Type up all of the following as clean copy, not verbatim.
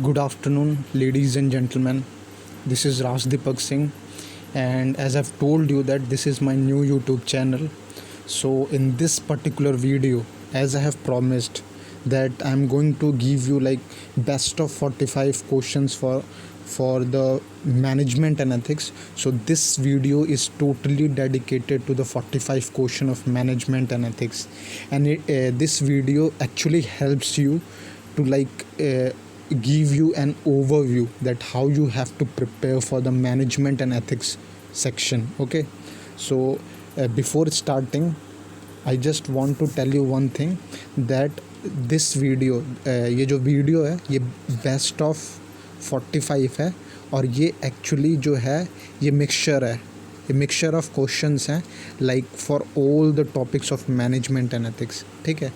Good afternoon, ladies and gentlemen. This is Raj Deepak Singh, and as I've told you that this is my new YouTube channel. So in this particular video, as I have promised, that I'm going to give you like best of 45 questions for the management and ethics. So this video is totally dedicated to the 45 question of management and ethics, and this video actually helps you to give you an overview that how you have to prepare for the management and ethics section. Okay, so before starting, I just want to tell you one thing, that this video ये जो video है ये best of 45 है, और ये actually जो है ये मिक्सचर है, ये मिक्सचर ऑफ क्वेश्चंस हैं like for all the topics of management and ethics. ठीक है,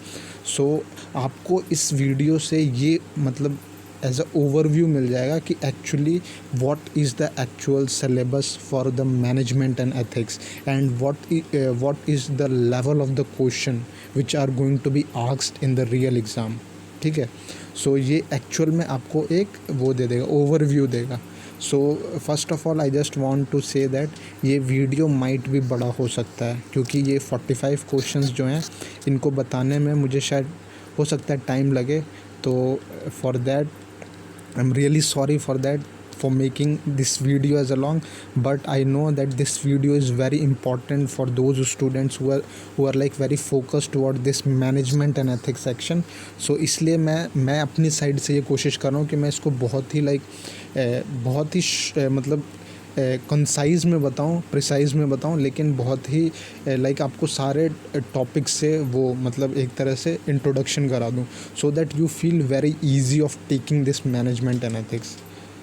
सो आपको इस वीडियो से ये मतलब एज अ ओवरव्यू मिल जाएगा कि actually what is the actual syllabus for the management and ethics, and what is the level of the question which are going to be asked in the real exam. ठीक है, so ये actual में आपको एक वो दे देगा, overview देगा. So first of all I just want to say that ये वीडियो माइट भी बड़ा हो सकता है, क्योंकि ये 45 क्वेश्चंस जो हैं इनको बताने में मुझे शायद हो सकता है टाइम लगे. तो for that I am really sorry for that, for making this video as a long, but I know that this video is very important for those students who are like very focused toward this management and ethics section. So इसलिए मैं अपनी side से ये कोशिश कर रहा हूँ कि मैं इसको बहुत ही बहुत ही मतलब कंसाइज में बताऊँ, प्रिसाइज में बताऊँ, लेकिन बहुत ही आपको सारे टॉपिक्स से वो मतलब एक तरह से इंट्रोडक्शन करा दूँ, so that you feel very easy of taking this management and ethics.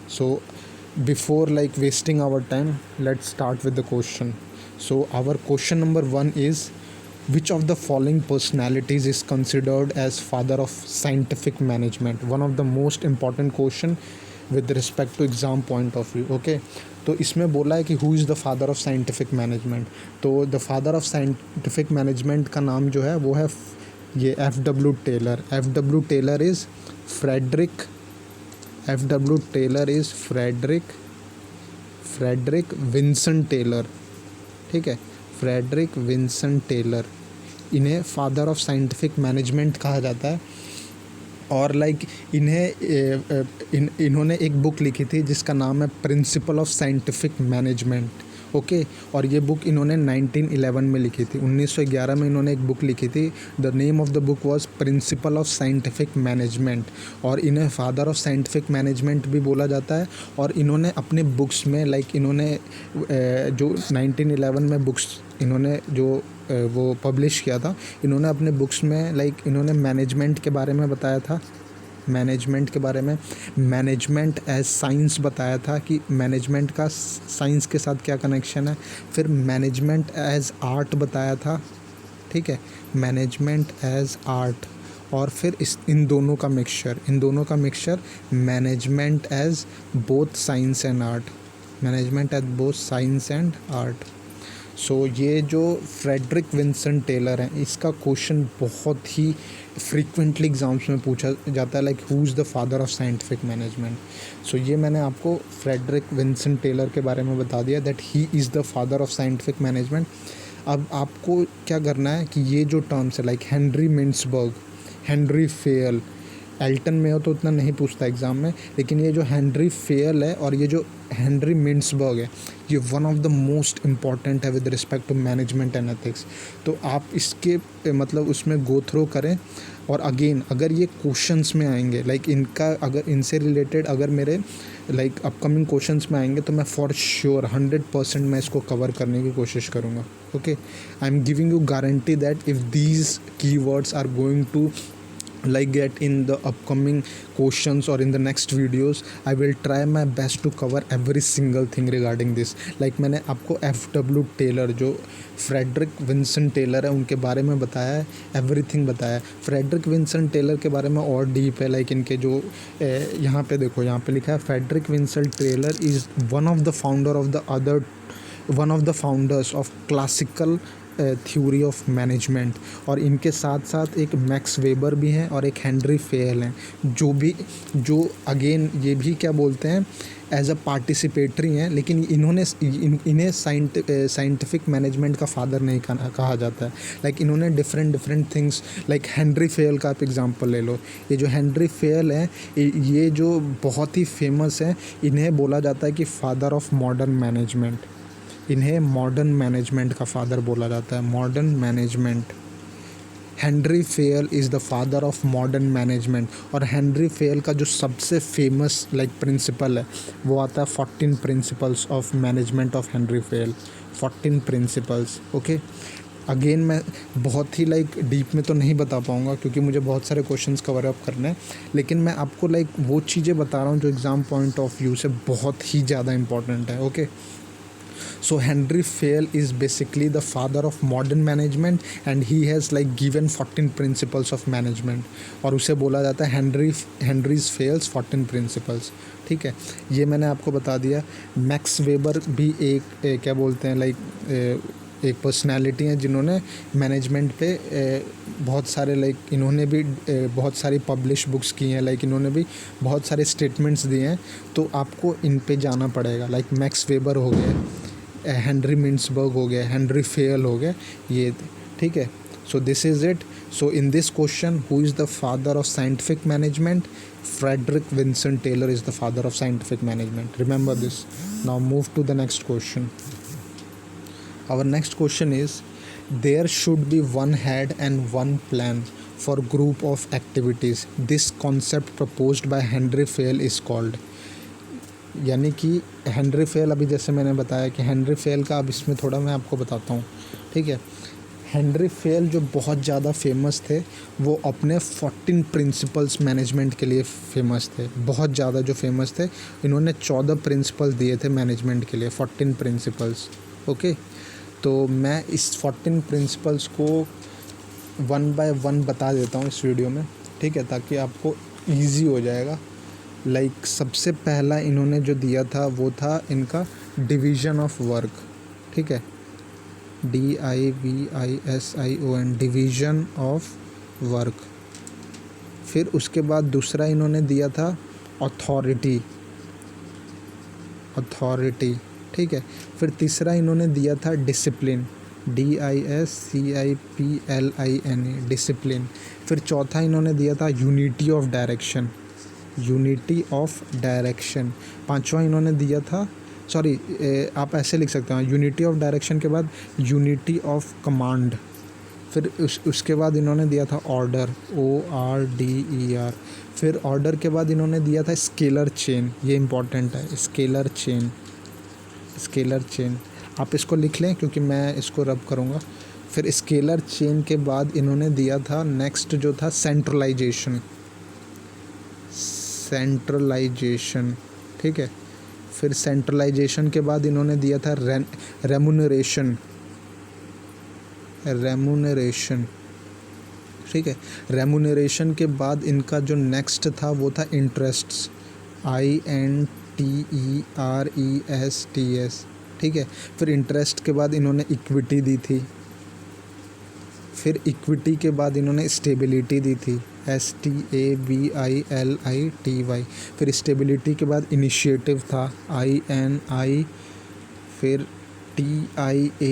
So before wasting our time, let's start with the question. So our question number 1 is, which of the following personalities is considered as father of scientific management? One of the most important question with respect to exam point of view. Okay, तो इसमें बोला है कि who is the father of scientific management. तो the father of scientific management का नाम जो है वो है ये F.W. Taylor. F.W. Taylor is Frederick Vinson Taylor. ठीक है, फ्रेडरिक विंसन टेलर, इन्हें फादर ऑफ साइंटिफिक मैनेजमेंट कहा जाता है. और इन्होंने एक बुक लिखी थी जिसका नाम है principle of scientific management. Okay, और ये बुक इन्होंने 1911 में लिखी थी. 1911 में इन्होंने एक बुक लिखी थी. The name of the book was principle of scientific management, और इन्हें फादर ऑफ साइंटिफिक मैनेजमेंट भी बोला जाता है. और इन्होंने अपने बुक्स में इन्होंने जो 1911 में बुक्स इन्होंने जो वो पब्लिश किया था, इन्होंने अपने बुक्स में इन्होंने मैनेजमेंट के बारे में बताया था, मैनेजमेंट के बारे में मैनेजमेंट एज साइंस बताया था कि मैनेजमेंट का साइंस के साथ क्या कनेक्शन है. फिर मैनेजमेंट एज आर्ट बताया था. ठीक है, मैनेजमेंट एज आर्ट, और फिर इन दोनों का mixture management as both science and art, management as both science and art. So ये जो फ्रेडरिक विंसन टेलर हैं, इसका क्वेश्चन बहुत ही फ्रीक्वेंटली एग्ज़ाम्स में पूछा जाता है, who is the father of scientific management. So ये मैंने आपको फ्रेडरिक विंसन टेलर के बारे में बता दिया that he is the father of scientific management. अब आपको क्या करना है कि ये जो टर्म्स है Henry Mintzberg, Henry Fayol, Elton में हो तो उतना नहीं पूछता एग्ज़ाम में, लेकिन ये जो हेनरी फेयल है और ये जो हेनरी मिन्सबर्ग है, ये one of the most important है with respect to management and ethics. तो आप इसके मतलब उसमें गो थ्रू करें. और अगेन अगर ये क्वेश्चंस में आएंगे इनका अगर इनसे रिलेटेड अगर मेरे अपकमिंग क्वेश्चंस में आएंगे, तो मैं फॉर श्योर 100% मैं इसको कवर करने की कोशिश करूँगा. Okay, I am giving you guarantee that if these keywords are going to get in the upcoming questions or in the next videos, I will try my best to cover every single thing regarding this. मैंने आपको F.W. Taylor जो Frederick Vinson Taylor है उनके बारे में बताया है, everything बताया है. फ्रेडरिक विंसन टेलर के बारे में और डीप है, इनके जो यहाँ पे देखो, यहाँ पे लिखा है Frederick Vinson Taylor is one of the founders of classical theory of management, और इनके साथ साथ एक मैक्स वेबर भी हैं और एक हेनरी फेयल हैं, जो अगेन ये भी क्या बोलते हैं एज अ पार्टिसिपेटरी हैं, लेकिन इन्हें साइंटिफिक मैनेजमेंट का फादर नहीं कहा जाता है। लाइक इन्होंने different things, like Henry Fayol का आप एग्जांपल ले लो। ये जो हेनरी फेयल हैं, ये जो बहुत ही फेमस हैं, इन्हें बोला जाता है कि फादर ऑफ मॉडर्न मैनेजमेंट। इन्हें मॉडर्न मैनेजमेंट का फादर बोला जाता है, modern management. Henry Fayol is the father of modern management. और हेनरी फेयल का जो सबसे फेमस प्रिंसिपल है वो आता है 14 principles of management of Henry Fayol. 14 principles. Okay, again मैं बहुत ही डीप में तो नहीं बता पाऊँगा क्योंकि मुझे बहुत सारे क्वेश्चंस कवर अप करने हैं, लेकिन मैं आपको वो चीज़ें बता रहा हूँ जो एग्ज़ाम पॉइंट ऑफ व्यू से बहुत ही ज़्यादा इंपॉर्टेंट है। Okay, so Henry Fayol is basically the father of modern management and he has given 14 principles of management, और उसे बोला जाता है Henry Fayol's 14 principles। ठीक है, ये मैंने आपको बता दिया। मैक्स वेबर भी एक क्या बोलते हैं एक पर्सनालिटी है जिन्होंने मैनेजमेंट पे बहुत सारे इन्होंने भी बहुत सारी पब्लिश बुक्स की हैं, इन्होंने भी बहुत सारे स्टेटमेंट्स दिए हैं, तो आपको इन पे जाना पड़ेगा। मैक्स वेबर हो गए, हेनरी मिन्सबर्ग हो गया, हेनरी फेयल हो गया, ये ठीक है। So this is it. So in this question, who is the father of scientific management? Frederick Vincent Taylor is the father of scientific management. Remember this. Now move to the next question. Our next question is there should be one head and one plan for group of activities. This concept proposed by Henry Fayol is called. यानी कि Henry Fayol, अभी जैसे मैंने बताया कि Henry Fayol का, अब इसमें थोड़ा मैं आपको बताता हूँ। ठीक है, हेनरी फेयल जो बहुत ज़्यादा फेमस थे वो अपने 14 प्रिंसिपल्स मैनेजमेंट के लिए फेमस थे, बहुत ज़्यादा जो फेमस थे। इन्होंने 14 प्रिंसिपल्स दिए थे मैनेजमेंट के लिए, 14 प्रिंसिपल्स। ओके, तो मैं इस 14 प्रिंसिपल्स को वन बाय वन बता देता हूँ इस वीडियो में, ठीक है, ताकि आपको ईजी हो जाएगा। सबसे पहला इन्होंने जो दिया था वो था इनका डिवीज़न ऑफ वर्क। ठीक है, DIVISION, डिवीज़न ऑफ वर्क। फिर उसके बाद दूसरा इन्होंने दिया था अथॉरिटी। ठीक है, फिर तीसरा इन्होंने दिया था डिसिप्लिन, DISCIPLIN, डिसिप्लिन। फिर चौथा इन्होंने दिया था यूनिटी ऑफ डायरेक्शन। पांचवा इन्होंने दिया था, आप ऐसे लिख सकते हैं, यूनिटी ऑफ डायरेक्शन के बाद यूनिटी ऑफ कमांड। फिर उसके बाद इन्होंने दिया था ऑर्डर, ORDER। फिर ऑर्डर के बाद इन्होंने दिया था स्केलर चेन, ये इंपॉर्टेंट है, स्केलर चेन। आप इसको लिख लें क्योंकि मैं इसको रब करूँगा। फिर स्केलर चेन के बाद इन्होंने दिया था नेक्स्ट जो था सेंट्रलाइजेशन। ठीक है, फिर सेंट्रलाइजेशन के बाद इन्होंने दिया था रेमुनरेशन। ठीक है, रेमुनरेशन के बाद इनका जो नेक्स्ट था वो था इंटरेस्ट्स, INTERESTS। ठीक है, फिर इंटरेस्ट के बाद इन्होंने इक्विटी दी थी। फिर इक्विटी के बाद इन्होंने स्टेबिलिटी दी थी, STABILITY। फिर स्टेबिलिटी के बाद इनिशिएटिव था, INI। फिर TIATIV।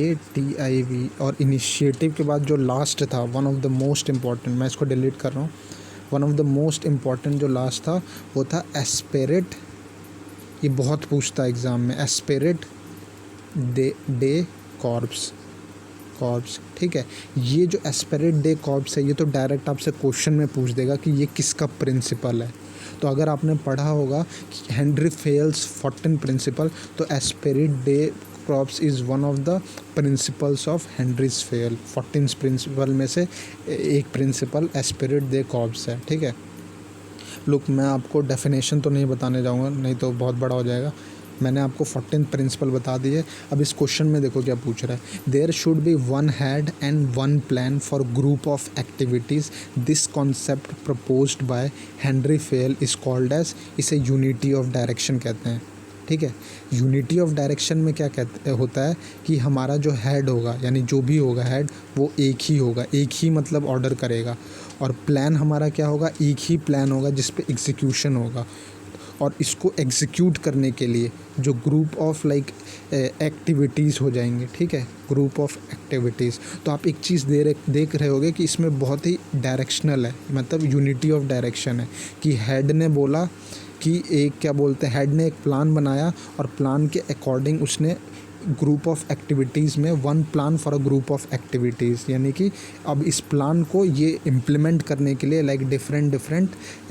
और इनिशिएटिव के बाद जो लास्ट था, one of the most important, मैं इसको डिलीट कर रहा हूँ, one of the most important जो लास्ट था वो था एस्पिरेट। ये बहुत पूछता है एग्ज़ाम में, एस्पिरेट डे कॉर्प्स। ठीक है, ये जो एस्पिरेट डे कॉर्प्स है ये तो डायरेक्ट आपसे क्वेश्चन में पूछ देगा कि ये किसका प्रिंसिपल है। तो अगर आपने पढ़ा होगा कि हेनरी फेयल्स 14 प्रिंसिपल, तो esprit de corps is one of the principles of Henry's Fayol. 14 principle में से एक प्रिंसिपल एस्पिरेट डे कॉर्प्स है। ठीक है, लुक, मैं आपको डेफिनेशन तो नहीं बताने जाऊँगा, नहीं तो बहुत बड़ा हो जाएगा। मैंने आपको 14 प्रिंसिपल बता दिए। अब इस क्वेश्चन में देखो क्या पूछ रहा है, there should be one head and one plan for group of activities. This concept proposed by Henry Fayol is called as, इसे यूनिटी ऑफ डायरेक्शन कहते हैं। ठीक है। यूनिटी ऑफ डायरेक्शन में क्या कहते होता है कि हमारा जो हेड होगा, यानी जो भी होगा हेड, वो एक ही होगा, एक ही मतलब ऑर्डर करेगा, और प्लान हमारा क्या होगा, एक ही प्लान होगा जिस पे एग्जीक्यूशन होगा। और इसको एग्जीक्यूट करने के लिए जो ग्रुप ऑफ लाइक एक्टिविटीज़ हो जाएंगे, ठीक है, ग्रुप ऑफ एक्टिविटीज़। तो आप एक चीज़ देख रहे होगे कि इसमें बहुत ही डायरेक्शनल है, मतलब यूनिटी ऑफ डायरेक्शन है कि हेड ने बोला कि एक क्या बोलते हैं, हेड ने एक प्लान बनाया और प्लान के अकॉर्डिंग उसने ग्रुप ऑफ एक्टिविटीज़ में one plan for a group of activities, यानी कि अब इस प्लान को ये इम्प्लीमेंट करने के लिए like different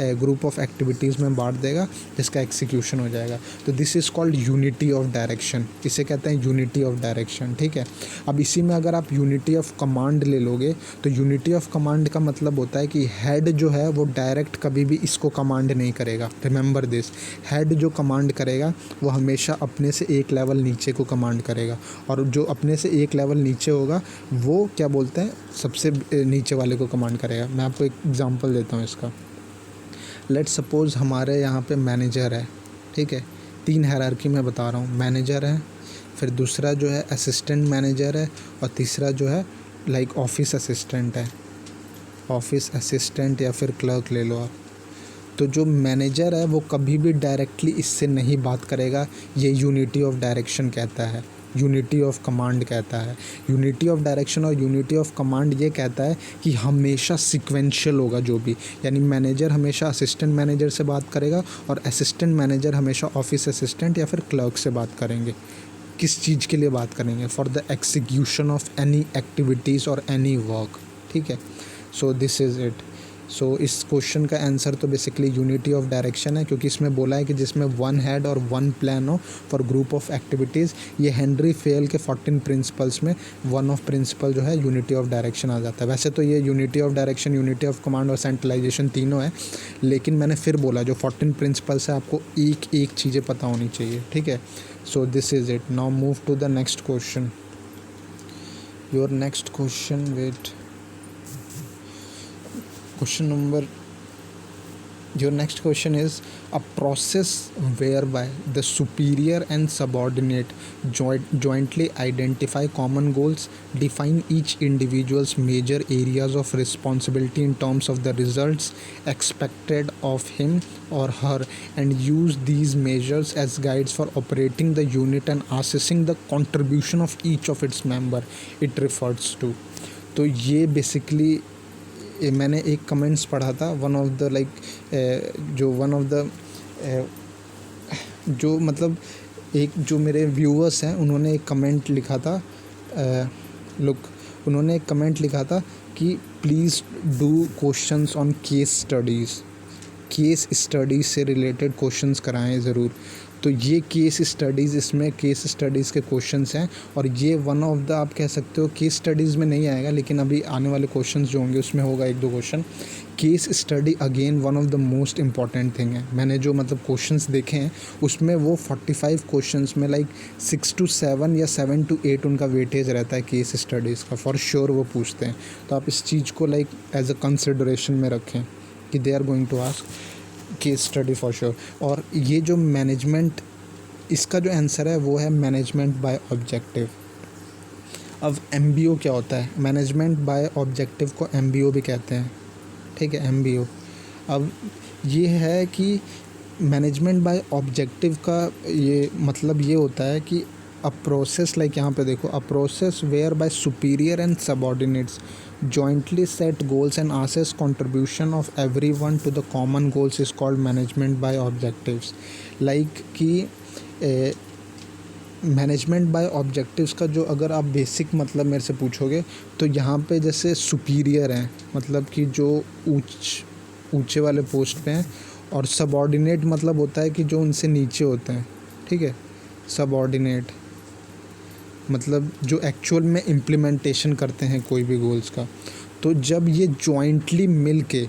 group of activities में बांट देगा जिसका एग्जीक्यूशन हो जाएगा। तो this is called unity of direction, इसे कहते हैं यूनिटी ऑफ डायरेक्शन, ठीक है। अब इसी में अगर आप यूनिटी ऑफ कमांड ले लोगे तो यूनिटी ऑफ कमांड का मतलब होता है कि हेड जो है वो डायरेक्ट कभी भी इसको कमांड नहीं करेगा। रिमेंबर दिस, हेड जो कमांड करेगा वो हमेशा अपने से एक लेवल नीचे को कमांड करेगा, और जो अपने से एक लेवल नीचे होगा वो क्या बोलते हैं, सबसे नीचे वाले को कमांड करेगा। मैं आपको एक एग्जांपल देता हूँ इसका। लेट्स सपोज हमारे यहाँ पे मैनेजर है, ठीक है, 3 हायरार्की में बता रहा हूँ, मैनेजर है, फिर दूसरा जो है असिस्टेंट मैनेजर है, और तीसरा जो है लाइक ऑफिस असिस्टेंट है, ऑफिस असिस्टेंट या फिर क्लर्क ले लो आप। तो जो मैनेजर है वो कभी भी डायरेक्टली इससे नहीं बात करेगा, ये यूनिटी ऑफ डायरेक्शन कहता है, यूनिटी ऑफ कमांड कहता है। यूनिटी ऑफ डायरेक्शन और यूनिटी ऑफ कमांड ये कहता है कि हमेशा सीक्वेंशियल होगा जो भी, यानी मैनेजर हमेशा असिस्टेंट मैनेजर से बात करेगा और असिस्टेंट मैनेजर हमेशा ऑफिस असिस्टेंट या फिर क्लर्क से बात करेंगे। किस चीज़ के लिए बात करेंगे, for the execution of any activities और एनी वर्क, ठीक है। So this is it. So इस क्वेश्चन का आंसर तो बेसिकली यूनिटी ऑफ डायरेक्शन है, क्योंकि इसमें बोला है कि जिसमें वन हेड और वन प्लान हो फॉर ग्रुप ऑफ एक्टिविटीज़। ये हेनरी फेल के 14 प्रिंसिपल्स में वन ऑफ प्रिंसिपल जो है यूनिटी ऑफ डायरेक्शन आ जाता है। वैसे तो ये unity of direction, unity of command और सेंट्रलाइजेशन तीनों है, लेकिन मैंने फिर बोला जो 14 प्रिंसिपल्स है आपको एक एक चीज़ें पता होनी चाहिए, ठीक है। So this is it. Now move to the next question. Your next question, wait, question number, your next question is a process whereby the superior and subordinate jointly identify common goals, define each individual's major areas of responsibility in terms of the results expected of him or her, and use these measures as guides for operating the unit and assessing the contribution of each of its member it refers to। तो ये basically मैंने एक comments पढ़ा था, one of the like जो one of the जो मतलब एक जो मेरे व्यूअर्स हैं उन्होंने एक कमेंट लिखा था, उन्होंने एक कमेंट लिखा था कि please do questions on case studies, case studies से रिलेटेड क्वेश्चंस कराएं ज़रूर। तो ये केस स्टडीज़, इसमें केस स्टडीज़ के क्वेश्चंस हैं, और ये वन ऑफ द आप कह सकते हो केस स्टडीज़ में नहीं आएगा, लेकिन अभी आने वाले क्वेश्चंस जो होंगे उसमें होगा 1-2 question. Case study again one of the most important thing है। मैंने जो मतलब क्वेश्चंस देखे हैं उसमें वो 45 क्वेश्चंस में लाइक 6 to 7 या 7 to 8 उनका वेटेज रहता है केस स्टडीज़ का, फॉर श्योर वो पूछते हैं। तो आप इस चीज़ को लाइक एज अ कंसिडरेशन में रखें कि they are going to ask case study for sure. और ये जो मैनेजमेंट, इसका जो आंसर है वो है मैनेजमेंट बाय ऑब्जेक्टिव। अब MBO क्या होता है, मैनेजमेंट बाय ऑब्जेक्टिव को MBO भी कहते हैं, ठीक है, MBO। अब ये है कि मैनेजमेंट बाय ऑब्जेक्टिव का ये मतलब ये होता है कि अ प्रोसेस, लाइक यहाँ पे देखो, a process whereby superior and subordinates jointly set goals and assess contribution of everyone to the common goals is called management by objectives। like कि मैनेजमेंट बाय ऑब्जेक्टिव्स का जो अगर आप basic मतलब मेरे से पूछोगे तो यहाँ पे जैसे सुपीरियर हैं, मतलब कि जो ऊंचे वाले पोस्ट पे हैं, और सबऑर्डिनेट मतलब होता है कि जो उनसे नीचे होते हैं, ठीक है। सबऑर्डिनेट मतलब जो एक्चुअल में इम्प्लीमेंटेशन करते हैं कोई भी गोल्स का। तो जब ये जॉइंटली मिल के,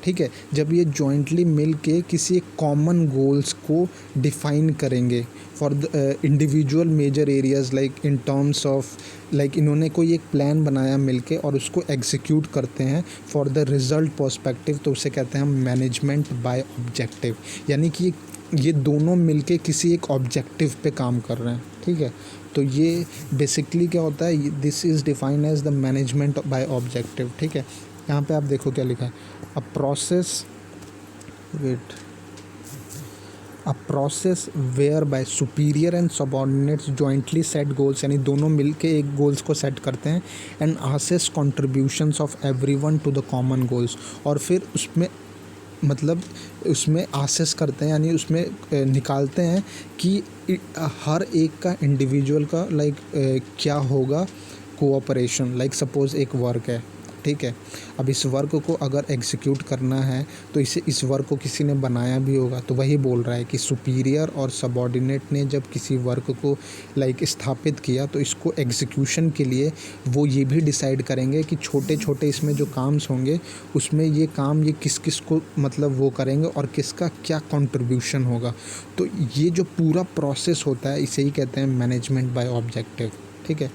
ठीक है, जब ये जॉइंटली मिल के किसी एक कॉमन गोल्स को डिफ़ाइन करेंगे for the individual major areas, like in terms of like इन्होंने कोई एक प्लान बनाया मिलके और उसको एग्जीक्यूट करते हैं फॉर द रिज़ल्ट पर्सपेक्टिव, तो उसे कहते हैं हम मैनेजमेंट बाय ऑब्जेक्टिव। यानी कि ये दोनों मिलके किसी एक ऑब्जेक्टिव पे काम कर रहे हैं, ठीक है। तो ये बेसिकली क्या होता है, this is defined as the management by objective, ठीक है। यहाँ पे आप देखो क्या लिखा है, a process whereby superior and subordinates jointly set goals, यानी दोनों मिलके एक गोल्स को सेट करते हैं, and assess contributions of everyone to the common goals, और फिर उसमें मतलब उसमें असेस करते हैं, यानी उसमें निकालते हैं कि हर एक का इंडिविजुअल का क्या होगा कोऑपरेशन। सपोज़ एक वर्क है, ठीक है। अब इस वर्क को अगर एग्जीक्यूट करना है तो इस वर्क को किसी ने बनाया भी होगा, तो वही बोल रहा है कि सुपीरियर और सबऑर्डिनेट ने जब किसी वर्क को स्थापित किया तो इसको एग्जीक्यूशन के लिए वो ये भी डिसाइड करेंगे कि छोटे छोटे इसमें जो काम्स होंगे उसमें ये काम ये किस किस को वो करेंगे और किसका क्या कंट्रीब्यूशन होगा। तो ये जो पूरा प्रोसेस होता है इसे ही कहते हैं मैनेजमेंट बाय ऑब्जेक्टिव, ठीक है।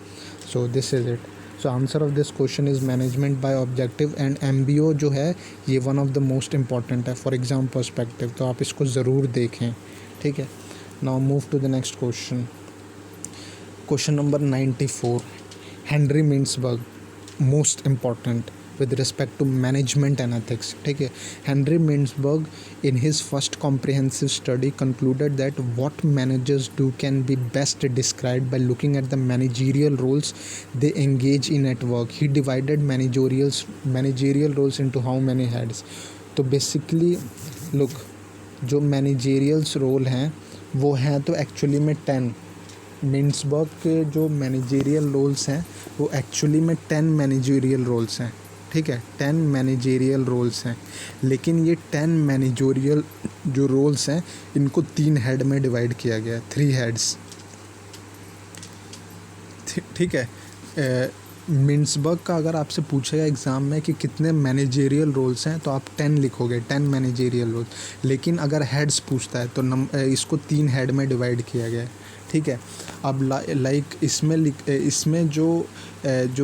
So this is it. So answer of this question is management by objective, and MBO जो है ये one of the most important है फॉर एग्ज़ाम पर्सपेक्टिव, तो आप इसको ज़रूर देखें, ठीक है। Now move to the next question. Question number 94, Henry Mintzberg, most important with respect to management and ethics, ठीक है। Henry Mintzberg in his first comprehensive study concluded that what managers do can be best described by looking at the managerial roles they engage in at work. He divided managerial roles into how many heads. तो basically look, जो managerial role हैं वो हैं तो actually में 10। मिन्सबर्ग के जो managerial roles हैं वो एक्चुअली में 10 मैनेजेरियल रोल्स हैं, ठीक है। 10 मैनेजेरियल रोल्स हैं, लेकिन ये 10 मैनेजेरियल जो रोल्स हैं इनको 3 हेड में डिवाइड किया गया है, 3 हेड्स, ठीक है। मिन्सबर्ग का अगर आपसे पूछेगा एग्ज़ाम में कि कितने मैनेजेरियल रोल्स हैं तो आप 10 लिखोगे, 10 मैनेजेरियल रोल्स, लेकिन अगर हेड्स पूछता है तो इसको 3 हेड में डिवाइड किया गया है, ठीक है। अब इसमें जो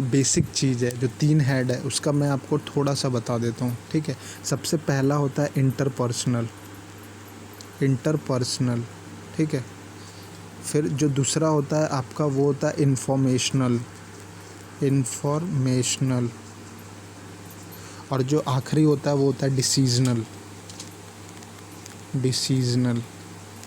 बेसिक चीज़ है, जो 3 हेड है उसका मैं आपको थोड़ा सा बता देता हूँ, ठीक है। सबसे पहला होता है इंटरपर्सनल, ठीक है। फिर जो दूसरा होता है आपका वो होता है इन्फॉर्मेशनल, और जो आखिरी होता है वो होता है डिसीजनल,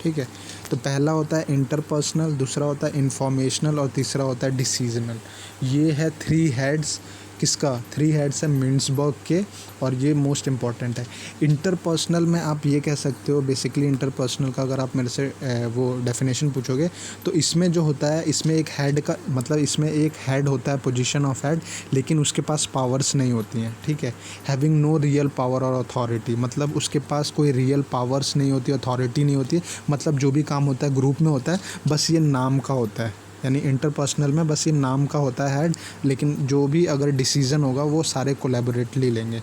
ठीक है। तो पहला होता है इंटरपर्सनल, दूसरा होता है इंफॉर्मेशनल और तीसरा होता है डिसीजनल। ये है 3 हेड्स, किसका 3 हेड्स है मिन्सबर्ग के, और ये मोस्ट इम्पॉर्टेंट है। इंटरपर्सनल में आप ये कह सकते हो, बेसिकली इंटरपर्सनल का अगर आप मेरे से वो डेफिनेशन पूछोगे तो इसमें जो होता है इसमें एक हेड का मतलब इसमें एक हेड होता है, पोजीशन ऑफ हेड, लेकिन उसके पास पावर्स नहीं होती हैं, ठीक है। हैविंग नो रियल पावर और अथॉरिटी, मतलब उसके पास कोई रियल पावर्स नहीं होती, अथॉरिटी नहीं होती, मतलब जो भी काम होता है ग्रुप में होता है, बस ये नाम का होता है। यानी इंटरपर्सनल में बस ये नाम का होता है हेड, लेकिन जो भी अगर डिसीज़न होगा वो सारे कोलैबोरेटली लेंगे।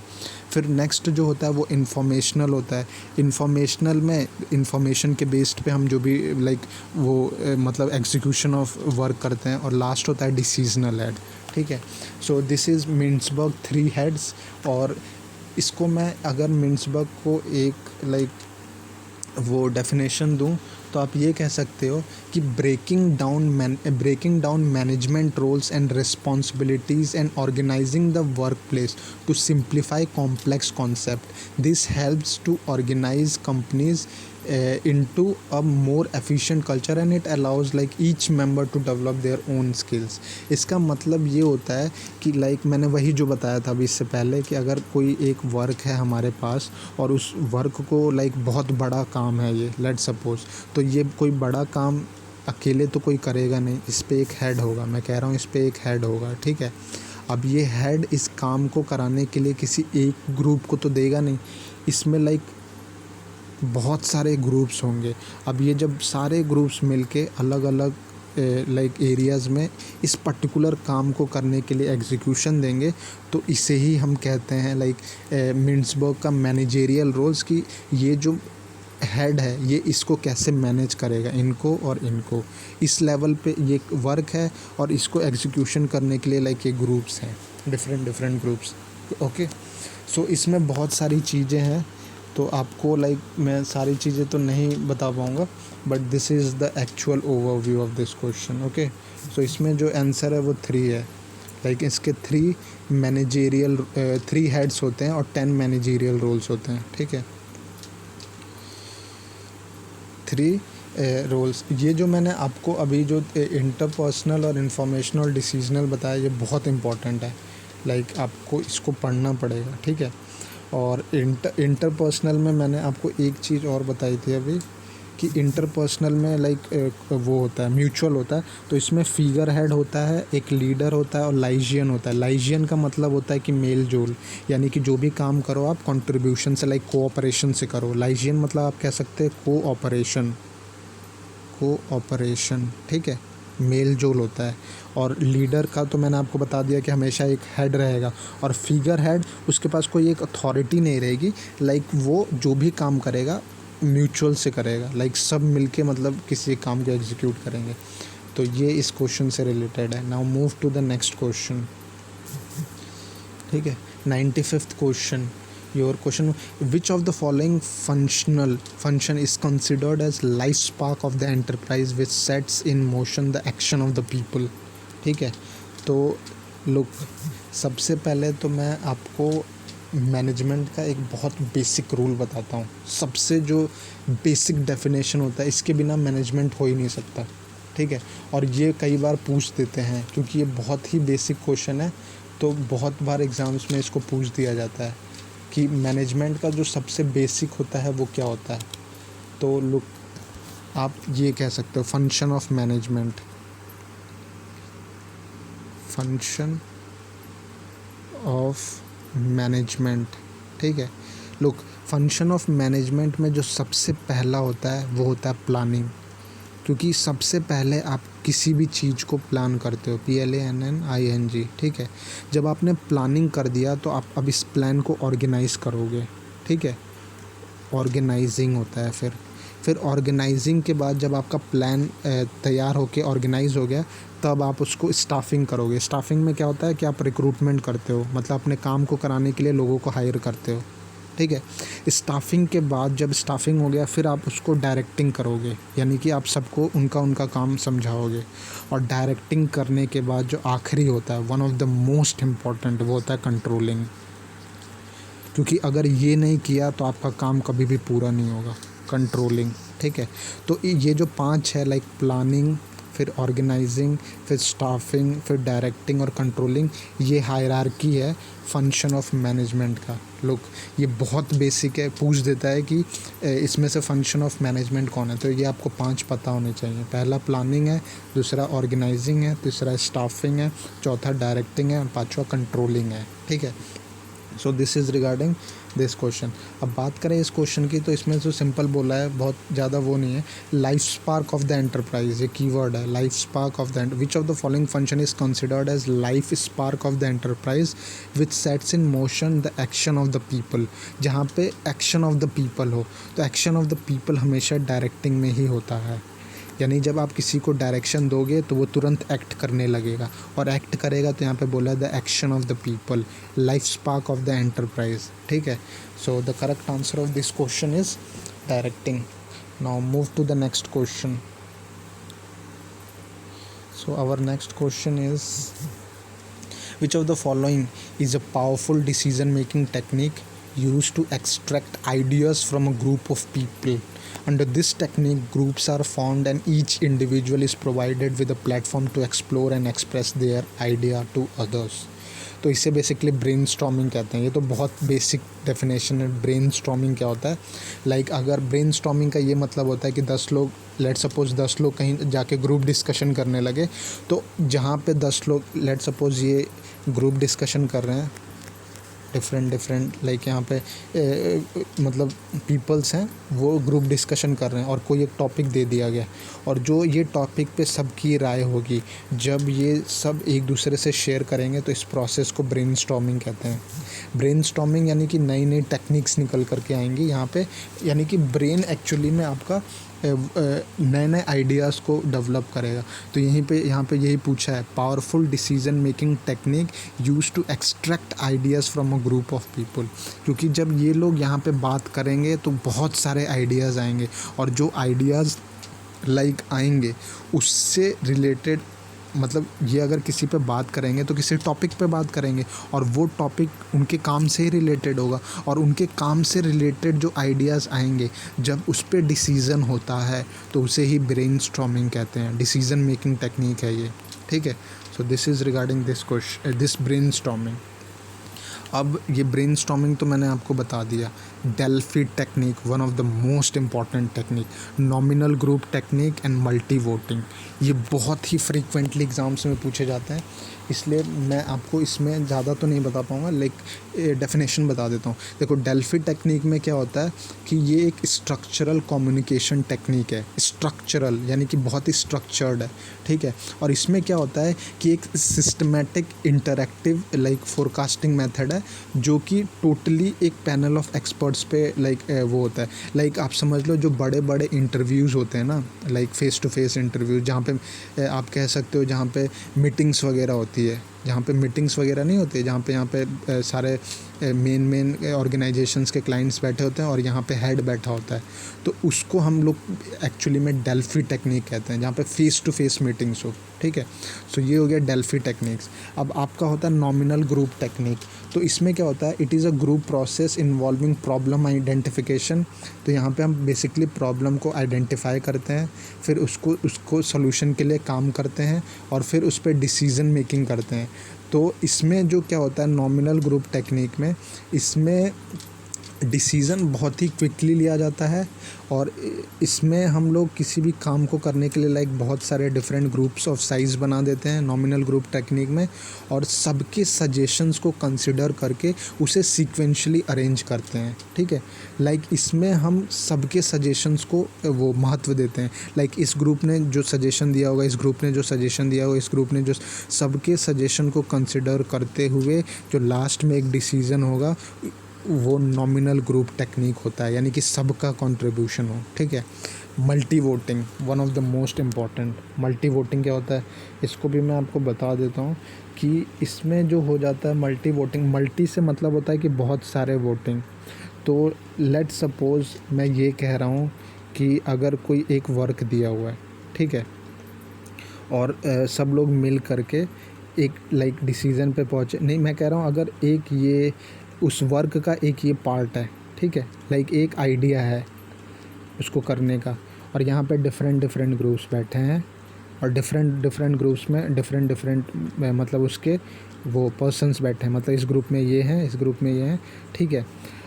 फिर नेक्स्ट जो होता है वो इन्फॉर्मेशनल होता है। इन्फॉर्मेशनल में इन्फॉर्मेशन के बेस्ड पे हम जो भी मतलब एग्जीक्यूशन ऑफ वर्क करते हैं। और लास्ट होता है डिसीजनल हेड, ठीक है। So this is मिन्सबर्ग 3 heads. और इसको मैं अगर मिन्सबर्ग को एक वो डेफिनेशन दूं तो आप ये कह सकते हो कि breaking down management roles and responsibilities and organising the work place to simplify complex concept. This helps to organise companies into a more efficient culture and it allows each member to develop their own skills। इसका मतलब ये होता है कि मैंने वही जो बताया था अभी इससे पहले कि अगर कोई एक वर्क है हमारे पास और उस वर्क को बहुत बड़ा काम है ये, लेट्स सपोज, तो ये कोई बड़ा काम अकेले तो कोई करेगा नहीं, इस पे एक हेड होगा। मैं कह रहा हूँ इस पे एक हेड होगा, ठीक है। अब ये हेड इस काम को कराने के लिए किसी एक ग्रुप को तो देगा नहीं, इसमें बहुत सारे ग्रुप्स होंगे। अब ये जब सारे ग्रुप्स मिलके अलग अलग एरियाज़ में इस पर्टिकुलर काम को करने के लिए एग्जीक्यूशन देंगे, तो इसे ही हम कहते हैं मिन्सबर्ग का मैनेजेरियल रोल्स, की ये जो हेड है ये इसको कैसे मैनेज करेगा, इनको और इनको। इस लेवल पे ये वर्क है और इसको एग्जीक्यूशन करने के लिए ये ग्रुप्स हैं, डिफरेंट ग्रुप्स, ओके। सो इसमें बहुत सारी चीज़ें हैं तो आपको मैं सारी चीज़ें तो नहीं बता पाऊँगा, but this is the actual overview of this question. Okay, so इसमें जो आंसर है वो 3 है। इसके 3 मैनेजेरियल 3 हेड्स होते हैं और 10 मैनेजेरियल रोल्स होते हैं। ठीक है, 3 रोल्स। ये जो मैंने आपको अभी जो इंटरपर्सनल और इंफॉर्मेशनल डिसीजनल बताया, ये बहुत इंपॉर्टेंट है। आपको इसको पढ़ना पड़ेगा। ठीक है, और इंटरपर्सनल में मैंने आपको एक चीज़ और बताई थी अभी कि इंटरपर्सनल में वो होता है, म्यूचुअल होता है। तो इसमें फिगर हेड होता है, एक लीडर होता है और लाइजियन होता है। लाइजियन का मतलब होता है कि मेल जोल, यानी कि जो भी काम करो आप कंट्रीब्यूशन से, कोऑपरेशन से करो। लाइजियन मतलब आप कह सकते हैं कोऑपरेशन। ठीक है, मेल जोल होता है। और लीडर का तो मैंने आपको बता दिया कि हमेशा एक हेड रहेगा, और फिगर हेड उसके पास कोई एक अथॉरिटी नहीं रहेगी। वो जो भी काम करेगा म्यूचुअल से करेगा, सब मिलके मतलब किसी काम को एग्जीक्यूट करेंगे। तो ये इस क्वेश्चन से रिलेटेड है। Now move to the next question. ठीक है, 95th question. Your question, which of the following function is considered as life spark of the enterprise which sets in motion the action of the people. ठीक है, तो look, सबसे पहले तो मैं आपको मैनेजमेंट का एक बहुत बेसिक रूल बताता हूँ। सबसे जो बेसिक डेफिनेशन होता है, इसके बिना मैनेजमेंट हो ही नहीं सकता। ठीक है, और ये कई बार पूछ देते हैं क्योंकि ये बहुत ही बेसिक क्वेश्चन है, तो बहुत बार एग्ज़ाम्स में इसको पूछ दिया जाता है कि मैनेजमेंट का जो सबसे बेसिक होता है वो क्या होता है। तो लुक, आप ये कह सकते हो फंक्शन ऑफ मैनेजमेंट। ठीक है, लुक, फंक्शन ऑफ मैनेजमेंट में जो सबसे पहला होता है वो होता है प्लानिंग। क्योंकि सबसे पहले आप किसी भी चीज़ को प्लान करते हो, PLANNING। ठीक है, जब आपने प्लानिंग कर दिया तो आप अब इस प्लान को ऑर्गेनाइज करोगे। ठीक है, ऑर्गेनाइजिंग होता है। फिर ऑर्गेनाइजिंग के बाद जब आपका प्लान तैयार होके ऑर्गेनाइज हो गया, तब आप उसको स्टाफिंग करोगे। स्टाफिंग में क्या होता है कि आप रिक्रूटमेंट करते हो, मतलब अपने काम को कराने के लिए लोगों को हायर करते हो। ठीक है, स्टाफिंग के बाद जब स्टाफिंग हो गया, फिर आप उसको डायरेक्टिंग करोगे, यानी कि आप सबको उनका काम समझाओगे। और डायरेक्टिंग करने के बाद जो आखिरी होता है, one of the most important, वो होता है कंट्रोलिंग। क्योंकि अगर ये नहीं किया तो आपका काम कभी भी पूरा नहीं होगा, कंट्रोलिंग। ठीक है, तो ये जो 5 है, प्लानिंग, फिर ऑर्गेनाइजिंग, फिर स्टाफिंग, फिर डायरेक्टिंग और कंट्रोलिंग, ये हायरार्की है फंक्शन ऑफ मैनेजमेंट का। लोग, ये बहुत बेसिक है, पूछ देता है कि इसमें से फंक्शन ऑफ मैनेजमेंट कौन है, तो ये आपको 5 पता होने चाहिए। पहला प्लानिंग है, दूसरा ऑर्गेनाइजिंग है, तीसरा स्टाफिंग है, चौथा डायरेक्टिंग है और 5वां कंट्रोलिंग है। ठीक है, so this is regarding this question. अब बात करें इस क्वेश्चन की, तो इसमें जो सिंपल बोला है, बहुत ज़्यादा वो नहीं है। Life spark of the enterprise, ये कीवर्ड है, life spark of the which of the following function is considered as life spark of the enterprise which sets in motion the action of the people. जहाँ पे action of the people हो, तो action of the people हमेशा directing में ही होता है। यानी जब आप किसी को डायरेक्शन दोगे तो वो तुरंत एक्ट करने लगेगा, और एक्ट करेगा तो यहाँ पे बोला है the action of the people, life spark of the enterprise. ठीक है, so the correct answer of this question is directing. Now move to the next question. So our next question is, which of the following is a powerful decision making technique used to extract ideas from a group of people? Under this technique, groups are formed and each individual is provided with a platform to explore and express their idea to others. तो इसे basically brain storming कहते हैं। ये तो बहुत basic definition है। Brain storming क्या होता है, अगर ब्रेन स्टॉर्मिंग का ये मतलब होता है कि 10 लोग, लेट सपोज 10 लोग कहीं जाके ग्रुप डिस्कशन करने लगे, तो जहाँ पे 10 लोग, लेट सपोज ये ग्रुप डिस्कशन कर रहे हैं, डिफरेंट यहाँ पे मतलब पीपल्स हैं, वो ग्रुप डिस्कशन कर रहे हैं और कोई एक टॉपिक दे दिया गया, और जो ये टॉपिक पे सबकी राय होगी, जब ये सब एक दूसरे से शेयर करेंगे, तो इस प्रोसेस को ब्रेनस्टॉर्मिंग कहते हैं। ब्रेनस्टॉर्मिंग यानी कि नई नई टेक्निक्स निकल करके आएंगी यहाँ पे, यानी कि ब्रेन एक्चुअली में आपका नए नए आइडियाज़ को डेवलप करेगा। तो यहाँ पे यही पूछा है, powerful decision making technique use to extract ideas from a group of people. क्योंकि जब ये लोग यहाँ पे बात करेंगे तो बहुत सारे आइडियाज़ आएंगे, और जो आइडियाज़ आएंगे उससे रिलेटेड, मतलब ये अगर किसी पे बात करेंगे तो किसी टॉपिक पे बात करेंगे, और वो टॉपिक उनके काम से ही रिलेटेड होगा, और उनके काम से रिलेटेड जो आइडियाज़ आएंगे जब उस पे डिसीज़न होता है तो उसे ही ब्रेनस्टॉर्मिंग कहते हैं। डिसीज़न मेकिंग टेक्निक है ये, ठीक है। So this is regarding this brainstorming. अब ये ब्रेनस्टॉर्मिंग तो मैंने आपको बता दिया। Delphi technique, one of the most important technique, nominal group technique and multi voting, ये बहुत ही फ्रीक्वेंटली एग्ज़ाम्स में पूछे जाते हैं, इसलिए मैं आपको इसमें ज़्यादा तो नहीं बता पाऊँगा, डेफिनेशन बता देता हूँ। देखो, डेल्फी टेक्निक में क्या होता है कि ये एक स्ट्रक्चरल कम्युनिकेशन टेक्निक है। स्ट्रक्चरल यानी कि बहुत ही स्ट्रक्चर्ड है, ठीक है। और इसमें क्या होता है कि एक सिस्टमेटिक इंटरैक्टिव फोरकास्टिंग मेथड है, जो कि टोटली एक पैनल ऑफ एक्सपर्ट्स पे वो होता है। आप समझ लो, जो बड़े बड़े इंटरव्यूज़ होते हैं ना, फेस टू फेस इंटरव्यूज़, जहाँ पे आप कह सकते हो जहाँ पे मीटिंग्स वगैरह होती है, जहाँ पे मीटिंग्स वगैरह नहीं होती, जहाँ पे सारे मेन ऑर्गेनाइजेशंस के क्लाइंट्स बैठे होते हैं और यहाँ पे हेड बैठा होता है, तो उसको हम लोग एक्चुअली में डेल्फी टेक्निक कहते हैं, जहाँ पे फेस टू फेस मीटिंग्स हो, ठीक है। सो ये हो गया डेल्फी टेक्निक्स। अब आपका होता है नॉमिनल ग्रुप टेक्निक। तो इसमें क्या होता है, it is a group process involving problem identification. तो यहाँ पे हम बेसिकली प्रॉब्लम को आइडेंटिफाई करते हैं, फिर उसको सॉल्यूशन के लिए काम करते हैं, और फिर उस पर डिसीज़न मेकिंग करते हैं। तो इसमें जो क्या होता है नॉमिनल ग्रुप टेक्निक में, इसमें डिसीज़न बहुत ही क्विकली लिया जाता है, और इसमें हम लोग किसी भी काम को करने के लिए बहुत सारे डिफरेंट ग्रुप्स ऑफ साइज़ बना देते हैं नॉमिनल ग्रुप टेक्निक में, और सबके सजेशंस को कंसिडर करके उसे सीक्वेंशली अरेंज करते हैं, ठीक है। इसमें हम सबके सजेशंस को वो महत्व देते हैं। इस ग्रुप ने जो सजेशन दिया होगा, इस ग्रुप ने जो सजेशन दिया होगा, इस ग्रुप ने जो, सबके सजेशन को कंसिडर करते हुए जो लास्ट में एक डिसीज़न होगा, वो नॉमिनल ग्रुप टेक्निक होता है, यानी कि सबका कंट्रीब्यूशन हो, ठीक है। Multi voting, one of the most important. Multi voting क्या होता है, इसको भी मैं आपको बता देता हूँ कि इसमें जो हो जाता है मल्टी वोटिंग, मल्टी से मतलब होता है कि बहुत सारे वोटिंग। तो लेट सपोज़ मैं ये कह रहा हूँ कि अगर कोई एक वर्क दिया हुआ है, ठीक है, और सब लोग मिल करके एक डिसीज़न पे पहुँचे, नहीं मैं कह रहा हूँ अगर एक ये उस वर्क का एक ये पार्ट है, ठीक है, एक आइडिया है उसको करने का, और यहाँ पे डिफरेंट ग्रुप्स बैठे हैं, और डिफरेंट ग्रुप्स में डिफरेंट मतलब उसके वो पर्सन्स बैठे हैं, मतलब इस ग्रुप में ये हैं, इस ग्रुप में ये हैं, ठीक है।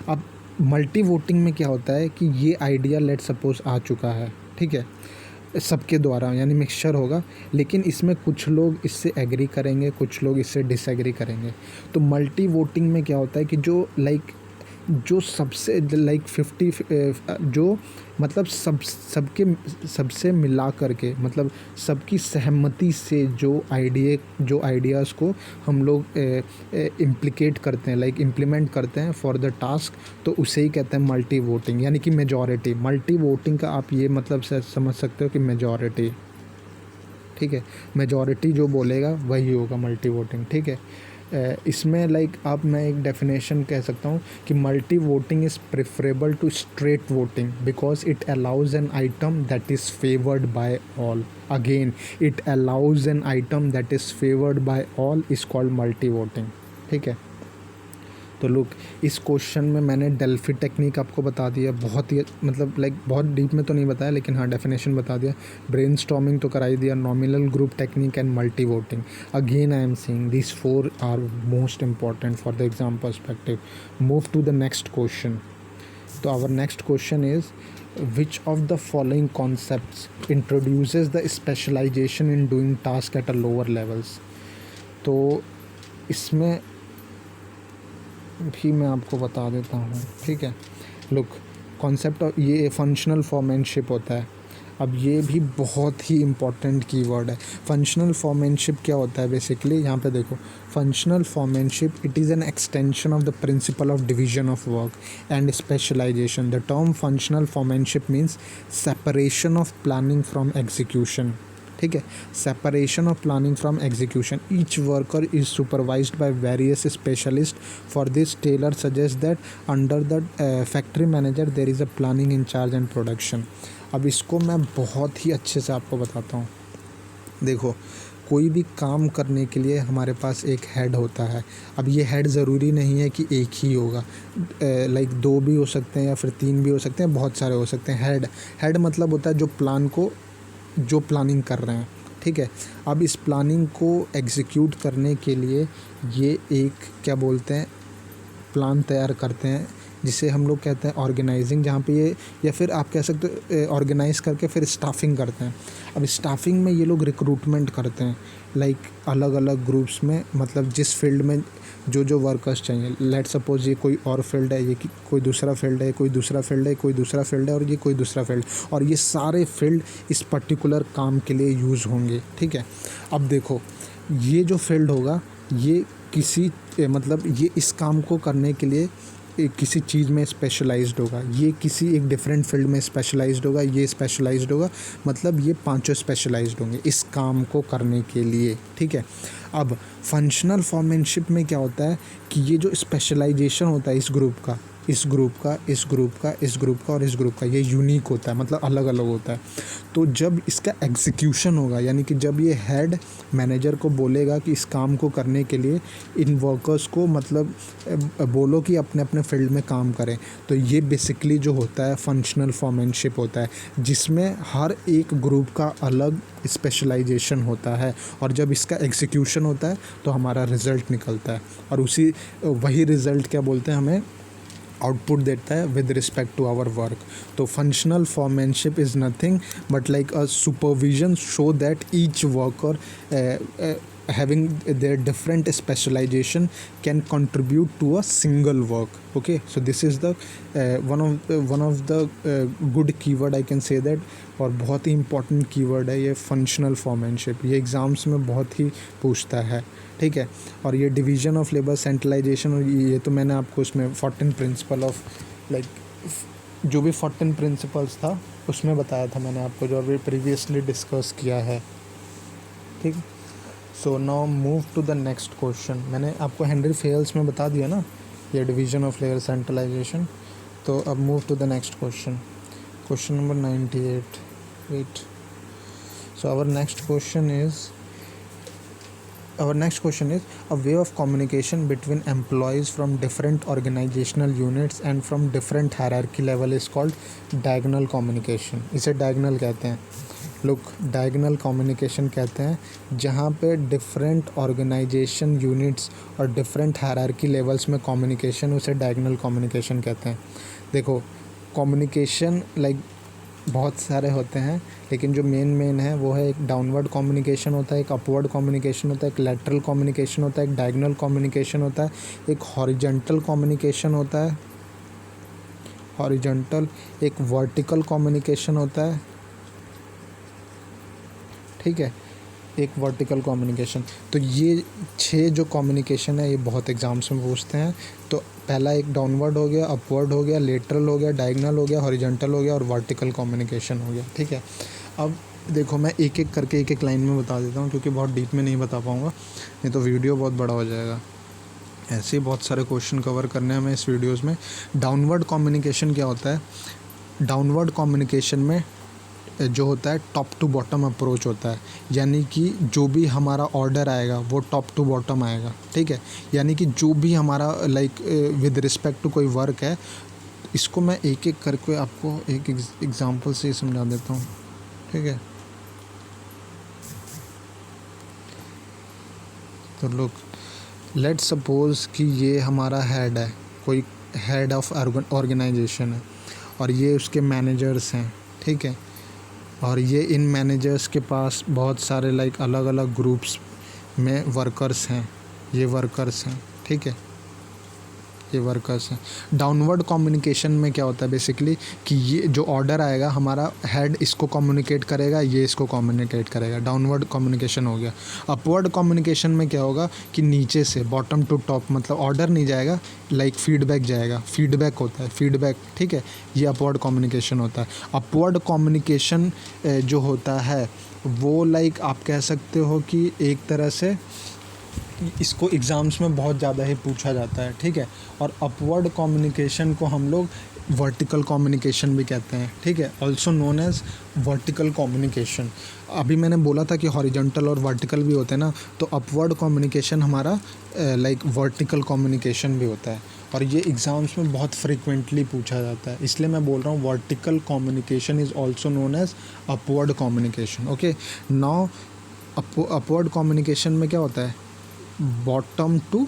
अब मल्टी वोटिंग में क्या होता है कि ये आइडिया लेट सपोज आ चुका है, ठीक है, सबके द्वारा, यानी मिक्सचर होगा, लेकिन इसमें कुछ लोग इससे एग्री करेंगे, कुछ लोग इससे डिसएग्री करेंगे। तो मल्टी वोटिंग में क्या होता है कि जो सबसे 50 जो मतलब सबसे मिला करके, मतलब सबकी सहमति से जो आइडियाज़ को हम लोग इम्प्लीकेट करते हैं, इम्प्लीमेंट करते हैं फॉर द टास्क, तो उसे ही कहते हैं मल्टी वोटिंग, यानी कि मेजॉरिटी। मल्टी वोटिंग का आप ये मतलब समझ सकते हो कि मेजॉरिटी, ठीक है, मेजॉरिटी जो बोलेगा वही होगा मल्टी वोटिंग, ठीक है। इसमें अब मैं एक डेफिनेशन कह सकता हूँ कि multi voting is preferable to straight voting because it allows an item that is favoured by all. Again, it allows an item that is favoured by all is called multi voting, ठीक है। तो look, इस question में मैंने Delphi technique आपको बता दिया, बहुत ही मतलब बहुत डीप में तो नहीं बताया, लेकिन हाँ डेफिनेशन बता दिया। ब्रेनस्टॉर्मिंग तो कराई दिया, nominal group technique and multi voting. Again I am saying this 4 are most important for the exam perspective. Move to the next question. तो our next question is which of the following concepts introduces the specialization in doing task at a lower levels। तो इसमें भी मैं आपको बता देता हूँ, ठीक है। लुक, कॉन्सेप्ट ये फंक्शनल फॉर्मैनशिप होता है। अब ये भी बहुत ही इम्पॉर्टेंट कीवर्ड है। फंक्शनल फॉर्मेनशिप क्या होता है बेसिकली, यहाँ पे देखो, functional foremanship it is an extension of the principle of division of work and specialisation. The term functional foremanship means separation of planning from execution, ठीक है, separation of planning from execution. Each worker is supervised by various specialist. For this Taylor suggest that under the factory manager there is a planning in charge and production. अब इसको मैं बहुत ही अच्छे से आपको बताता हूँ। देखो, कोई भी काम करने के लिए हमारे पास एक हेड होता है। अब ये हेड ज़रूरी नहीं है कि एक ही होगा, लाइक 2 भी हो सकते हैं या फिर 3 भी हो सकते हैं, बहुत सारे हो सकते हैं। हेड मतलब होता है जो प्लानिंग कर रहे हैं, ठीक है। अब इस प्लानिंग को एग्जीक्यूट करने के लिए ये एक क्या बोलते हैं, प्लान तैयार करते हैं, जिसे हम लोग कहते हैं ऑर्गेनाइजिंग, जहाँ पे ये, या फिर आप कह सकते हो ऑर्गेनाइज करके फिर स्टाफिंग करते हैं। अब स्टाफिंग में ये लोग रिक्रूटमेंट करते हैं, लाइक अलग अलग ग्रुप्स में, मतलब जिस फील्ड में जो वर्कर्स चाहिए। लेट सपोज ये कोई और फील्ड है, ये कोई दूसरा फील्ड है, कोई दूसरा फील्ड है, कोई दूसरा फील्ड है, और ये कोई दूसरा फील्ड, और ये सारे फील्ड इस पर्टिकुलर काम के लिए यूज़ होंगे, ठीक है। अब देखो, ये जो फील्ड होगा ये किसी मतलब ये इस काम को करने के लिए किसी चीज़ में स्पेशलाइज्ड होगा, ये किसी एक डिफरेंट फील्ड में स्पेशलाइज्ड होगा, ये स्पेशलाइज्ड होगा, मतलब ये पांचों स्पेशलाइज्ड होंगे इस काम को करने के लिए, ठीक है। अब फंक्शनल फॉर्मेनशिप में क्या होता है कि ये जो स्पेशलाइजेशन होता है इस ग्रुप का, इस ग्रुप का, इस ग्रुप का, इस ग्रुप का और इस ग्रुप का, ये यूनिक होता है, मतलब अलग अलग होता है। तो जब इसका एग्जीक्यूशन होगा, यानी कि जब ये हेड मैनेजर को बोलेगा कि इस काम को करने के लिए इन वर्कर्स को मतलब बोलो कि अपने अपने फील्ड में काम करें, तो ये बेसिकली जो होता है फंक्शनल फॉर्मेनशिप होता है, जिसमें हर एक ग्रुप का अलग स्पेशलाइजेशन होता है, और जब इसका एग्जीक्यूशन होता है तो हमारा रिज़ल्ट निकलता है, और वही रिज़ल्ट क्या बोलते हैं, हमें आउटपुट देता है with respect to our work. तो functional foremanship is nothing but like a supervision show that each worker having their different specialization can contribute to a single work. Okay, so this is the one of the good keyword I can say that, और बहुत ही important keyword है ये functional foremanship। ये exams में बहुत ही पूछता है, ठीक है। और ये डिवीजन ऑफ लेबर, सेंट्रलाइजेशन, और ये तो मैंने आपको इसमें 14 प्रिंसिपल ऑफ लाइक जो भी 14 प्रिंसिपल्स था उसमें बताया था मैंने आपको, जो अभी प्रीवियसली डिस्कस किया है, ठीक। So now move to the next question. मैंने आपको हेनरी फेयल्स में बता दिया ना ये डिवीजन ऑफ लेबर सेंट्रलाइजेशन। तो अब move to the next question, question number 98। Wait, so our next question is a way of communication between employees from different organizational units and from different hierarchy level is called diagonal communication। इसे diagonal कहते हैं। लोग diagonal communication कहते हैं जहाँ पे different organisation units और different hierarchy levels में कम्युनिकेशन, उसे डायगोनल कम्युनिकेशन कहते हैं। देखो, कम्युनिकेशन लाइक बहुत सारे होते हैं, लेकिन जो मेन है वो है, एक डाउनवर्ड कम्युनिकेशन होता है, एक अपवर्ड कम्युनिकेशन होता है, एक लैटरल कम्युनिकेशन होता है, एक डायगोनल कम्युनिकेशन होता है, एक हॉरिजॉन्टल कम्युनिकेशन होता है, हॉरिजॉन्टल, एक वर्टिकल कम्युनिकेशन होता है, ठीक है, एक वर्टिकल कम्युनिकेशन। तो ये 6 जो कम्युनिकेशन है ये बहुत एग्जाम्स में पूछते हैं। तो पहला एक डाउनवर्ड हो गया, अपवर्ड हो गया, लेटरल हो गया, डायगोनल हो गया, हॉरिजॉन्टल हो गया और वर्टिकल कम्युनिकेशन हो गया, ठीक है। अब देखो, मैं एक एक करके एक लाइन में बता देता हूँ, क्योंकि बहुत डीप में नहीं बता पाऊँगा, नहीं तो वीडियो बहुत बड़ा हो जाएगा। ऐसे ही बहुत सारे क्वेश्चन कवर करने हैं हमें इस वीडियोज़ में। डाउनवर्ड कम्युनिकेशन क्या होता है? डाउनवर्ड कम्युनिकेशन में जो होता है टॉप टू बॉटम अप्रोच होता है, यानी कि जो भी हमारा ऑर्डर आएगा वो टॉप टू बॉटम आएगा, ठीक है। यानी कि जो भी हमारा लाइक विद रिस्पेक्ट टू कोई वर्क है, इसको मैं एक एक करके आपको एक एग्जांपल से समझा देता हूँ, ठीक है। तो लोग, लेट सपोज कि ये हमारा हेड है, कोई हेड ऑफ ऑर्गेनाइजेशन है, और ये उसके मैनेजर्स हैं, ठीक है। और ये इन मैनेजर्स के पास बहुत सारे लाइक अलग अलग ग्रुप्स में वर्कर्स हैं, ये वर्कर्स हैं, ठीक है, ये वर्कर्स हैं। डाउनवर्ड कम्युनिकेशन में क्या होता है बेसिकली कि ये जो ऑर्डर आएगा हमारा हेड इसको कम्युनिकेट करेगा, ये इसको कम्युनिकेट करेगा, डाउनवर्ड कम्युनिकेशन हो गया। अपवर्ड कम्युनिकेशन में क्या होगा कि नीचे से बॉटम टू टॉप, मतलब ऑर्डर नहीं जाएगा, लाइक फीडबैक जाएगा, फीडबैक होता है, फीडबैक, ठीक है, ये अपवर्ड कम्युनिकेशन होता है। अपवर्ड कम्युनिकेशन जो होता है वो लाइक आप कह सकते हो कि एक तरह से इसको एग्ज़ाम्स में बहुत ज़्यादा ही पूछा जाता है, ठीक है। और अपवर्ड कम्युनिकेशन को हम लोग वर्टिकल कम्युनिकेशन भी कहते हैं, ठीक है, also known as vertical communication. अभी मैंने बोला था कि हॉरिजॉन्टल और वर्टिकल भी होते हैं ना, तो अपवर्ड कम्युनिकेशन हमारा लाइक वर्टिकल कम्युनिकेशन भी होता है, और ये एग्ज़ाम्स में बहुत फ्रीक्वेंटली पूछा जाता है, इसलिए मैं बोल रहा हूँ vertical communication is also known as upward communication. Okay, now upward communication में क्या होता है, बॉटम टू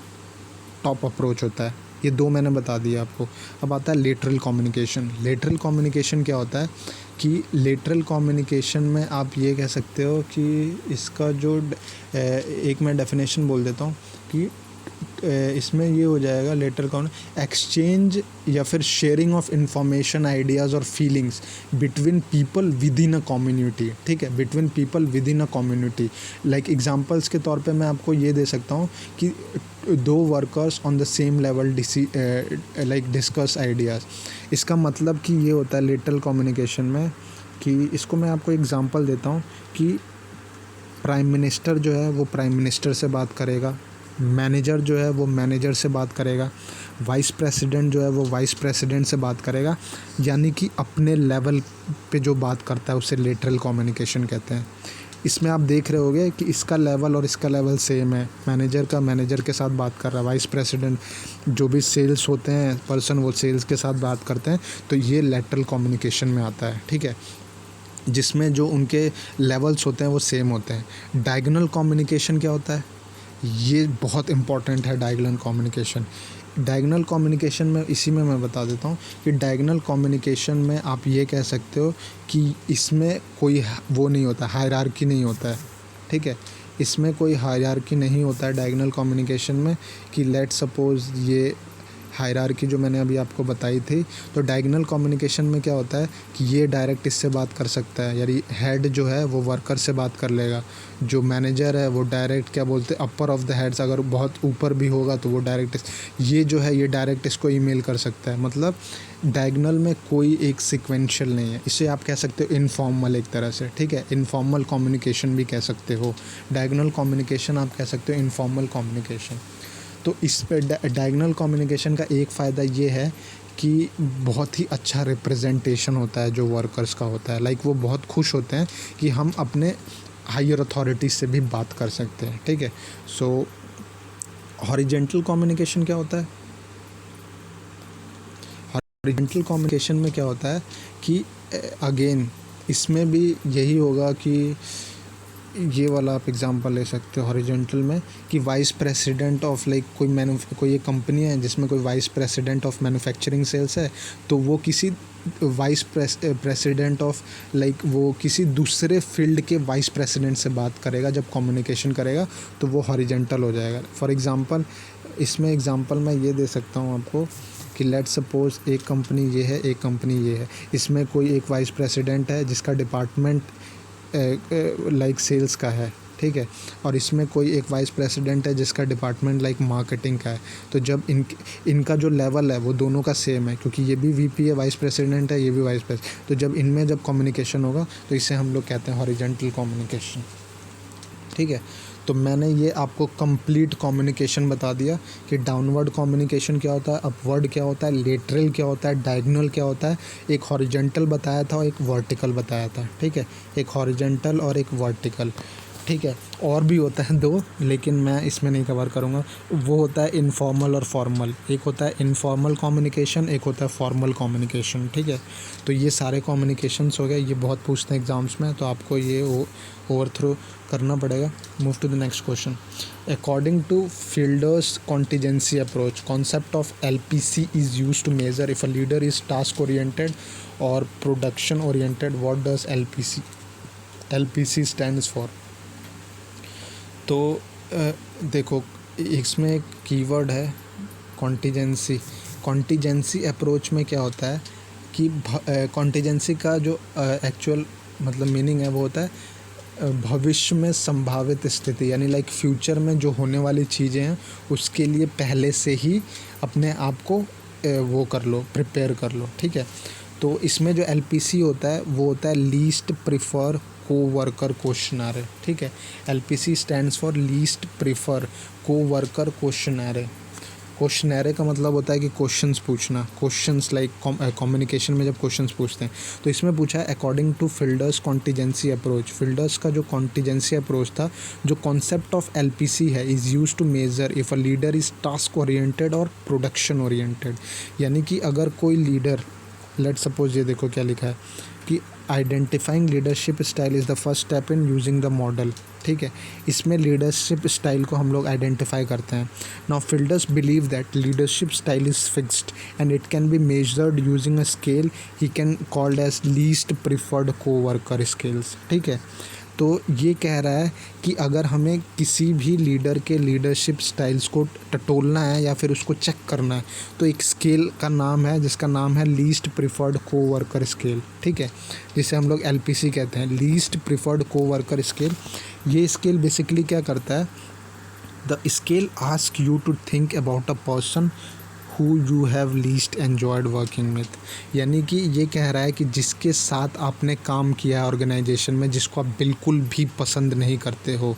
टॉप अप्रोच होता है, ये दो मैंने बता दिया आपको। अब आता है लेटरल कम्युनिकेशन। लेटरल कम्युनिकेशन क्या होता है कि लेटरल कम्युनिकेशन में आप ये कह सकते हो कि इसका जो एक मैं डेफिनेशन बोल देता हूँ कि इसमें ये हो जाएगा लेटर कौन, एक्सचेंज या फिर शेयरिंग ऑफ इंफॉर्मेशन, आइडियाज़ और feelings between people with in a community, ठीक है, between people with in a community. Like examples के तौर पे मैं आपको ये दे सकता हूँ कि दो workers on the same level like discuss ideas. इसका मतलब कि ये होता है लेटरल कम्युनिकेशन में कि इसको मैं आपको एग्जांपल देता हूँ कि प्राइम मिनिस्टर जो है वो प्राइम मिनिस्टर से बात करेगा, मैनेजर जो है वो मैनेजर से बात करेगा, वाइस प्रेसिडेंट जो है वो वाइस प्रेसिडेंट से बात करेगा, यानी कि अपने लेवल पे जो बात करता है उसे लेटरल कम्युनिकेशन कहते हैं। इसमें आप देख रहे होगे कि इसका लेवल और इसका लेवल सेम है, मैनेजर का मैनेजर के साथ बात कर रहा है, वाइस प्रेसिडेंट जो भी सेल्स होते हैं पर्सन वो सेल्स के साथ बात करते हैं, तो ये लेटरल कम्युनिकेशन में आता है, ठीक है, जिसमें जो उनके लेवल्स होते हैं वो सेम होते हैं। डायगोनल कम्युनिकेशन क्या होता है, ये बहुत इम्पॉर्टेंट है डायगोनल कम्युनिकेशन। डायगोनल कम्युनिकेशन में इसी में मैं बता देता हूँ कि डायगोनल कम्युनिकेशन में आप ये कह सकते हो कि इसमें कोई वो नहीं होता, हायरार्की नहीं होता है, ठीक है, इसमें कोई हायरार्की नहीं होता है डायगोनल कम्युनिकेशन में कि लेट सपोज़ ये हायरार्की जो मैंने अभी आपको बताई थी, तो डायगोनल कम्युनिकेशन में क्या होता है कि ये डायरेक्ट इससे बात कर सकता है, यानी हेड जो है वो वर्कर से बात कर लेगा, जो मैनेजर है वो डायरेक्ट क्या बोलते हैं अपर ऑफ द हेड्स, अगर बहुत ऊपर भी होगा तो वो डायरेक्ट ये जो है ये डायरेक्ट इसको ईमेल कर सकता है। मतलब डायगोनल में कोई एक सिक्वेंशियल नहीं है, इसे आप कह सकते हो इनफॉर्मल एक तरह से, ठीक है, इनफॉर्मल कम्युनिकेशन भी कह सकते हो, डायगोनल कम्युनिकेशन आप कह सकते हो इनफॉर्मल कम्युनिकेशन। तो इस पे डायगोनल कम्युनिकेशन का एक फ़ायदा ये है कि बहुत ही अच्छा रिप्रेजेंटेशन होता है जो वर्कर्स का होता है, लाइक वो बहुत खुश होते हैं कि हम अपने हायर अथॉरिटी से भी बात कर सकते हैं, ठीक है। सो हॉरिजेंटल कम्युनिकेशन क्या होता है, हॉरिजेंटल कम्युनिकेशन में क्या होता है कि अगेन इसमें भी यही होगा कि ये वाला आप एग्जांपल ले सकते हो हॉरिजॉन्टल में कि वाइस प्रेसिडेंट ऑफ लाइक कोई एक कंपनी है जिसमें कोई vice president of manufacturing sales है, तो वो किसी वाइस प्रेसिडेंट ऑफ लाइक वो किसी दूसरे फील्ड के वाइस प्रेसिडेंट से बात करेगा, जब कम्युनिकेशन करेगा तो वो हॉरिजॉन्टल हो जाएगा। फॉर एग्जांपल इसमें एग्जांपल मैं ये दे सकता हूँ आपको कि लेट सपोज़ एक कंपनी ये है, एक कंपनी ये है, इसमें कोई एक वाइस प्रेसिडेंट है जिसका डिपार्टमेंट लाइक सेल्स का है, ठीक है, और इसमें कोई एक वाइस प्रेसिडेंट है जिसका डिपार्टमेंट लाइक मार्केटिंग का है। तो जब इनका जो लेवल है वो दोनों का सेम है, क्योंकि ये भी वीपी है, वाइस प्रेसिडेंट है, ये भी वाइस प्रेसिडेंट, तो जब इनमें जब कम्युनिकेशन होगा तो इसे हम लोग कहते हैं हॉरिजॉन्टल कम्युनिकेशन, ठीक है। तो मैंने ये आपको कंप्लीट कम्युनिकेशन बता दिया कि डाउनवर्ड कम्युनिकेशन क्या होता है, अपवर्ड क्या होता है, लेटरल क्या होता है, डायगोनल क्या होता है, एक हॉरिजॉन्टल बताया था और एक वर्टिकल बताया था, ठीक है, एक हॉरिजॉन्टल और एक वर्टिकल, ठीक है। और भी होता है दो, लेकिन मैं इसमें नहीं कवर करूँगा। वो होता है इनफॉर्मल और फॉर्मल, एक होता है इनफॉर्मल कम्युनिकेशन, एक होता है फॉर्मल कम्युनिकेशन, ठीक है। तो ये सारे कम्युनिकेशंस हो गए, ये बहुत पूछते हैं एग्ज़ाम्स में, तो आपको ये ओवर थ्रो करना पड़ेगा। Move to the next question. According to Fielder's contingency approach, concept of LPC is use to measure if a leader is task oriented और production oriented. What does LPC stands for. तो देखो इसमें एक keyword है contingency. Contingency approach में क्या होता है कि कॉन्टीजेंसी का जो एक्चुअल मतलब मीनिंग है वो होता है भविष्य में संभावित स्थिति, यानी लाइक फ्यूचर में जो होने वाली चीज़ें हैं उसके लिए पहले से ही अपने आप को वो कर लो, प्रिपेयर कर लो, ठीक है। तो इसमें जो एलपीसी होता है वो होता है लीस्ट प्रिफर कोवर्कर क्वेश्चनर, ठीक है। LPC stands for least prefer coworker questioner. Questioner का मतलब होता है कि क्वेश्चंस पूछना, क्वेश्चंस लाइक कम्युनिकेशन में जब क्वेश्चंस पूछते हैं। तो इसमें पूछा है according to Fiedler's contingency approach. Fiedler's का जो कॉन्टीजेंसी अप्रोच था, जो कॉन्सेप्ट ऑफ एलपीसी है, is use to measure if a leader is task oriented और प्रोडक्शन ओरिएंटेड। यानी कि अगर कोई लीडर, लेट सपोज ये देखो क्या लिखा है कि identifying leadership style is the first step in using the model, ठीक है। इसमें लीडरशिप स्टाइल को हम लोग आइडेंटिफाई करते हैं। Now Fiedler's believe that leadership style is fixed and it can be measured using a scale he can called as least preferred coworker scales, ठीक है। तो ये कह रहा है कि अगर हमें किसी भी लीडर के लीडरशिप स्टाइल्स को टटोलना है या फिर उसको चेक करना है, तो एक स्केल का नाम है जिसका नाम है लीस्ट प्रिफर्ड कोवर्कर स्केल, ठीक है, जिसे हम लोग एलपीसी कहते हैं, लीस्ट प्रिफर्ड कोवर्कर स्केल। ये स्केल बेसिकली क्या करता है, the scale ask you to think about a person who you have least enjoyed working with। यानी कि ये कह रहा है कि जिसके साथ आपने काम किया है ऑर्गेनाइजेशन में, जिसको आप बिल्कुल भी पसंद नहीं करते हो,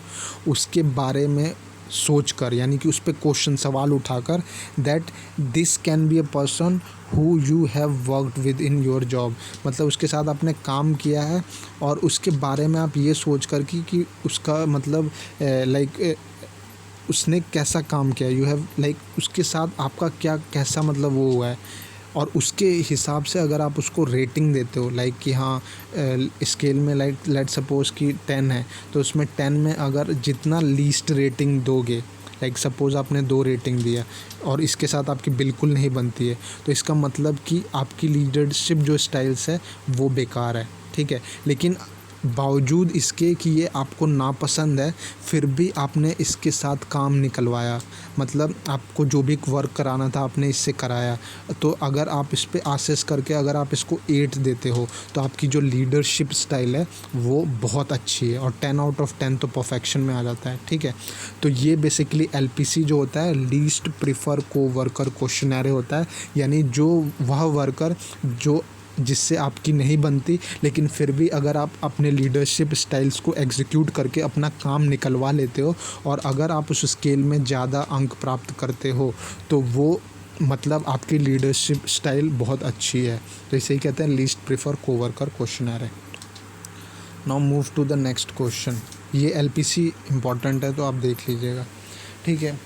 उसके बारे में सोच कर, यानी कि उस पर क्वेश्चन सवाल उठाकर, that this can be a person who you have worked with in your job. मतलब उसके साथ आपने काम किया है और उसके बारे में आप ये सोच कर कि उसका मतलब लाइक उसने कैसा काम किया, यू हैव लाइक उसके साथ आपका क्या कैसा मतलब वो हुआ है, और उसके हिसाब से अगर आप उसको रेटिंग देते हो, लाइक कि हाँ स्केल में लाइक लेट सपोज़ कि 10 है, तो उसमें 10 में अगर जितना लीस्ट रेटिंग दोगे, लाइक सपोज़ आपने 2 रेटिंग दिया और इसके साथ आपकी बिल्कुल नहीं बनती है, तो इसका मतलब कि आपकी लीडरशिप जो स्टाइल्स है वो बेकार है, ठीक है। लेकिन बावजूद इसके कि ये आपको नापसंद है, फिर भी आपने इसके साथ काम निकलवाया, मतलब आपको जो भी वर्क कराना था आपने इससे कराया। तो अगर आप इस पे आसेस करके अगर आप इसको 8 देते हो, तो आपकी जो लीडरशिप स्टाइल है वो बहुत अच्छी है, और 10 आउट ऑफ 10 तो परफेक्शन में आ जाता है, ठीक है। तो ये बेसिकली एलपीसी जो होता है, लीस्ट प्रिफर कोवर्कर क्वेश्चनर होता है, यानी जो वह वर्कर जो जिससे आपकी नहीं बनती, लेकिन फिर भी अगर आप अपने लीडरशिप स्टाइल्स को एग्जीक्यूट करके अपना काम निकलवा लेते हो, और अगर आप उस स्केल में ज़्यादा अंक प्राप्त करते हो, तो वो मतलब आपकी लीडरशिप स्टाइल बहुत अच्छी है। तो इसे ही कहते हैं लीस्ट प्रिफर कोवर्कर क्वेश्चनर है। Now move to the next question. ये एलपीसी इम्पॉर्टेंट है तो आप देख लीजिएगा, ठीक है।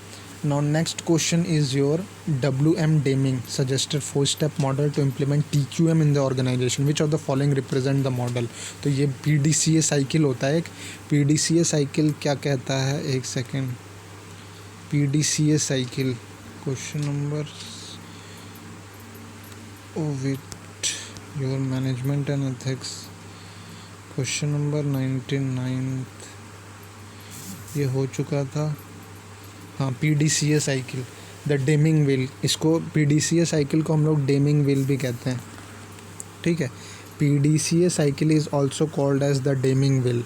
Now next question is your WM Deming suggested 4-step model to implement TQM in the organization. Which of the following represent the model? तो ये PDCA साइकिल होता है एक। PDCA साइकिल क्या कहता है, एक second. PDCA cycle question number with your management and ethics, question number 99 ये हो चुका था। हाँ, PDCA cycle, the Deming wheel, इसको PDCA साइकिल को हम लोग डेमिंग व्हील भी कहते हैं, ठीक है। PDCA cycle is also called as the Deming wheel,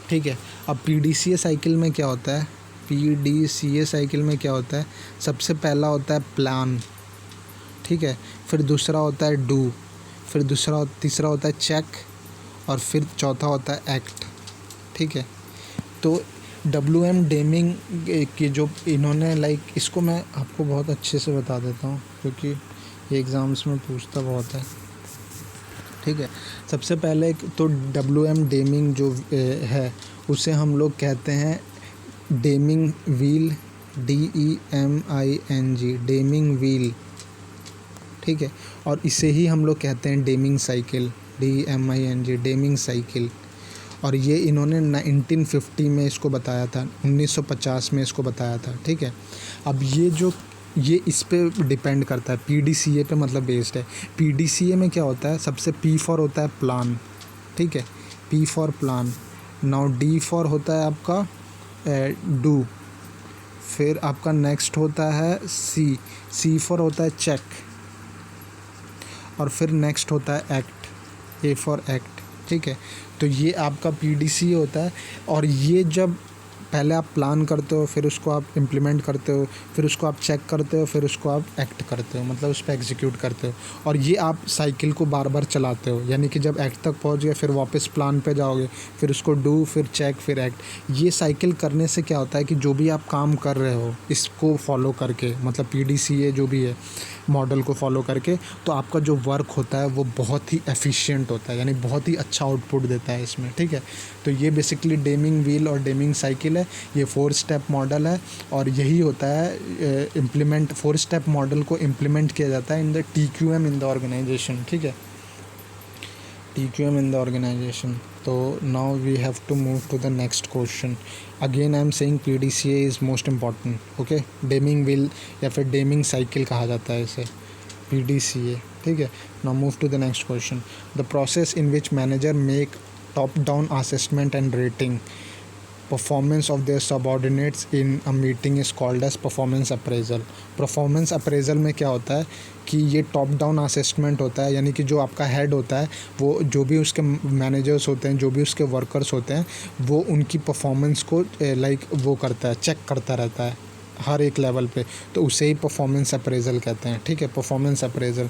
ठीक है। अब PDCA साइकिल में क्या होता है, PDCA साइकिल में क्या होता है, सबसे पहला होता है प्लान, ठीक है, फिर दूसरा होता है डू, फिर तीसरा होता है चेक, और फिर चौथा होता है एक्ट, ठीक है। तो WM डेमिंग की जो इन्होंने लाइक इसको मैं आपको बहुत अच्छे से बता देता हूँ, क्योंकि ये एग्ज़ाम्स में पूछता बहुत है, ठीक है। सबसे पहले तो WM डेमिंग जो है उसे हम लोग कहते हैं Deming wheel, DEMING, Deming wheel, ठीक है। और इसे ही हम लोग कहते हैं Deming cycle, DEMING, Deming cycle. और ये इन्होंने 1950 में इसको बताया था, 1950 में इसको बताया था, ठीक है। अब ये इस पे डिपेंड करता है, PDCA पे मतलब बेस्ड है। PDCA में क्या होता है, सबसे P फॉर होता है प्लान, ठीक है, P for plan. Now D for होता है आपका डू, फिर आपका नेक्स्ट होता है C फॉर होता है चेक, और फिर नेक्स्ट होता है एक्ट, ए फॉर एक्ट, ठीक है। तो ये आपका PDCA होता है। और ये जब पहले आप प्लान करते हो, फिर उसको आप इम्प्लीमेंट करते हो, फिर उसको आप चेक करते हो, फिर उसको आप एक्ट करते हो, मतलब उस पर एग्जीक्यूट करते हो। और ये आप साइकिल को बार बार चलाते हो, यानी कि जब एक्ट तक पहुंच गए फिर वापस प्लान पे जाओगे, फिर उसको डू, फिर चेक, फिर एक्ट। ये साइकिल करने से क्या होता है कि जो भी आप काम कर रहे हो इसको फॉलो करके, मतलब PDCA जो भी है मॉडल को फॉलो करके, तो आपका जो वर्क होता है वो बहुत ही एफिशिएंट होता है, यानी बहुत ही अच्छा आउटपुट देता है इसमें, ठीक है। तो ये बेसिकली डेमिंग व्हील और डेमिंग साइकिल है। ये 4 स्टेप मॉडल है और यही होता है इम्प्लीमेंट, 4 स्टेप मॉडल को इम्प्लीमेंट किया जाता है in the TQM in the organisation, ठीक है, TQM in the organization. So now we have to move to the next question. Again I am saying PDCA is most important. Okay, Deming wheel या फिर Deming cycle कहा जाता है इसे, PDCA, ठीक है। Now move to the next question. The process in which manager make top down assessment and rating performance of their subordinates in a meeting is called as performance appraisal. Performance appraisal में क्या होता है कि ये top down assessment होता है, यानी कि जो आपका हेड होता है वो जो भी उसके मैनेजर्स होते हैं, जो भी उसके वर्कर्स होते हैं, वो उनकी परफॉर्मेंस को वो करता है, चेक करता रहता है हर एक लेवल पे, तो उसे ही परफॉर्मेंस अप्रेजल कहते हैं, ठीक है। परफॉर्मेंस अप्रेजल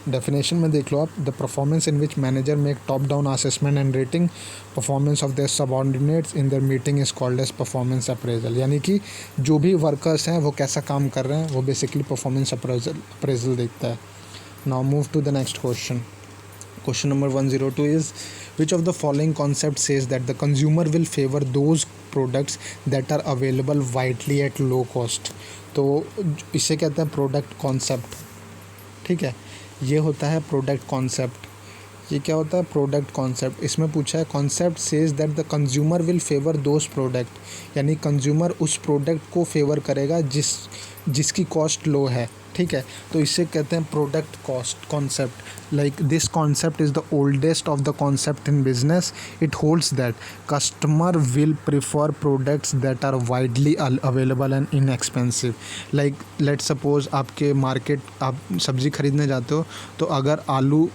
डेफिनेशन में देख लो आप, the performance in which manager make top down assessment and rating performance of their subordinates in their meeting is called as performance appraisal. यानी कि जो भी वर्कर्स हैं वो कैसा काम कर रहे हैं वो बेसिकली परफॉर्मेंस अप्रेजल देखता है। Now move to the next question. Question number 102 is, which of the following concept says that the consumer will favor those products that are available widely at low cost? तो इसे कहते हैं product concept, ठीक है। ये होता है product concept. ये क्या होता है? Product concept. इसमें पूछा है concept says that the consumer will favour those product, यानी कंज्यूमर उस प्रोडक्ट को फेवर करेगा जिसकी कॉस्ट लो है, ठीक है। तो इसे कहते हैं product cost concept. Like this concept is the oldest of the concept in business. It holds that customer will prefer products that are widely available and inexpensive. Like let suppose आपके market आप सब्ज़ी खरीदने जाते हो, तो अगर आलू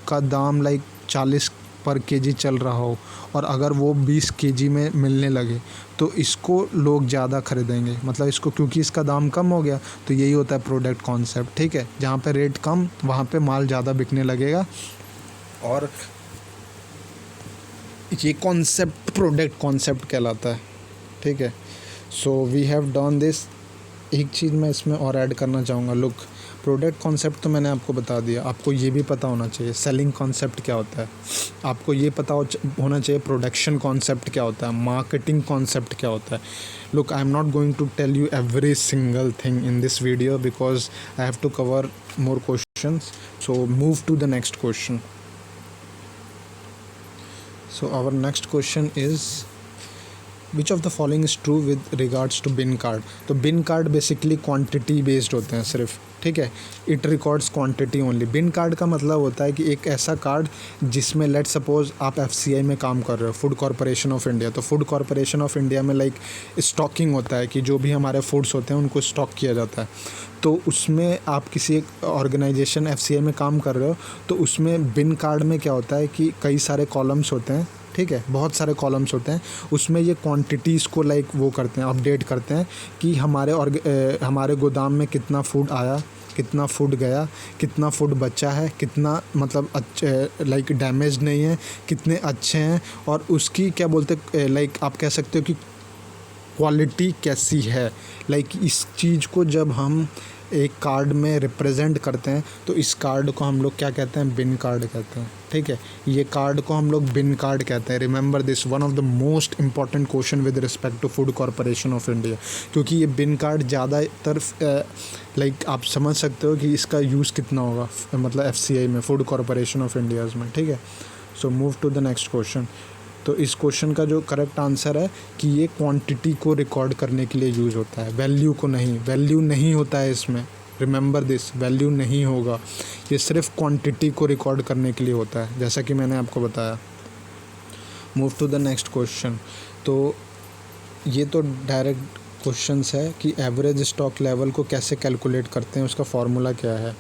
का दाम लाइक 40 पर केजी चल रहा हो और अगर वो 20 केजी में मिलने लगे तो इसको लोग ज़्यादा खरीदेंगे, मतलब इसको, क्योंकि इसका दाम कम हो गया। तो यही होता है प्रोडक्ट कॉन्सेप्ट, ठीक है। जहाँ पे रेट कम वहाँ पे माल ज़्यादा बिकने लगेगा, और ये कॉन्सेप्ट प्रोडक्ट कॉन्सेप्ट कहलाता है, ठीक है। So we have done this. एक चीज़ मैं इसमें और ऐड करना चाहूँगा। लुक, प्रोडक्ट कॉन्सेप्ट तो मैंने आपको बता दिया, आपको ये भी पता होना चाहिए सेलिंग कॉन्सेप्ट क्या होता है, आपको ये पता होना चाहिए प्रोडक्शन कॉन्सेप्ट क्या होता है, मार्केटिंग कॉन्सेप्ट क्या होता है। Look, I am not going to tell you every single thing in this video because I have to cover more questions. So move to the next question. So our next question is, which of the following is true with regards to bin card. तो bin card basically quantity based होते हैं सिर्फ, ठीक है। It records quantity only. Bin card का मतलब होता है कि एक ऐसा कार्ड जिसमें लेट सपोज आप FCI में काम कर रहे हो, फूड कॉरपोरेशन ऑफ इंडिया। तो फूड कॉरपोरेशन ऑफ इंडिया में लाइक स्टॉकिंग होता है कि जो भी हमारे फूड्स होते हैं उनको स्टॉक किया जाता है। तो उसमें आप किसी एक ऑर्गेनाइजेशन FCI में काम कर रहे हो, तो उसमें बिन कार्ड में क्या होता है कि कई सारे कॉलम्स होते हैं, ठीक है, बहुत सारे कॉलम्स होते हैं। उसमें ये क्वांटिटीज़ को लाइक वो करते हैं, अपडेट करते हैं कि हमारे गोदाम में कितना फूड आया, कितना फूड गया, कितना फूड बचा है, कितना मतलब लाइक डैमेज नहीं है, कितने अच्छे हैं, और उसकी क्या बोलते लाइक आप कह सकते हो कि क्वालिटी कैसी है। लाइक इस चीज़ को जब हम एक कार्ड में रिप्रेजेंट करते हैं तो इस कार्ड को हम लोग क्या कहते हैं? बिन कार्ड कहते हैं, ठीक है। ये कार्ड को हम लोग बिन कार्ड कहते हैं। Remember this, one of the most important question with respect to Food Corporation of India, क्योंकि ये बिन कार्ड ज़्यादातर लाइक आप समझ सकते हो कि इसका यूज़ कितना होगा, मतलब FCI में, फूड कॉरपोरेशन ऑफ इंडियाज़ में, ठीक है। So move to the next question. तो इस क्वेश्चन का जो करेक्ट आंसर है कि ये क्वांटिटी को रिकॉर्ड करने के लिए यूज़ होता है, वैल्यू को नहीं। वैल्यू नहीं होता है इसमें, रिमेंबर दिस, वैल्यू नहीं होगा। ये सिर्फ क्वांटिटी को रिकॉर्ड करने के लिए होता है, जैसा कि मैंने आपको बताया। Move to the next question. तो ये तो डायरेक्ट क्वेश्चंस है कि एवरेज स्टॉक लेवल को कैसे कैलकुलेट करते हैं, उसका फॉर्मूला क्या है।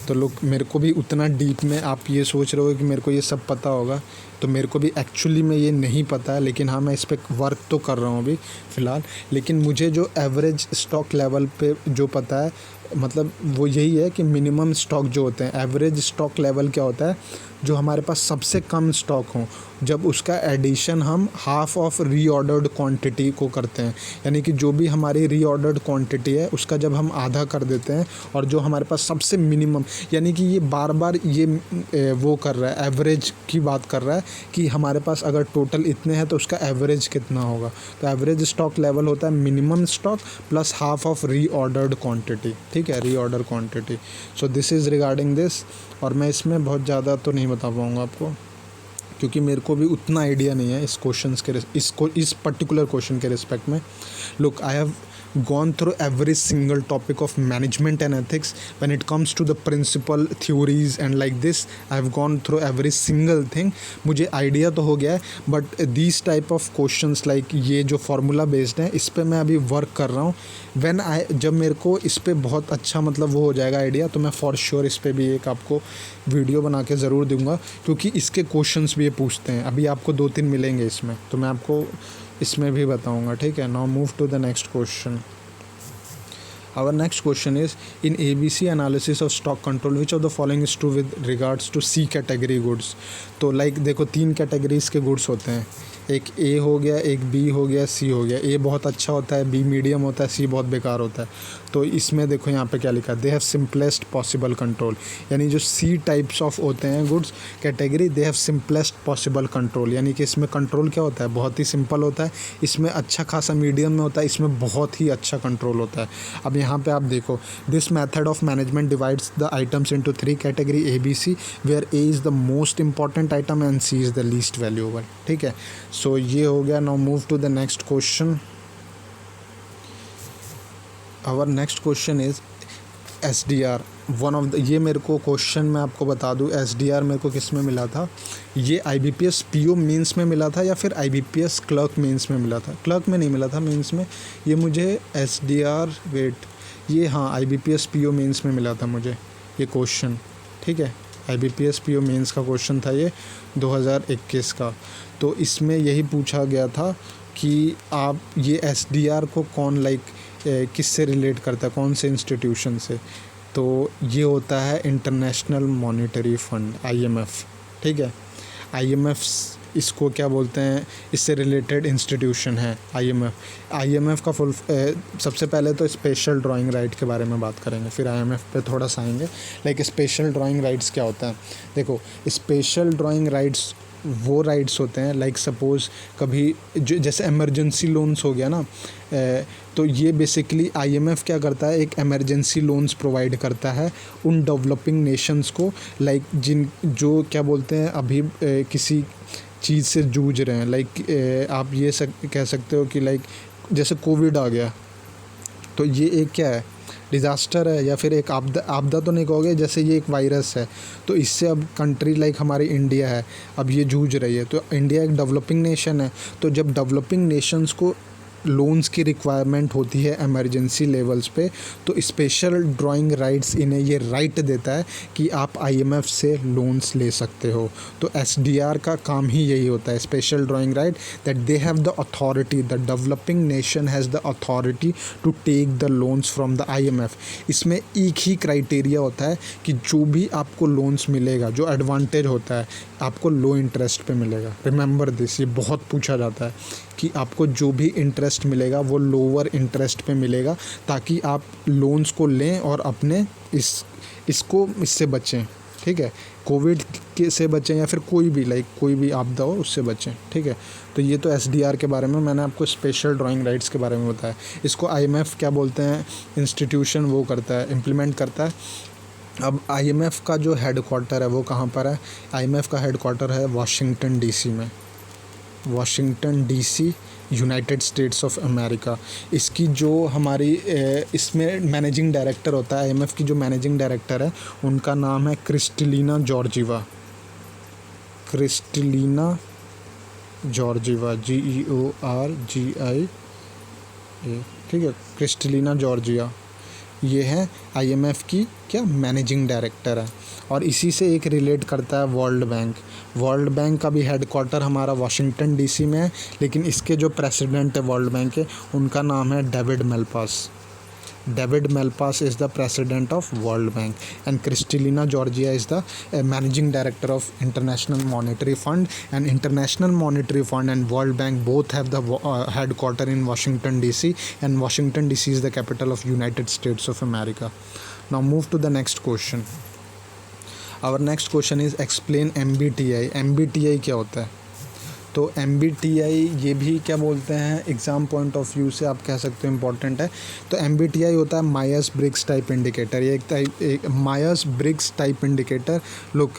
तो लोग मेरे को भी उतना डीप में, आप ये सोच रहे हो कि मेरे को ये सब पता होगा, तो मेरे को भी एक्चुअली में ये नहीं पता है, लेकिन हाँ मैं इस पर वर्क तो कर रहा हूँ अभी फ़िलहाल। लेकिन मुझे जो एवरेज स्टॉक लेवल पे जो पता है, मतलब वो यही है कि मिनिमम स्टॉक जो होते हैं, एवरेज स्टॉक लेवल क्या होता है, जो हमारे पास सबसे कम स्टॉक हो, जब उसका एडिशन हम हाफ ऑफ रीऑर्डर्ड क्वांटिटी को करते हैं, यानी कि जो भी हमारी रीऑर्डर्ड क्वांटिटी है उसका जब हम आधा कर देते हैं, और जो हमारे पास सबसे मिनिमम, यानी कि ये बार बार ये वो कर रहा है, एवरेज की बात कर रहा है कि हमारे पास अगर टोटल इतने हैं तो उसका एवरेज कितना होगा। तो एवरेज स्टॉक लेवल होता है minimum stock plus half of reordered quantity, ठीक है, reorder quantity. So this is regarding this. और मैं इसमें बहुत ज़्यादा तो नहीं बता पाऊँगा आपको, क्योंकि मेरे को भी उतना आइडिया नहीं है इस पर्टिकुलर क्वेश्चन के रिस्पेक्ट में। Look, I have gone through every single topic of management and ethics when it comes to the principle theories and like this I have gone through every single thing. मुझे idea तो हो गया है, but these type of questions like ये जो formula based है, इस पे मैं अभी वर्क कर रहा हूँ। जब मेरे को इस पे बहुत अच्छा मतलब वो हो जाएगा आइडिया, तो मैं फॉर श्योर इस पे भी एक आपको वीडियो बना के ज़रूर दूंगा, क्योंकि इसके क्वेश्चंस भी ये पूछते हैं। अभी आपको 2-3 मिलेंगे इसमें, तो मैं आपको इसमें भी बताऊंगा, ठीक है। Now move to the next question. Our next question is, in ABC analysis of stock control, which of the following is true with regards to C category goods? तो लाइक देखो 3 कैटेगरीज के गुड्स होते हैं, एक ए हो गया, एक B हो गया, सी हो गया। ए बहुत अच्छा होता है, बी मीडियम होता है, सी बहुत बेकार होता है। तो इसमें देखो यहाँ पे क्या लिखा है, they have simplest possible control, यानी जो सी टाइप्स ऑफ होते हैं goods category, they have simplest possible control, यानी कि इसमें कंट्रोल क्या होता है, बहुत ही सिंपल होता है। इसमें अच्छा खासा मीडियम में होता है, इसमें बहुत ही अच्छा कंट्रोल होता है। अब यहाँ पे आप देखो, this method of management divides the items into 3 category A B C, where A is the most important item and C is the least valuable, ठीक है। सो ये हो गया। Now move to the next question. Our next question is SDR, one of the, ये मेरे को question मैं आपको बता दूं, SDR मेरे को किस में मिला था, ये IBPS PO मेंस में मिला था या फिर IBPS क्लर्क मेंस में मिला था। क्लर्क में नहीं मिला था, मेंस में। ये मुझे SDR वेट, ये हाँ IBPS PO मेंस में मिला था मुझे ये क्वेश्चन, ठीक है। IBPS PO मेंस का क्वेश्चन था ये 2021 का। तो इसमें यही पूछा गया था कि आप ये SDR को कौन किससे रिलेट करता है, कौन से इंस्टीट्यूशन से। तो ये होता है इंटरनेशनल मॉनेटरी फंड, IMF, ठीक है। IMF इसको क्या बोलते हैं, इससे रिलेटेड इंस्टीट्यूशन है IMF का फुल सबसे पहले तो स्पेशल ड्राइंग राइट के बारे में बात करेंगे, फिर IMF पे थोड़ा सा आएंगे। स्पेशल ड्राइंग राइट्स क्या होता है, देखो स्पेशल ड्राइंग राइट्स वो राइट्स होते हैं, सपोज़ कभी जो जैसे इमरजेंसी लोन्स हो गया ना, तो ये बेसिकली IMF क्या करता है, एक इमरजेंसी लोन्स प्रोवाइड करता है उन डेवलपिंग नेशंस को, जिन जो क्या बोलते हैं अभी किसी चीज़ से जूझ रहे हैं। आप ये कह सकते हो कि जैसे कोविड आ गया, तो ये एक क्या है, डिज़ास्टर है, या फिर एक आपदा तो नहीं कहोगे, जैसे ये एक वायरस है। तो इससे अब कंट्री हमारी इंडिया है, अब ये जूझ रही है। तो इंडिया एक डेवलपिंग नेशन है, तो जब डेवलपिंग नेशंस को लोन्स की रिक्वायरमेंट होती है इमरजेंसी लेवल्स पे, तो स्पेशल ड्राइंग राइट्स इन्हें ये राइट देता है कि आप IMF से लोन्स ले सकते हो। तो SDR का काम ही यही होता है, special drawing right, that they have the authority, the developing nation has the authority to take the loans from the IMF। इसमें एक ही क्राइटेरिया होता है कि जो भी आपको लोन्स मिलेगा, जो एडवांटेज होता है, आपको लो इंटरेस्ट पे मिलेगा। रिमेंबर दिस, ये बहुत पूछा जाता है कि आपको जो भी इंटरेस्ट मिलेगा वो लोअर इंटरेस्ट पे मिलेगा, ताकि आप लोन्स को लें और अपने इससे बचें, ठीक है। कोविड के से बचें या फिर कोई भी आपदा हो उससे बचें, ठीक है। तो ये तो SDR के बारे में मैंने आपको स्पेशल ड्राइंग राइट्स के बारे में बताया। इसको IMF क्या बोलते हैं, इंस्टीट्यूशन वो करता है, इम्प्लीमेंट करता है। अब IMF का जो हेड क्वार्टर है वो कहाँ पर है, IMF का हेड क्वार्टर है वाशिंगटन DC में, Washington DC, United states of America. इसकी जो हमारी इसमें मैनेजिंग डायरेक्टर होता है, IMF की जो मैनेजिंग डायरेक्टर है उनका नाम है क्रिस्टलिना जॉर्जिवा, GEORGIA, ठीक है, क्रिस्टलिना जॉर्जिया। ये है IMF की क्या मैनेजिंग डायरेक्टर है। और इसी से एक रिलेट करता है वर्ल्ड बैंक। वर्ल्ड बैंक का भी हेडक्वार्टर हमारा वाशिंगटन DC में है, लेकिन इसके जो प्रेसिडेंट है वर्ल्ड बैंक के, उनका नाम है David मेलपास। David Malpass is the president of World Bank, and Kristalina Georgia is the managing director of International Monetary Fund. And International Monetary Fund and World Bank both have the headquarter in Washington DC, and Washington DC is the capital of United States of America. Now move to the next question. Our next question is explain MBTI. MBTI क्या होता है? तो MBTI ये भी क्या बोलते हैं, exam point of view से आप कह सकते हो इम्पॉर्टेंट है। तो MBTI होता है मायर्स ब्रिग्स टाइप इंडिकेटर। ये एक Myers Briggs type indicator. Look,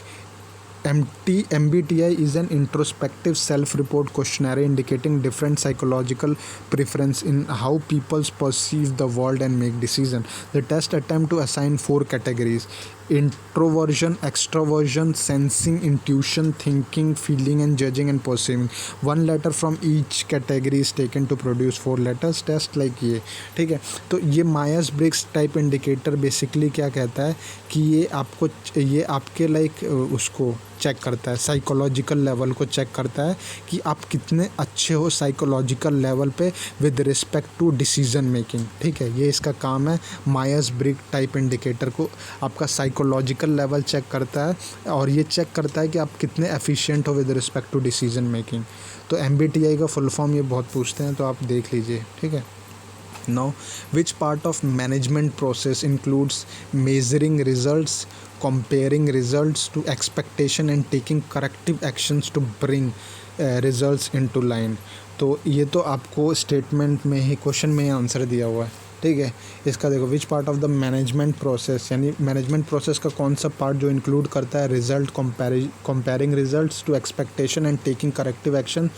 MBTI is an introspective self-report questionnaire indicating different psychological preference in how people perceive the world and make decisions. The test attempt to assign 4 categories: introversion, extroversion, sensing, intuition, thinking, feeling and judging and perceiving. 1 letter from each category is taken to produce 4 letters. Test like ये, ठीक है। तो ये Myers Briggs type indicator basically क्या कहता है कि ये आपके लाइक उसको चेक करता है, साइकोलॉजिकल लेवल को चेक करता है कि आप कितने अच्छे हो साइकोलॉजिकल लेवल पे with respect to decision making, ठीक है। ये इसका काम है। मायर्स ब्रिग्स टाइप इंडिकेटर को आपका साइकोलॉजिकल लेवल चेक करता है, और ये चेक करता है कि आप कितने एफिशिएंट हो with respect to decision making. तो MBTI का फुल फॉर्म ये बहुत पूछते हैं, तो आप देख लीजिए, ठीक है। Now, which part of management process includes measuring results, comparing results to expectation and taking corrective actions to bring results into line? तो ये तो आपको स्टेटमेंट में ही, क्वेश्चन में ही आंसर दिया हुआ है, ठीक है। इसका देखो, which part of the management process, यानी मैनेजमेंट प्रोसेस का कौन सा पार्ट जो इंक्लूड करता है result, comparing results to expectation and taking corrective action,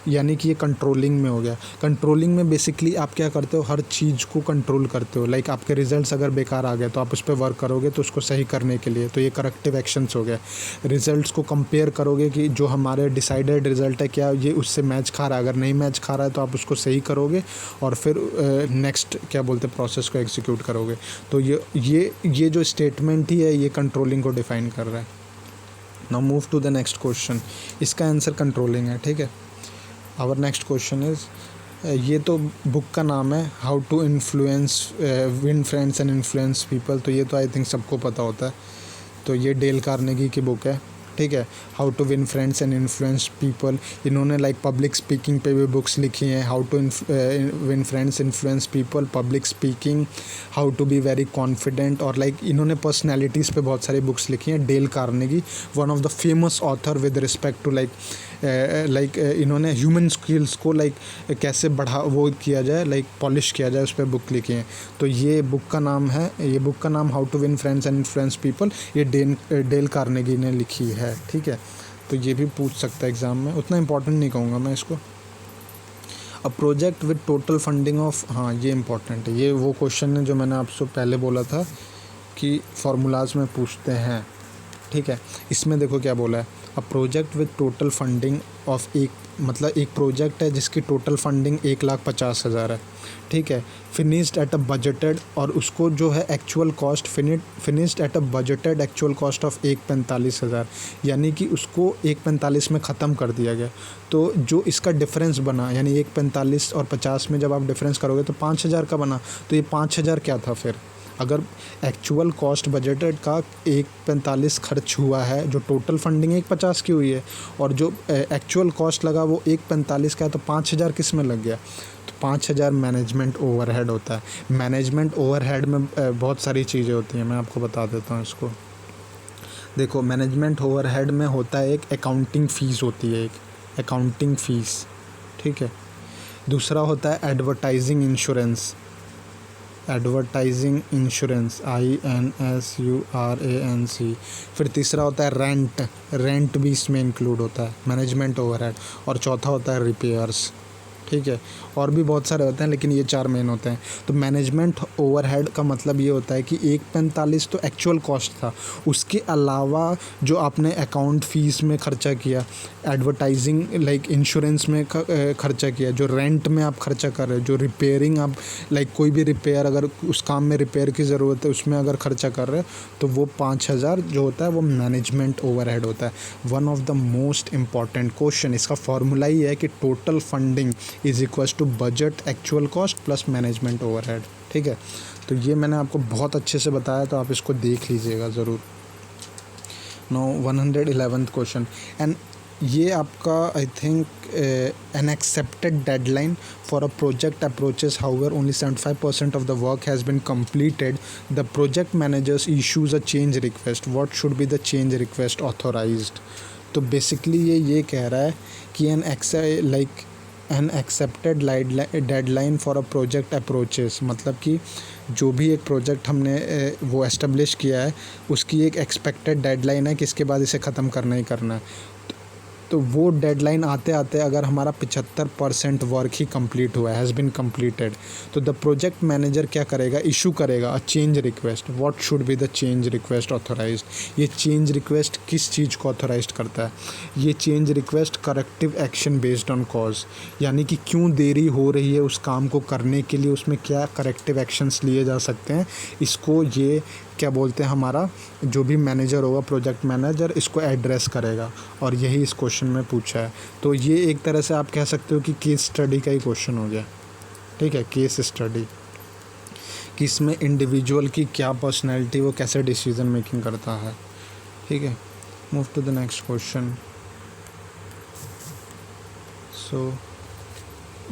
यानी कि ये कंट्रोलिंग में हो गया। कंट्रोलिंग में बेसिकली आप क्या करते हो, हर चीज़ को कंट्रोल करते हो। लाइक आपके रिजल्ट्स अगर बेकार आ गए तो आप उस पर वर्क करोगे तो उसको सही करने के लिए, तो ये करेक्टिव एक्शंस हो गया। रिजल्ट्स को कंपेयर करोगे कि जो हमारे डिसाइडेड रिजल्ट है क्या ये उससे मैच खा रहा है, अगर नहीं मैच खा रहा है तो आप उसको सही करोगे और फिर नेक्स्ट क्या बोलते हैं प्रोसेस को एग्जीक्यूट करोगे। तो ये जो स्टेटमेंट ही है ये कंट्रोलिंग को डिफाइन कर रहा है। Now move to the next question. इसका आंसर कंट्रोलिंग है, ठीक है। आवर नेक्स्ट क्वेश्चन इज़, ये तो बुक का नाम है how to influence win friends and influence people. तो ये तो आई थिंक सबको पता होता है। तो ये डेल कार्नेगी की बुक है, ठीक है। How to win friends and influence people. इन्होंने लाइक पब्लिक स्पीकिंग पे भी बुक्स लिखी हैं, how to win friends influence people, public speaking, how to be very confident, और लाइक इन्होंने पर्सनैलिटीज़ पे बहुत सारी बुक्स लिखी हैं। Dale Carnegie, one of the famous author with respect to like इन्होंने ह्यूमन स्किल्स को लाइक कैसे वो किया जाए, लाइक पॉलिश किया जाए, उस पर बुक लिखी है। तो ये बुक का नाम how to win friends and influence people, ये डेल कार्नेगी ने लिखी है, ठीक है। तो ये भी पूछ सकता है एग्ज़ाम में, उतना इंपॉर्टेंट नहीं कहूँगा मैं इसको। A project with total funding of, हाँ ये इंपॉर्टेंट है। ये वो क्वेश्चन है जो मैंने आपसे पहले बोला था कि फार्मूलाज में पूछते हैं, ठीक है। इसमें देखो क्या बोला है, a project with total funding of मतलब एक प्रोजेक्ट है जिसकी टोटल फंडिंग 1,50,000 है, ठीक है। फिनिश्ड एट अ बजटेड, और उसको जो है actual cost finished at a budgeted actual cost of 1,45,000, यानी कि उसको 1,45 में ख़त्म कर दिया गया। तो जो इसका डिफरेंस बना, यानी 1,45 और 50 में जब आप डिफरेंस करोगे तो 5,000 का बना। तो ये 5,000 क्या था फिर, अगर एक्चुअल कॉस्ट बजटेड का 1,45 खर्च हुआ है, जो टोटल फंडिंग 1,50 की हुई है, और जो एक्चुअल कॉस्ट लगा वो 1,45 का है, तो 5,000 किस में लग गया? तो 5,000 मैनेजमेंट ओवरहेड होता है। मैनेजमेंट ओवरहेड में बहुत सारी चीज़ें होती हैं, मैं आपको बता देता हूँ इसको। देखो, मैनेजमेंट ओवरहेड में होता है एक अकाउंटिंग फ़ीस होती है, एक अकाउंटिंग फ़ीस, ठीक है। दूसरा होता है advertising insurance, advertising insurance INSURANC। फिर तीसरा होता है रेंट भी इसमें इंक्लूड होता है मैनेजमेंट ओवरहेड। और चौथा होता है रिपेयर्स, ठीक है, और भी बहुत सारे होते हैं लेकिन ये 4 मेन होते हैं। तो मैनेजमेंट ओवरहेड का मतलब ये होता है कि 145 तो एक्चुअल कॉस्ट था, उसके अलावा जो आपने अकाउंट फ़ीस में खर्चा किया, एडवर्टाइजिंग लाइक इंश्योरेंस में खर्चा किया, जो रेंट में आप खर्चा कर रहे हो, जो रिपेयरिंग आप लाइक कोई भी रिपेयर अगर उस काम में रिपेयर की ज़रूरत है उसमें अगर खर्चा कर रहे हो तो वो 5,000 जो होता है वो मैनेजमेंट ओवरहेड होता है। One of the most important question, इसका फॉर्मूला ही है कि total funding is equals to budget actual cost plus management overhead. ठीक है, तो ये मैंने आपको बहुत अच्छे से बताया, तो आप इसको देख लीजिएगा ज़रूर। नो 111th क्वेश्चन, एंड ये आपका I think an accepted deadline for a project approaches, however only 75% of the work has been completed, the project managers issues a change request, what should be the change request authorised. तो basically ये कह रहा है कि an accepted deadline for a project approaches, मतलब कि जो भी एक प्रोजेक्ट हमने वो एस्टेब्लिश किया है उसकी एक एक्सपेक्टेड डेडलाइन है कि इसके बाद इसे ख़त्म करना ही करना है। तो वो डेडलाइन आते आते अगर हमारा 75% वर्क ही कंप्लीट हुआ है, हैज़ बिन कंप्लीटेड, तो द प्रोजेक्ट मैनेजर क्या करेगा, इशू करेगा a change request. What should be the change request authorised. ये चेंज रिक्वेस्ट किस चीज़ को ऑथोराइज्ड करता है? ये change request corrective action based on cause, यानी कि क्यों देरी हो रही है उस काम को करने के लिए, उसमें क्या करेक्टिव एक्शंस लिए जा सकते हैं, इसको ये क्या बोलते हैं, हमारा जो भी मैनेजर होगा, प्रोजेक्ट मैनेजर, इसको एड्रेस करेगा। और यही इस क्वेश्चन में पूछा है। तो ये एक तरह से आप कह सकते हो कि केस स्टडी का ही क्वेश्चन हो गया। ठीक है, केस स्टडी कि इसमें इंडिविजुअल की क्या पर्सनैलिटी, वो कैसे डिसीजन मेकिंग करता है। ठीक है, move to the next question. So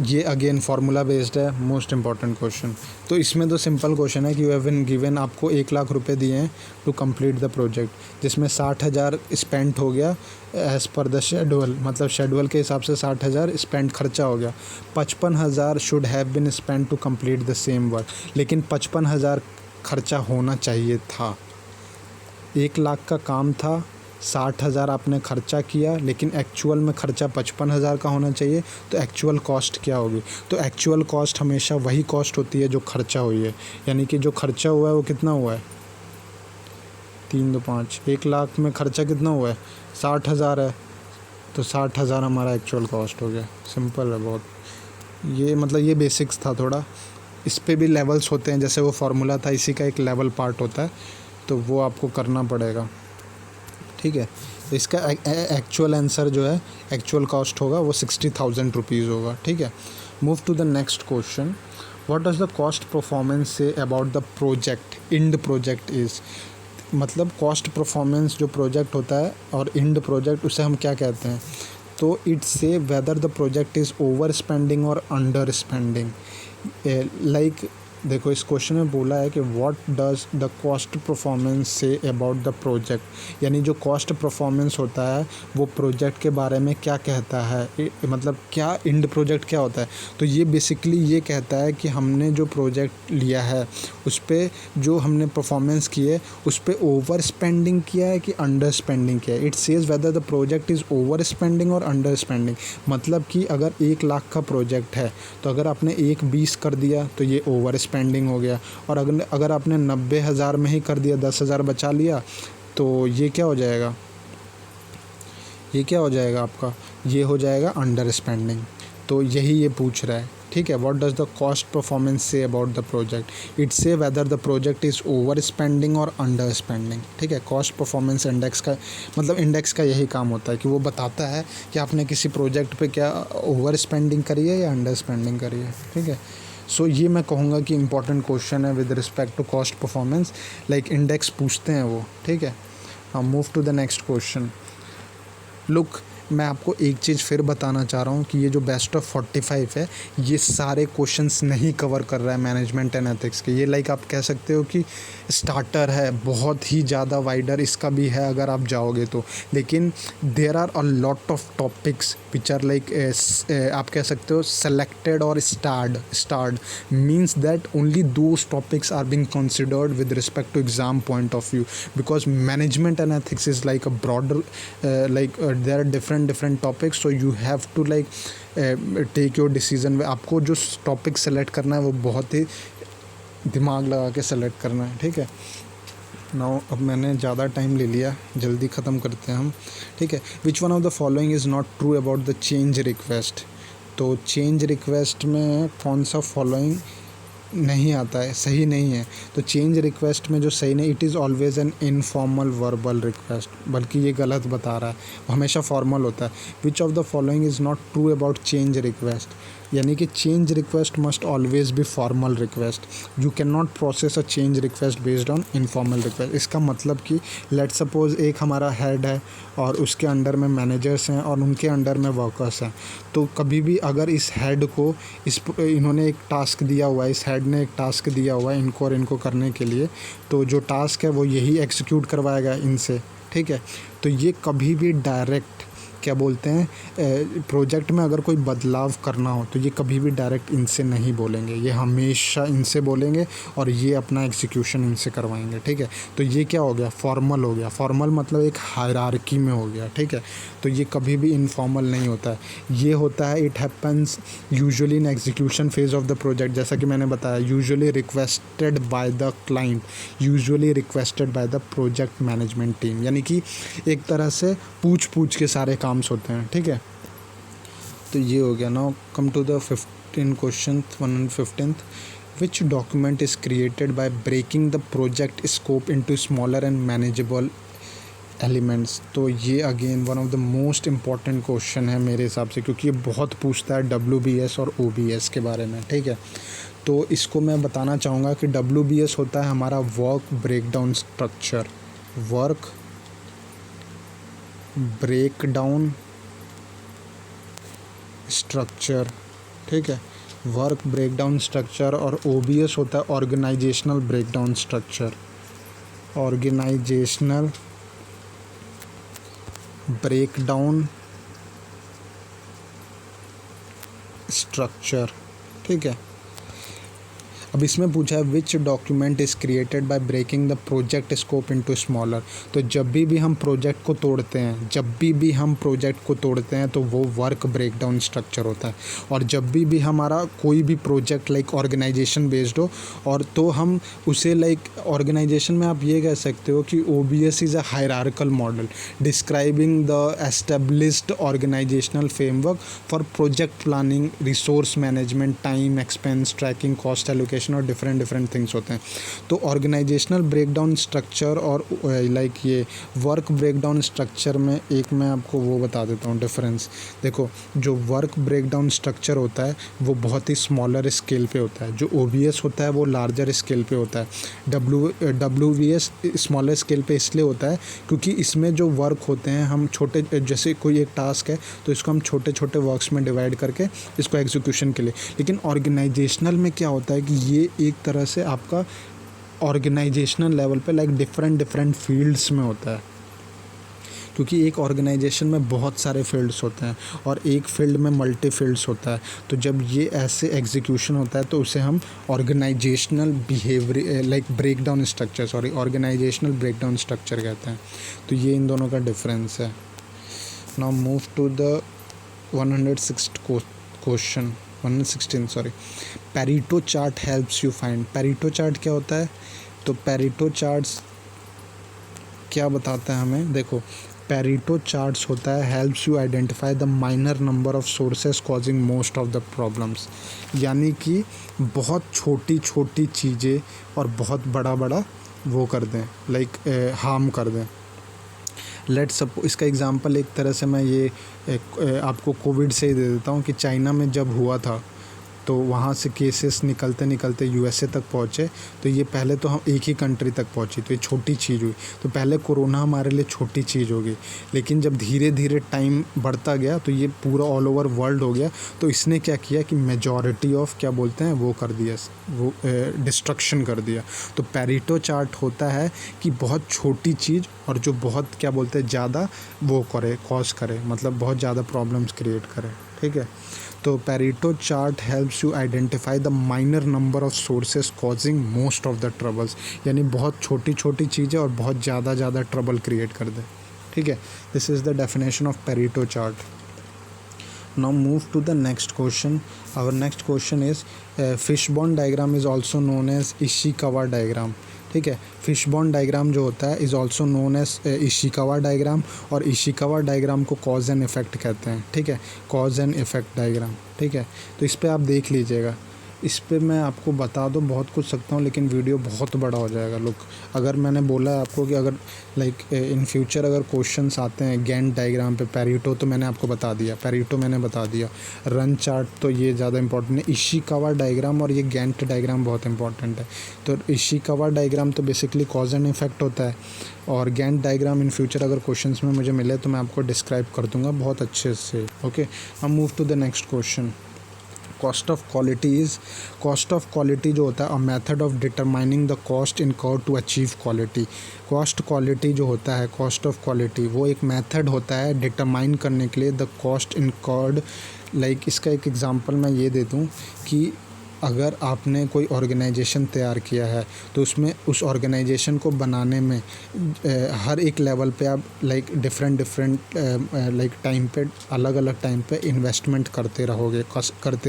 ये अगेन फार्मूला बेस्ड है, मोस्ट इंपॉर्टेंट क्वेश्चन। तो इसमें तो सिंपल क्वेश्चन है कि यू हैव बीन गिवन, आपको 1,00,000 रुपये दिए हैं टू कंप्लीट द प्रोजेक्ट, जिसमें 60,000 स्पेंड हो गया एज़ पर द शेड्यूल, मतलब शेड्यूल के हिसाब से 60,000 स्पेंड खर्चा हो गया। 55,000 should have been spend to complete the same work, लेकिन 55,000 खर्चा होना चाहिए था। 1,00,000 का काम था, 60,000 आपने खर्चा किया, लेकिन एक्चुअल में खर्चा 55,000 का होना चाहिए। तो एक्चुअल कॉस्ट क्या होगी? तो एक्चुअल कॉस्ट हमेशा वही कॉस्ट होती है जो खर्चा हुई है, यानी कि जो खर्चा हुआ है वो कितना हुआ है, 3 2 5, 1,00,000 में खर्चा कितना हुआ है, 60,000 है, तो 60,000 हमारा एक्चुअल कॉस्ट हो गया। सिंपल है बहुत। ये मतलब ये बेसिक्स था थोड़ा, इस पे भी लेवल्स होते हैं, जैसे वो फार्मूला था इसी का एक लेवल पार्ट होता है, तो वो आपको करना पड़ेगा। ठीक है, तो इसका एक्चुअल आंसर जो है, एक्चुअल कॉस्ट होगा वो 60,000 रुपीज़ होगा। ठीक है, move to the next question. What does the cost performance say about the project and project is, मतलब कॉस्ट परफॉर्मेंस जो प्रोजेक्ट होता है और इंड प्रोजेक्ट, उसे हम क्या कहते हैं? तो it say whether the project is over spending और अंडर स्पेंडिंग। लाइक देखो, इस क्वेश्चन में बोला है कि what does the cost performance say about the project, यानी जो कॉस्ट परफॉर्मेंस होता है वो प्रोजेक्ट के बारे में क्या कहता है, मतलब क्या इंड प्रोजेक्ट क्या होता है। तो ये बेसिकली ये कहता है कि हमने जो प्रोजेक्ट लिया है उस पर जो हमने परफॉर्मेंस की है उस पर ओवर स्पेंडिंग किया है कि अंडर स्पेंडिंग किया है। It says weather the project is over spending और अंडर स्पेंडिंग, मतलब कि अगर 1,00,000 का प्रोजेक्ट है तो अगर आपने 1,20 कर दिया तो ये ओवर स्पेंडिंग हो गया, और अगर आपने 90,000 में ही कर दिया, 10,000 बचा लिया, तो ये क्या हो जाएगा, ये क्या हो जाएगा आपका, ये हो जाएगा अंडर स्पेंडिंग। तो यही ये पूछ रहा है। ठीक है, what does the cost performance say about the project, it say whether the project is over spending और अंडर स्पेंडिंग। ठीक है, कॉस्ट परफॉर्मेंस इंडेक्स का मतलब इंडेक्स का यही काम होता है कि वो बताता है कि आपने किसी प्रोजेक्ट पे क्या ओवर स्पेंडिंग करी है या अंडर स्पेंडिंग करी है। ठीक है, सो ये मैं कहूँगा कि इंपॉर्टेंट क्वेश्चन है with respect to cost performance, like index पूछते हैं वो। ठीक है, हाँ, move to the next question. Look, मैं आपको एक चीज़ फिर बताना चाह रहा हूँ कि ये जो बेस्ट ऑफ 45 है ये सारे क्वेश्चंस नहीं कवर कर रहा है मैनेजमेंट एंड एथिक्स के। ये लाइक आप कह सकते हो कि स्टार्टर है, बहुत ही ज़्यादा वाइडर इसका भी है अगर आप जाओगे तो। लेकिन there are a lot of topics which are like आप कह सकते हो सेलेक्टेड और starred means that only those topics are being considered with respect to exam point of view, because management and ethics is like a broader there are different topics, so you have to take your decision। आपको जो topic select करना है वो बहुत ही दिमाग लगा के select करना है, ठीक है। नाउ अब मैंने ज़्यादा टाइम ले लिया, जल्दी ख़त्म करते हैं हम, ठीक है। Which one of the following is not true about the change request. तो चेंज रिक्वेस्ट में कौन सा फॉलोइंग नहीं आता है, सही नहीं है। तो चेंज रिक्वेस्ट में जो सही नहीं, it is always an informal verbal request, बल्कि ये गलत बता रहा है, वो हमेशा फॉर्मल होता है। विच of the following is not true about change request, यानी कि change request must always be formal request. You can not process a change request based on informal request. इसका मतलब कि लेट सपोज एक हमारा हेड है और उसके अंडर में मैनेजर्स हैं और उनके अंडर में वर्कर्स हैं, तो कभी भी अगर इस हेड को इन्होंने एक टास्क दिया हुआ है, इस हेड ने एक टास्क दिया हुआ है इनको और इनको करने के लिए, तो जो टास्क है वो यही एग्जीक्यूट करवाएगा इनसे, ठीक है। तो ये कभी भी डायरेक्ट क्या बोलते हैं, प्रोजेक्ट में अगर कोई बदलाव करना हो तो ये कभी भी डायरेक्ट इनसे नहीं बोलेंगे, ये हमेशा इनसे बोलेंगे और ये अपना एग्जीक्यूशन इनसे करवाएंगे, ठीक है। तो ये क्या हो गया, फॉर्मल हो गया। फॉर्मल मतलब एक हायरार्की में हो गया, ठीक है। तो ये कभी भी इनफॉर्मल नहीं होता है, ये होता है it happens usually in execution phase of the project. जैसा कि मैंने बताया, usually requested by the client, usually requested by the project management team, यानी कि एक तरह से पूछ के सारे काम होते हैं, ठीक है। तो ये हो गया। Now come to the 15 question 115। Which document is created by breaking the project scope into smaller and manageable elements. तो ये again one of the most important question है मेरे हिसाब से, क्योंकि ये बहुत पूछता है WBS और OBS के बारे में, ठीक है। तो इसको मैं बताना चाहूँगा कि WBS होता है हमारा work breakdown structure, work breakdown structure, ठीक है, वर्क ब्रेकडाउन स्ट्रक्चर। और OBS होता है organisational breakdown structure, organisational breakdown structure, ठीक है। अब इसमें पूछा है which document is created by breaking the project scope into smaller. तो जब भी हम प्रोजेक्ट को तोड़ते हैं, जब भी हम प्रोजेक्ट को तोड़ते हैं तो वो वर्क ब्रेकडाउन स्ट्रक्चर होता है। और जब भी हमारा कोई भी प्रोजेक्ट लाइक ऑर्गेनाइजेशन बेस्ड हो, और तो हम उसे लाइक ऑर्गेनाइजेशन में आप ये कह सकते हो कि OBS is a hierarchical model describing the established organisational framework for project planning, resource management, time expense tracking, cost allocation और डिफरेंट थिंग्स होते हैं। तो ऑर्गेनाइजेशनल ब्रेकडाउन स्ट्रक्चर और लाइक ये वर्क ब्रेकडाउन स्ट्रक्चर में एक मैं आपको वो बता देता हूँ डिफरेंस। देखो, जो वर्क ब्रेकडाउन स्ट्रक्चर होता है वो बहुत ही स्मॉलर स्केल पे होता है, जो OBS होता है वो लार्जर स्केल पे होता है। WBS स्मॉलर स्केल पे इसलिए होता है क्योंकि इसमें जो वर्क होते हैं हम छोटे, जैसे कोई एक टास्क है तो इसको हम छोटे छोटे वर्क्स में डिवाइड करके इसको एग्जीक्यूशन के लिए। लेकिन ऑर्गेनाइजेशनल में क्या होता है कि ये एक तरह से आपका ऑर्गेनाइजेशनल लेवल पे लाइक डिफरेंट फील्ड्स में होता है, क्योंकि एक ऑर्गेनाइजेशन में बहुत सारे फील्ड्स होते हैं और एक फील्ड में मल्टी फील्ड्स होता है। तो जब ये ऐसे एग्जीक्यूशन होता है तो उसे हम organisational behaviour like breakdown structure organisational breakdown structure कहते हैं। तो ये इन दोनों का डिफरेंस है। Now move to the 116 sorry. Pareto chart helps you find. Pareto chart क्या होता है? तो पेरेटो चार्ट्स क्या बताता है हमें? देखो, पेरेटो चार्ट्स होता है helps you identify the minor number of sources causing most of the problems, यानी कि बहुत छोटी छोटी चीज़ें और बहुत बड़ा वो कर दें, लाइक हार्म कर दें। इसका एग्जांपल एक तरह से मैं ये आपको कोविड से ही दे देता हूँ कि चाइना में जब हुआ था तो वहाँ से केसेस निकलते निकलते यूएसए तक पहुँचे। तो ये पहले तो हम एक ही कंट्री तक पहुँची, तो ये छोटी चीज़ हुई। तो पहले कोरोना हमारे लिए छोटी चीज़ होगी, लेकिन जब धीरे धीरे टाइम बढ़ता गया तो ये पूरा ऑल ओवर वर्ल्ड हो गया। तो इसने क्या किया कि मेजॉरिटी ऑफ क्या बोलते हैं वो कर दिया, वो डिस्ट्रक्शन कर दिया। तो पेरेटो चार्ट होता है कि बहुत छोटी चीज़ और जो बहुत क्या बोलते हैं ज़्यादा वो करे, कॉज करे, मतलब बहुत ज़्यादा प्रॉब्लम्स क्रिएट करे। ठीक है, तो Pareto chart helps you identify the minor number of sources causing most of the troubles, यानी बहुत छोटी छोटी चीज़ें और बहुत ज़्यादा ट्रबल क्रिएट कर दे। ठीक है, this is the definition of Pareto chart. Now move to the next question. Our next question is fishbone diagram is also known as Ishikawa diagram. ठीक है, फिशबोन डायग्राम जो होता है is also known as Ishikawa diagram, और Ishikawa diagram को cause and effect कहते हैं। ठीक है, कॉज एंड इफ़ेक्ट डायग्राम। ठीक है, तो इस पर आप देख लीजिएगा। इस पे मैं आपको बता दूँ बहुत कुछ सकता हूँ, लेकिन वीडियो बहुत बड़ा हो जाएगा। लोग, अगर मैंने बोला है आपको कि अगर लाइक इन फ्यूचर अगर क्वेश्चंस आते हैं गैंट डायग्राम पे, पेरेटो तो मैंने आपको बता दिया, पेरेटो मैंने बता दिया, रन चार्ट तो ये ज़्यादा इंपॉर्टेंट है, इशिकावा डायग्राम और ये गैंट डायग्राम बहुत इंपॉर्टेंट है। तो इशिकावा डायग्राम तो बेसिकली कॉज एंड इफेक्ट होता है, और गैंट डायग्राम इन फ्यूचर अगर क्वेश्चंस में मुझे मिले तो मैं आपको डिस्क्राइब कर दूंगा बहुत अच्छे से। ओके, हम move to the next question. Cost of quality is, cost of quality जो होता है a method of determining the cost incurred to achieve quality. Cost quality जो होता है, कॉस्ट ऑफ क्वालिटी वो एक मेथड होता है डिटरमाइन करने के लिए द कॉस्ट इनकर्ड। लाइक इसका एक एग्जांपल मैं ये दे दूँ कि अगर आपने कोई ऑर्गेनाइजेशन तैयार किया है तो उसमें उस ऑर्गेनाइजेशन को बनाने में हर एक लेवल पे आप लाइक डिफरेंट लाइक टाइम पे, अलग अलग टाइम पे इन्वेस्टमेंट करते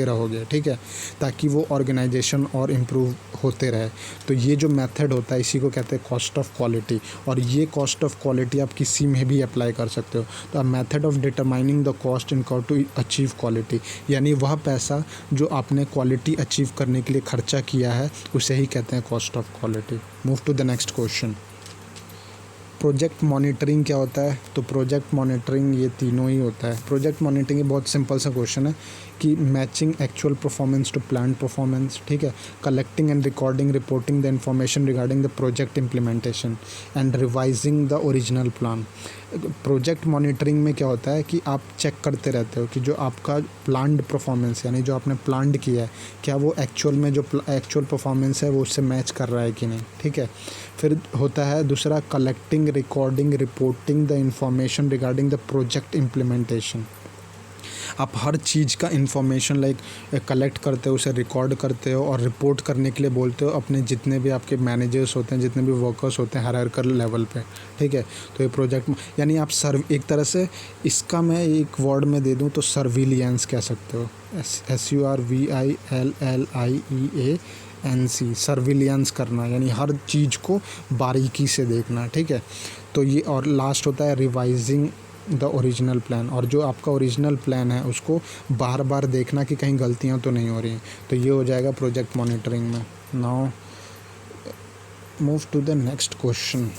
रहोगे। ठीक है, ताकि वो ऑर्गेनाइजेशन और इम्प्रूव होते रहे। तो ये जो मेथड होता है इसी को कहते हैं कॉस्ट ऑफ क्वालिटी, और ये कॉस्ट ऑफ क्वालिटी आप किसी में भी अप्लाई कर सकते हो। तो method of determining the cost incurred to achieve quality, यानी वह पैसा जो आपने क्वालिटी अचीव करने के लिए खर्चा किया है उसे ही कहते हैं cost of quality. Move to the next question. Project monitoring क्या होता है? तो प्रोजेक्ट मॉनिटरिंग ये तीनों ही होता है। प्रोजेक्ट मॉनिटरिंग ये बहुत सिंपल सा क्वेश्चन है कि matching actual performance to plan performance. ठीक है, collecting and recording reporting the information regarding the project implementation and revising the original plan. Project monitoring में क्या होता है कि आप चेक करते रहते हो कि जो आपका प्लान्ड परफॉर्मेंस, यानी जो आपने प्लान्ड किया है, क्या वो एक्चुअल में जो एक्चुअल परफॉर्मेंस है वो उससे मैच कर रहा है कि नहीं। ठीक है, फिर होता है दूसरा collecting recording reporting the information regarding the project implementation. आप हर चीज़ का इन्फॉर्मेशन लाइक कलेक्ट करते हो, उसे रिकॉर्ड करते हो और रिपोर्ट करने के लिए बोलते हो अपने जितने भी आपके मैनेजर्स होते हैं, जितने भी वर्कर्स होते हैं हायरार्किकल लेवल पे। ठीक है, तो ये प्रोजेक्ट यानी आप एक तरह से इसका मैं एक वर्ड में दे दूँ तो सर्विलियंस कह सकते हो, SURVILLIEANC, सर्विलियंस करना, यानी हर चीज़ को बारीकी से देखना। ठीक है, तो ये, और लास्ट होता है रिवाइजिंग द ओरिजिनल प्लान, और जो आपका ओरिजिनल प्लान है उसको बार बार देखना कि कहीं गलतियां तो नहीं हो रही हैं। तो ये हो जाएगा प्रोजेक्ट मॉनिटरिंग में। Now move to the next question.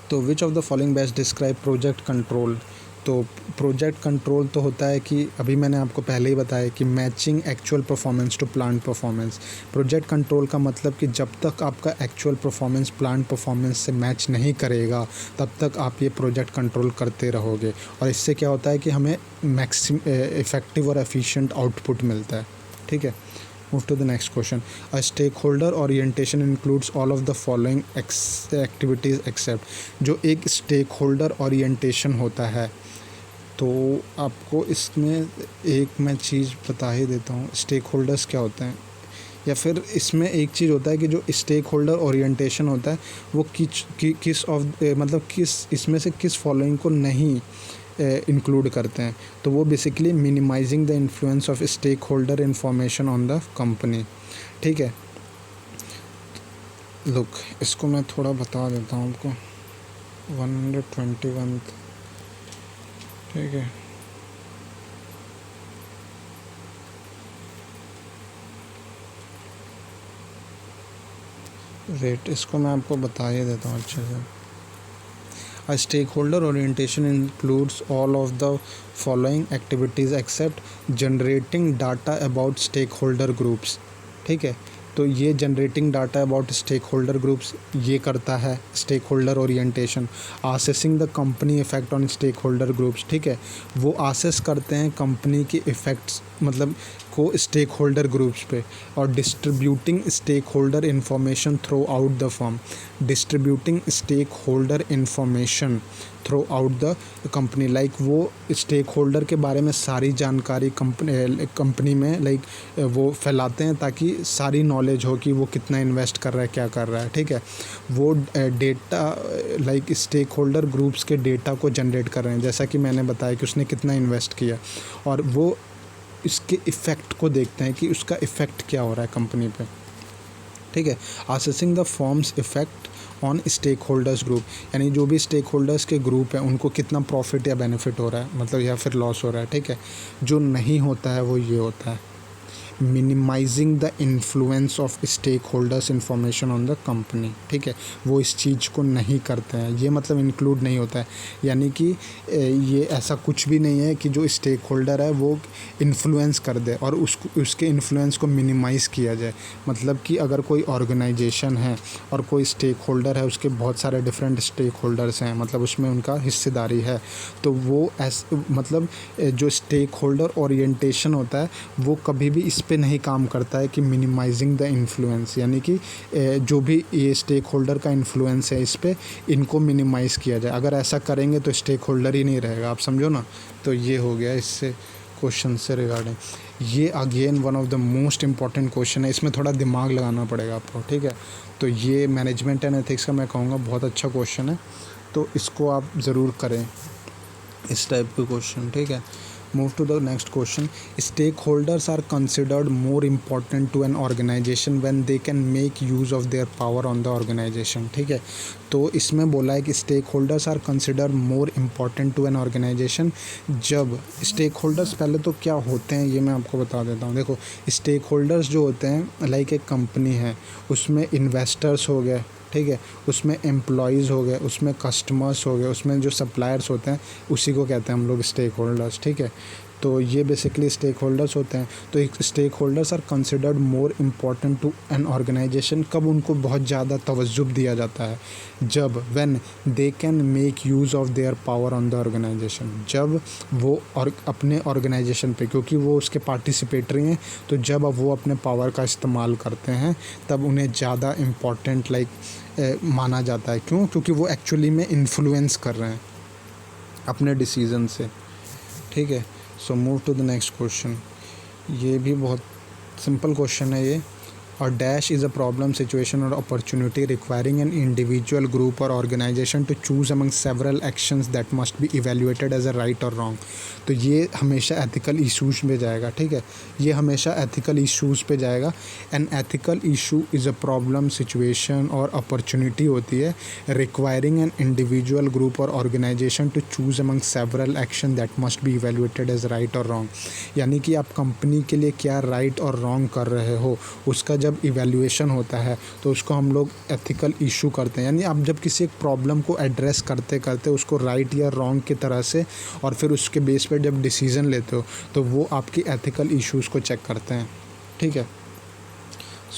तो which of the following best describe project control. तो प्रोजेक्ट कंट्रोल तो होता है कि अभी मैंने आपको पहले ही बताया कि matching actual performance to plan performance. Project control का मतलब कि जब तक आपका एक्चुअल परफॉर्मेंस प्लान परफॉर्मेंस से मैच नहीं करेगा तब तक आप ये प्रोजेक्ट कंट्रोल करते रहोगे, और इससे क्या होता है कि हमें इफ़ेक्टिव और एफिशिएंट आउटपुट मिलता है। ठीक है, move to the next question. A stake holder orientation includes all of the following activities except. जो एक स्टेक होल्डर ओरिएंटेशन होता है तो आपको इसमें एक मैं चीज़ बता ही देता हूँ, स्टेक होल्डर्स क्या होते हैं, या फिर इसमें एक चीज़ होता है कि जो स्टेक होल्डर ओरिएंटेशन होता है वो किस इसमें से किस फॉलोइंग को नहीं इंक्लूड करते हैं। तो वो basically minimising the influence of stake holder information on the company. ठीक है, लुक इसको मैं थोड़ा बता देता हूँ आपको। 121। ठीक है, वेट इसको मैं आपको बता ही देता हूँ अच्छे से। A stakeholder orientation includes all of the following activities except generating data about stakeholder groups. ठीक है, तो ये generating data about stake holder groups ये करता है stake holder orientation. Assessing the company effect on stake holder groups. ठीक है, वो असेस करते हैं कंपनी के इफ़ेक्ट्स मतलब को स्टेक होल्डर ग्रुप्स पे. और distributing stake holder information throughout the firm. Distributing stake holder information throughout the company. Like वो स्टेक होल्डर के बारे में सारी जानकारी कंपनी में लाइक वो फैलाते हैं ताकि सारी नॉलेज हो कि वो कितना इन्वेस्ट कर रहा है, क्या कर रहा है. ठीक है, वो data like stake holder groups के डेटा को जनरेट कर रहे हैं, जैसा कि मैंने बताया कि उसने कितना इन्वेस्ट किया, और वो इसके इफ़ेक्ट को देखते हैं कि उसका इफ़ेक्ट क्या हो रहा है कंपनी पे. ठीक है, assessing the firm's effect on stake holders group, यानी जो भी स्टेक होल्डर्स के ग्रुप है उनको कितना प्रॉफिट या बेनिफिट हो रहा है मतलब या फिर लॉस हो रहा है. ठीक है, जो नहीं होता है वो ये होता है minimizing the influence of stake holders information on the company. ठीक है, वो इस चीज़ को नहीं करते हैं, ये मतलब इंक्लूड नहीं होता है. यानी कि ये ऐसा कुछ भी नहीं है कि जो स्टेक होल्डर है वो इन्फ्लुएंस कर दे और उसके इन्फ्लुएंस को मिनिमाइज़ किया जाए. मतलब कि अगर कोई ऑर्गेनाइजेशन है और कोई स्टेक होल्डर है, उसके बहुत सारे डिफरेंट स्टेक होल्डर्स हैं, मतलब उसमें उनका हिस्सेदारी है, तो वो मतलब जो स्टेक होल्डर ओरिएंटेशन होता है वो कभी भी इस पे नहीं काम करता है कि मिनिमाइजिंग द इन्फ्लुएंस, यानी कि जो भी ये स्टेक होल्डर का इन्फ्लुएंस है इस पे इनको मिनिमाइज़ किया जाए. अगर ऐसा करेंगे तो स्टेक होल्डर ही नहीं रहेगा, आप समझो ना. तो ये हो गया इससे क्वेश्चन से रिगार्डिंग. ये again one of the most important question है, इसमें थोड़ा दिमाग लगाना पड़ेगा आपको. ठीक है, तो ये मैनेजमेंट एंड एथिक्स का मैं कहूँगा बहुत अच्छा क्वेश्चन है, तो इसको आप ज़रूर करें इस टाइप के क्वेश्चन. ठीक है, move to the next question. Stakeholders are considered more important to an organization when they can make use of their power on the organization. ठीक है, तो इसमें बोला है कि stake holders are consider more important to an organization. जब stake holders पहले तो क्या होते हैं ये मैं आपको बता देता हूँ. देखो, स्टेक होल्डर्स जो होते हैं लाइक एक कंपनी है, उसमें इन्वेस्टर्स हो गए, ठीक है, उसमें एम्प्लॉयज़ हो गए, उसमें कस्टमर्स हो गए, उसमें जो सप्लायर्स होते हैं उसी को कहते हैं हम लोग स्टेक होल्डर्स. ठीक है, तो ये बेसिकली स्टेक होल्डर्स होते हैं. तो एक stake holders are considered more important to an organization. कब उनको बहुत ज़्यादा तवज्जो दिया जाता है? जब when they can make use of their power on the organization. जब वो और अपने ऑर्गेनाइजेशन पे, क्योंकि वो उसके पार्टिसिपेटरी हैं, तो जब अब वो अपने पावर का इस्तेमाल करते हैं तब उन्हें ज़्यादा इम्पॉर्टेंट माना जाता है. क्यों? क्योंकि वो एक्चुअली में इन्फ्लुएंस कर रहे हैं अपने डिसीज़न से. ठीक है, so move to the next question. ये भी बहुत सिंपल क्वेश्चन है ये. और dash is a problem situation और opportunity requiring an individual group और organisation to choose among several actions that must be evaluated as a right और wrong. तो ये हमेशा एथिकल इशूज़ पे जाएगा. ठीक है, ये हमेशा एथिकल इशूज़ पे जाएगा. An ethical issue is a problem situation और अपॉर्चुनिटी होती है रिक्वायरिंग एन इंडिविजुअल ग्रुप और organisation to choose among several action that must be evaluated as right और रॉन्ग. यानी कि आप कंपनी के लिए क्या राइट और रॉन्ग कर रहे हो, उसका जब इवैल्यूएशन होता है तो उसको हम लोग एथिकल इशू करते हैं. यानी आप जब किसी एक प्रॉब्लम को एड्रेस करते करते उसको राइट या रॉन्ग की तरह से और फिर उसके बेस पर जब डिसीज़न लेते हो तो वो आपकी एथिकल इश्यूज़ को चेक करते हैं. ठीक है,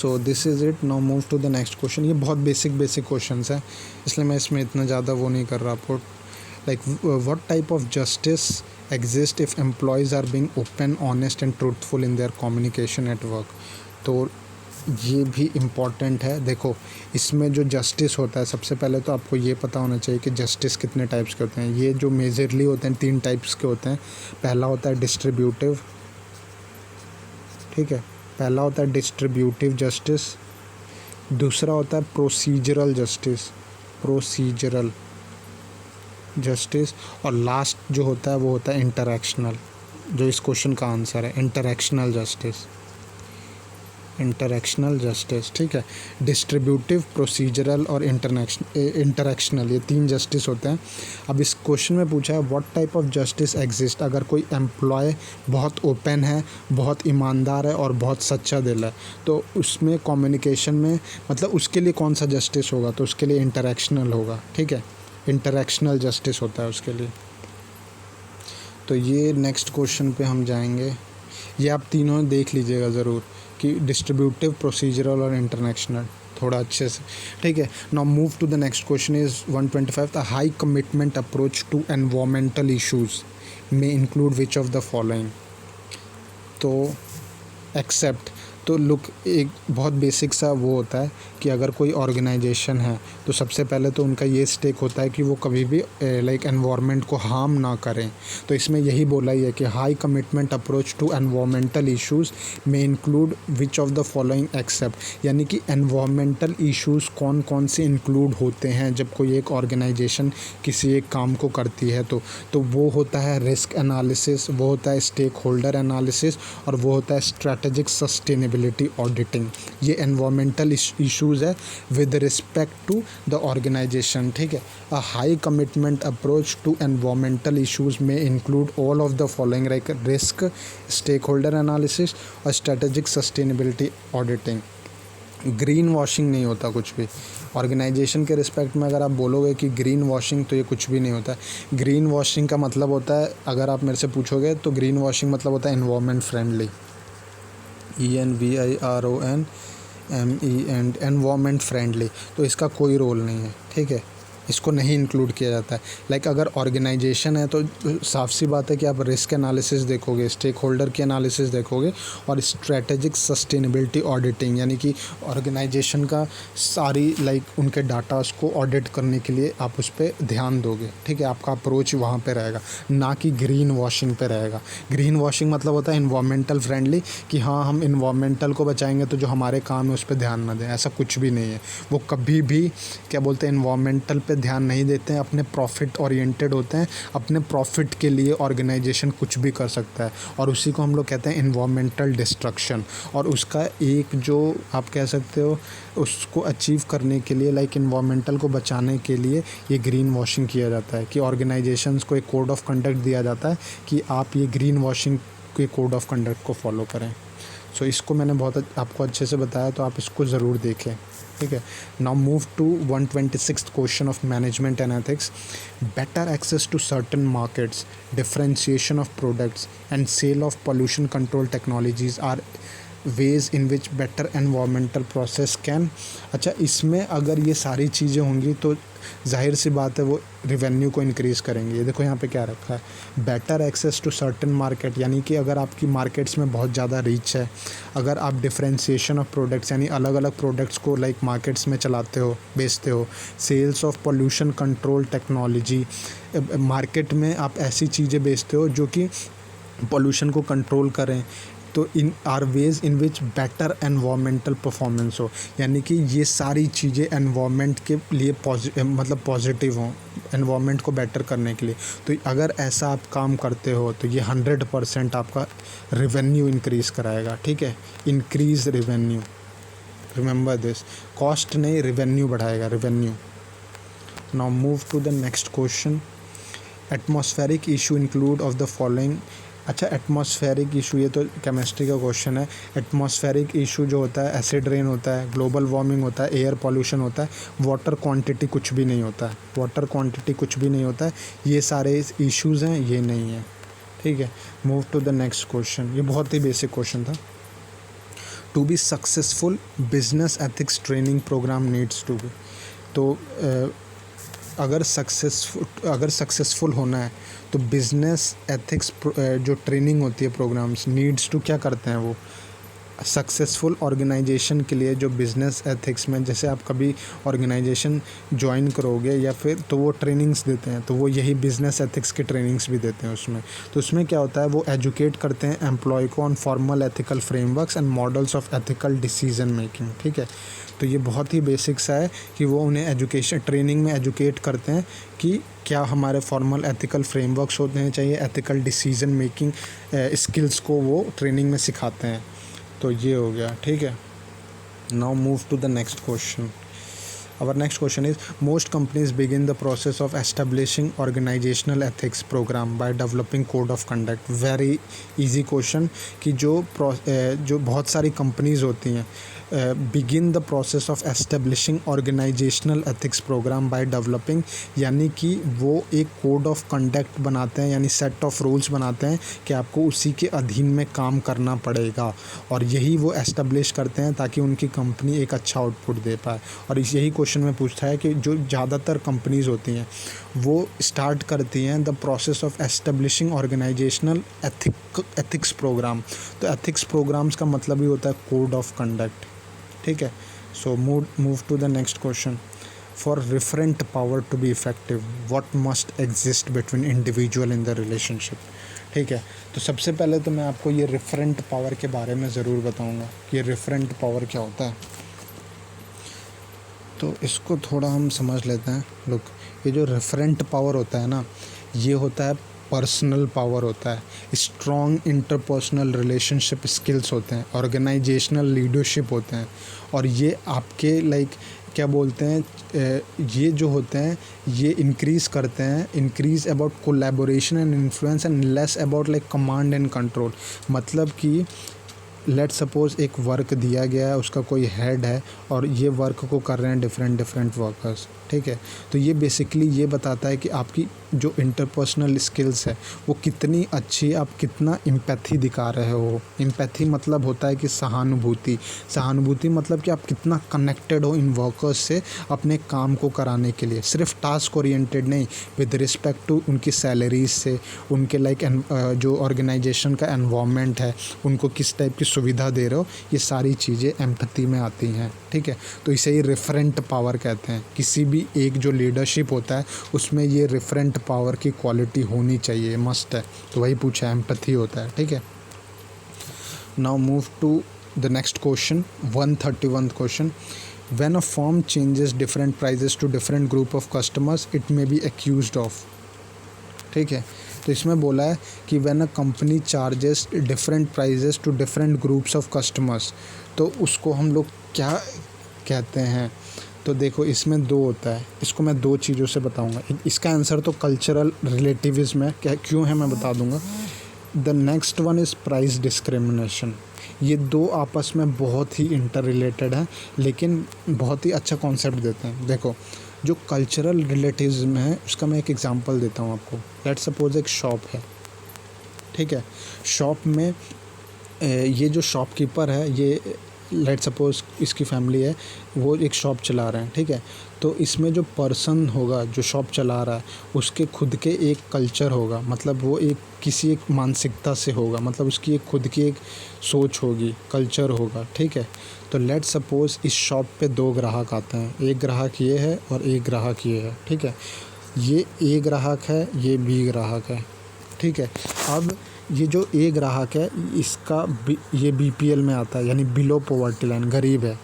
so this is it. Now move to the next question. ये बहुत बेसिक क्वेश्चन है, इसलिए मैं इसमें इतना ज़्यादा वो नहीं कर रहा. Like what type of justice exist if employees are being open, honest and truthful in their communication at work. तो ये भी इम्पॉर्टेंट है. देखो, इसमें जो जस्टिस होता है, सबसे पहले तो आपको ये पता होना चाहिए कि जस्टिस कितने टाइप्स के होते हैं. ये जो मेजरली होते हैं 3 टाइप्स के होते हैं. पहला होता है डिस्ट्रीब्यूटिव. ठीक है, पहला होता है डिस्ट्रीब्यूटिव जस्टिस. दूसरा होता है प्रोसीजरल जस्टिस. और लास्ट जो होता है वो होता है इंटरैक्शनल, जो इस क्वेश्चन का आंसर है. Interactional justice. ठीक है, डिस्ट्रीब्यूटिव, प्रोसीजरल और इंटरैक्शनल, ये 3 जस्टिस होते हैं. अब इस क्वेश्चन में पूछा है what type of justice exist. अगर कोई एम्प्लॉय बहुत ओपन है, बहुत ईमानदार है और बहुत सच्चा दिल है, तो उसमें कम्युनिकेशन में मतलब उसके लिए कौन सा जस्टिस होगा, तो उसके लिए इंटरैक्शनल होगा. ठीक है, इंटरेक्शनल जस्टिस होता है उसके लिए। तो ये नेक्स्ट क्वेश्चन पे हम जाएंगे। ये आप तीनों देख लीजिएगा ज़रूर कि डिस्ट्रीब्यूटिव, प्रोसीजरल और इंटरनेशनल थोड़ा अच्छे से, ठीक है। Now move to the next question is 125। The high commitment approach to environmental issues may include which of the following. तो एक्सेप्ट, तो लुक, एक बहुत बेसिक सा वो होता है कि अगर कोई ऑर्गेनाइजेशन है तो सबसे पहले तो उनका ये स्टेक होता है कि वो कभी भी लाइक एनवायरनमेंट को हार्म ना करें। तो इसमें यही बोला ही है कि high commitment approach to environmental issues में include which of the following except, यानी कि एनवायरमेंटल इश्यूज़ कौन कौन से इंक्लूड होते हैं जब कोई एक ऑर्गेनाइजेशन किसी एक काम को करती है। तो वो होता है रिस्क एनालिसिस, वो होता है स्टेक होल्डर एनालिसिस, और वो होता है स्ट्रैटेजिक सस्टेनेबिलिटी ऑडिटिंग। ये एनवायरमेंटल इश्यूज़ है with respect to the organisation, ठीक है। A high commitment approach to environmental issues में include all of the following, like risk, stakeholder analysis और strategic sustainability auditing. Greenwashing नहीं होता कुछ भी ऑर्गेनाइजेशन के रिस्पेक्ट में। अगर आप बोलोगे कि ग्रीन वॉशिंग, तो ये कुछ भी नहीं होता है। ग्रीन वॉशिंग का मतलब होता है, अगर आप मेरे से पूछोगे तो ग्रीन वॉशिंग मतलब होता है environment friendly, ENVIRONME and environment friendly. तो इसका कोई रोल नहीं है, ठीक है, इसको नहीं इंक्लूड किया जाता है। लाइक अगर ऑर्गेनाइजेशन है तो साफ सी बात है कि आप रिस्क एनालिसिस देखोगे, स्टेक होल्डर की एनालिसिस देखोगे, और स्ट्रैटेजिक सस्टेनेबिलिटी ऑडिटिंग, यानी कि ऑर्गेनाइजेशन का सारी लाइक उनके डाटास को ऑडिट करने के लिए आप उस पर ध्यान दोगे, ठीक है। आपका अप्रोच वहाँ पे रहेगा, ना कि ग्रीन वॉशिंग पे रहेगा। ग्रीन वॉशिंग मतलब होता है इन्वायरमेंटल फ्रेंडली, कि हाँ हम इन्वायरमेंटल को बचाएंगे तो जो हमारे काम है उस पर ध्यान ना दें, ऐसा कुछ भी नहीं है। वो कभी भी क्या बोलते हैं, इन्वायरमेंटल पे ध्यान नहीं देते हैं, अपने प्रॉफिट ओरिएंटेड होते हैं। अपने प्रॉफिट के लिए ऑर्गेनाइजेशन कुछ भी कर सकता है, और उसी को हम लोग कहते हैं इन्वायरमेंटल डिस्ट्रक्शन। और उसका एक जो आप कह सकते हो, उसको अचीव करने के लिए, लाइक इन्वायरमेंटल को बचाने के लिए ये ग्रीन वॉशिंग किया जाता है, कि ऑर्गेनाइजेशंस को एक कोड ऑफ कंडक्ट दिया जाता है कि आप ये ग्रीन वॉशिंग के कोड ऑफ कंडक्ट को फॉलो करें। सो इसको मैंने बहुत आपको अच्छे से बताया, तो आप इसको ज़रूर देखें, ठीक है। Now move to 126th question of management and ethics. Better access to certain markets, differentiation of products and sale of pollution control technologies are ways in which better environmental process can. अच्छा, इसमें अगर ये सारी चीज़ें होंगी तो जाहिर सी बात है वो रिवेन्यू को इंक्रीज़ करेंगे। ये देखो यहाँ पे क्या रखा है, better access to certain market, यानी कि अगर आपकी मार्केट्स में बहुत ज़्यादा रीच है, अगर आप डिफरेंशिएशन ऑफ प्रोडक्ट्स यानी अलग अलग प्रोडक्ट्स को लाइक मार्केट्स में चलाते हो, बेचते हो, sales of pollution control technology, market में आप ऐसी चीज़ें बेचते हो जो कि पोल्यूशन को कंट्रोल करें, तो इन are ways in which better environmental performance हो, यानी कि ये सारी चीज़ें एनवायरनमेंट के लिए मतलब पॉजिटिव हों, एनवायरनमेंट को बेटर करने के लिए। तो अगर ऐसा आप काम करते हो तो ये 100% आपका रेवेन्यू इंक्रीज़ कराएगा, ठीक है। Increase revenue, remember this, cost नहीं, रेवेन्यू बढ़ाएगा, revenue. Now move to the next question. Atmospheric issue include of the following. अच्छा, एटमॉस्फेरिक इशू, ये तो केमिस्ट्री का क्वेश्चन है। एटमॉस्फेरिक इशू जो होता है, एसिड रेन होता है, ग्लोबल वार्मिंग होता है, एयर पॉल्यूशन होता है, वाटर क्वांटिटी कुछ भी नहीं होता है, वाटर क्वांटिटी कुछ भी नहीं होता है। ये सारे इश्यूज़ हैं, ये नहीं है, ठीक है। Move to the next question. ये बहुत ही बेसिक क्वेश्चन था। To be successful business ethics training program needs to be. तो अगर सक्सेसफुल होना है तो बिज़नेस एथिक्स जो ट्रेनिंग होती है, प्रोग्राम्स, नीड्स टू क्या करते हैं वो सक्सेसफुल ऑर्गेनाइजेशन के लिए। जो बिज़नेस एथिक्स में, जैसे आप कभी ऑर्गेनाइजेशन ज्वाइन करोगे या फिर, तो वो ट्रेनिंग्स देते हैं, तो वो यही बिज़नेस एथिक्स की ट्रेनिंग्स भी देते हैं उसमें। तो उसमें क्या होता है, वो एजुकेट करते हैं एम्प्लॉय को on formal ethical frameworks and models of ethical decision making, ठीक है। तो ये बहुत ही बेसिक सा है कि वो उन्हें एजुकेशन ट्रेनिंग में एजुकेट करते हैं कि क्या हमारे फॉर्मल एथिकल फ्रेमवर्क्स होते हैं चाहिए, एथिकल डिसीजन मेकिंग स्किल्स को वो ट्रेनिंग में सिखाते हैं। तो ये हो गया, ठीक है। Now move to the next question. Our next question is, most companies begin the process of establishing organizational ethics program by developing code of conduct. Very easy question कि जो बहुत सारी कंपनीज़ होती हैं begin the process of establishing organizational ethics program by developing, यानी कि वो एक कोड ऑफ कंडक्ट बनाते हैं, यानी सेट ऑफ रूल्स बनाते हैं कि आपको उसी के अधीन में काम करना पड़ेगा, और यही वो एस्टेब्लिश करते हैं ताकि उनकी कंपनी एक अच्छा आउटपुट दे पाए। और यही क्वेश्चन में पूछता है कि जो ज़्यादातर कंपनीज़ होती हैं वो स्टार्ट करती हैं the process of establishing organizational ethics program. तो एथिक्स प्रोग्राम्स का मतलब ही होता है कोड ऑफ कंडक्ट, ठीक है। So move to the next question. For referent power to be effective what must exist between individual in the relationship, ठीक है। तो सबसे पहले तो मैं आपको ये रिफरेंट पावर के बारे में ज़रूर बताऊंगा कि ये रिफरेंट पावर क्या होता है। तो इसको थोड़ा हम समझ लेते हैं। लुक, ये जो रेफरेंट पावर होता है ना, ये होता है पर्सनल पावर होता है, स्ट्रॉन्ग इंटरपर्सनल रिलेशनशिप स्किल्स होते हैं, ऑर्गेनाइजेशनल लीडरशिप होते हैं, और ये आपके क्या बोलते हैं, ये जो होते हैं ये इंक्रीज़ करते हैं, increase about collaboration and influence and less about command and control. मतलब कि लेट सपोज़ एक वर्क दिया गया है, उसका कोई हेड है और ये वर्क को कर रहे हैं डिफरेंट वर्कर्स, ठीक है। तो ये बेसिकली ये बताता है कि आपकी जो इंटरपर्सनल स्किल्स है वो कितनी अच्छी है, आप कितना एम्पैथी दिखा रहे हो। एम्पैथी मतलब होता है कि सहानुभूति मतलब कि आप कितना कनेक्टेड हो इन वर्कर्स से अपने काम को कराने के लिए, सिर्फ टास्क ओरिएंटेड नहीं, विद रिस्पेक्ट टू उनकी सैलरीज से, उनके जो ऑर्गेनाइजेशन का एनवायरनमेंट है, उनको किस टाइप की सुविधा दे रहे हो, ये सारी चीज़ें एम्पैथी में आती हैं, ठीक है। तो इसे ही रेफरेंट पावर कहते हैं। किसी भी एक जो लीडरशिप होता है उसमें ये रेफरेंट पावर की क्वालिटी होनी चाहिए, मस्ट है। तो वही पूछा, एम्पैथी होता है, ठीक है। Now move to the next question, 131th question. When a firm changes different prices to different group of customers it may be accused of, ठीक है। तो इसमें बोला है कि when a company charges different prices to different groups of customers, तो उसको हम लोग क्या कहते हैं। तो देखो, इसमें दो होता है, इसको मैं दो चीज़ों से बताऊंगा। इसका आंसर तो कल्चरल रिलेटिविज्म है, क्या क्यों है मैं बता दूंगा। The next one is price discrimination. ये दो आपस में बहुत ही इंटर रिलेटेड हैं, लेकिन बहुत ही अच्छा कॉन्सेप्ट देते हैं। देखो, जो कल्चरल रिलेटिविज्म है उसका मैं एक एग्जांपल देता हूँ आपको। लेट सपोज एक शॉप है, ठीक है। शॉप में ये जो शॉपकीपर है, ये लेट सपोज इसकी फैमिली है, वो एक शॉप चला रहे हैं, ठीक है। तो इसमें जो पर्सन होगा जो शॉप चला रहा है उसके खुद के एक कल्चर होगा, मतलब वो किसी एक मानसिकता से होगा, मतलब उसकी एक खुद की एक सोच होगी, कल्चर होगा, ठीक है। तो लेट सपोज इस शॉप पे दो ग्राहक आते हैं, एक ग्राहक ये है और एक ग्राहक ये है, ठीक है। ये ए ग्राहक है, ये बी ग्राहक है, ठीक है। अब ये जो ए ग्राहक है ये बीपीएल में आता है, यानी बिलो पॉवर्टी लाइन, गरीब है,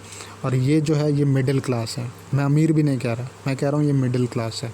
और ये जो है ये मिडिल क्लास है। मैं अमीर भी नहीं कह रहा, मैं कह रहा हूँ ये मिडिल क्लास है।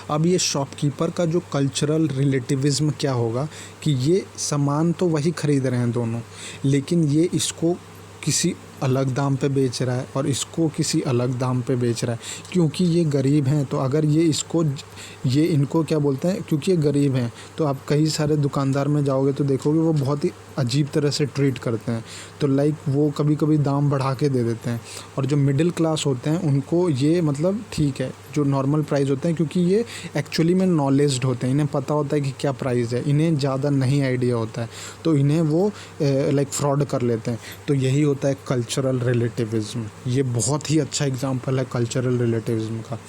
अब ये शॉपकीपर का जो कल्चरल रिलेटिविज्म क्या होगा कि ये सामान तो वही खरीद रहे हैं दोनों, लेकिन ये इसको किसी अलग दाम पे बेच रहा है और इसको किसी अलग दाम पे बेच रहा है, क्योंकि ये गरीब हैं। तो अगर ये इनको क्या बोलते हैं, क्योंकि ये गरीब हैं, तो आप कई सारे दुकानदार में जाओगे तो देखोगे वो बहुत ही अजीब तरह से ट्रीट करते हैं। तो वो कभी कभी दाम बढ़ा के दे देते हैं, और जो मिडिल क्लास होते हैं उनको ये मतलब ठीक है, जो नॉर्मल प्राइस होते हैं, क्योंकि ये एक्चुअली में नॉलेज्ड होते हैं, इन्हें पता होता है कि क्या प्राइस है, इन्हें ज़्यादा नहीं आइडिया होता है, तो इन्हें वो फ्रॉड कर लेते हैं। तो यही होता है कल्चरल रिलेटिविज्म। ये बहुत ही अच्छा एग्जांपल है कल्चरल रिलेटिविज्म का।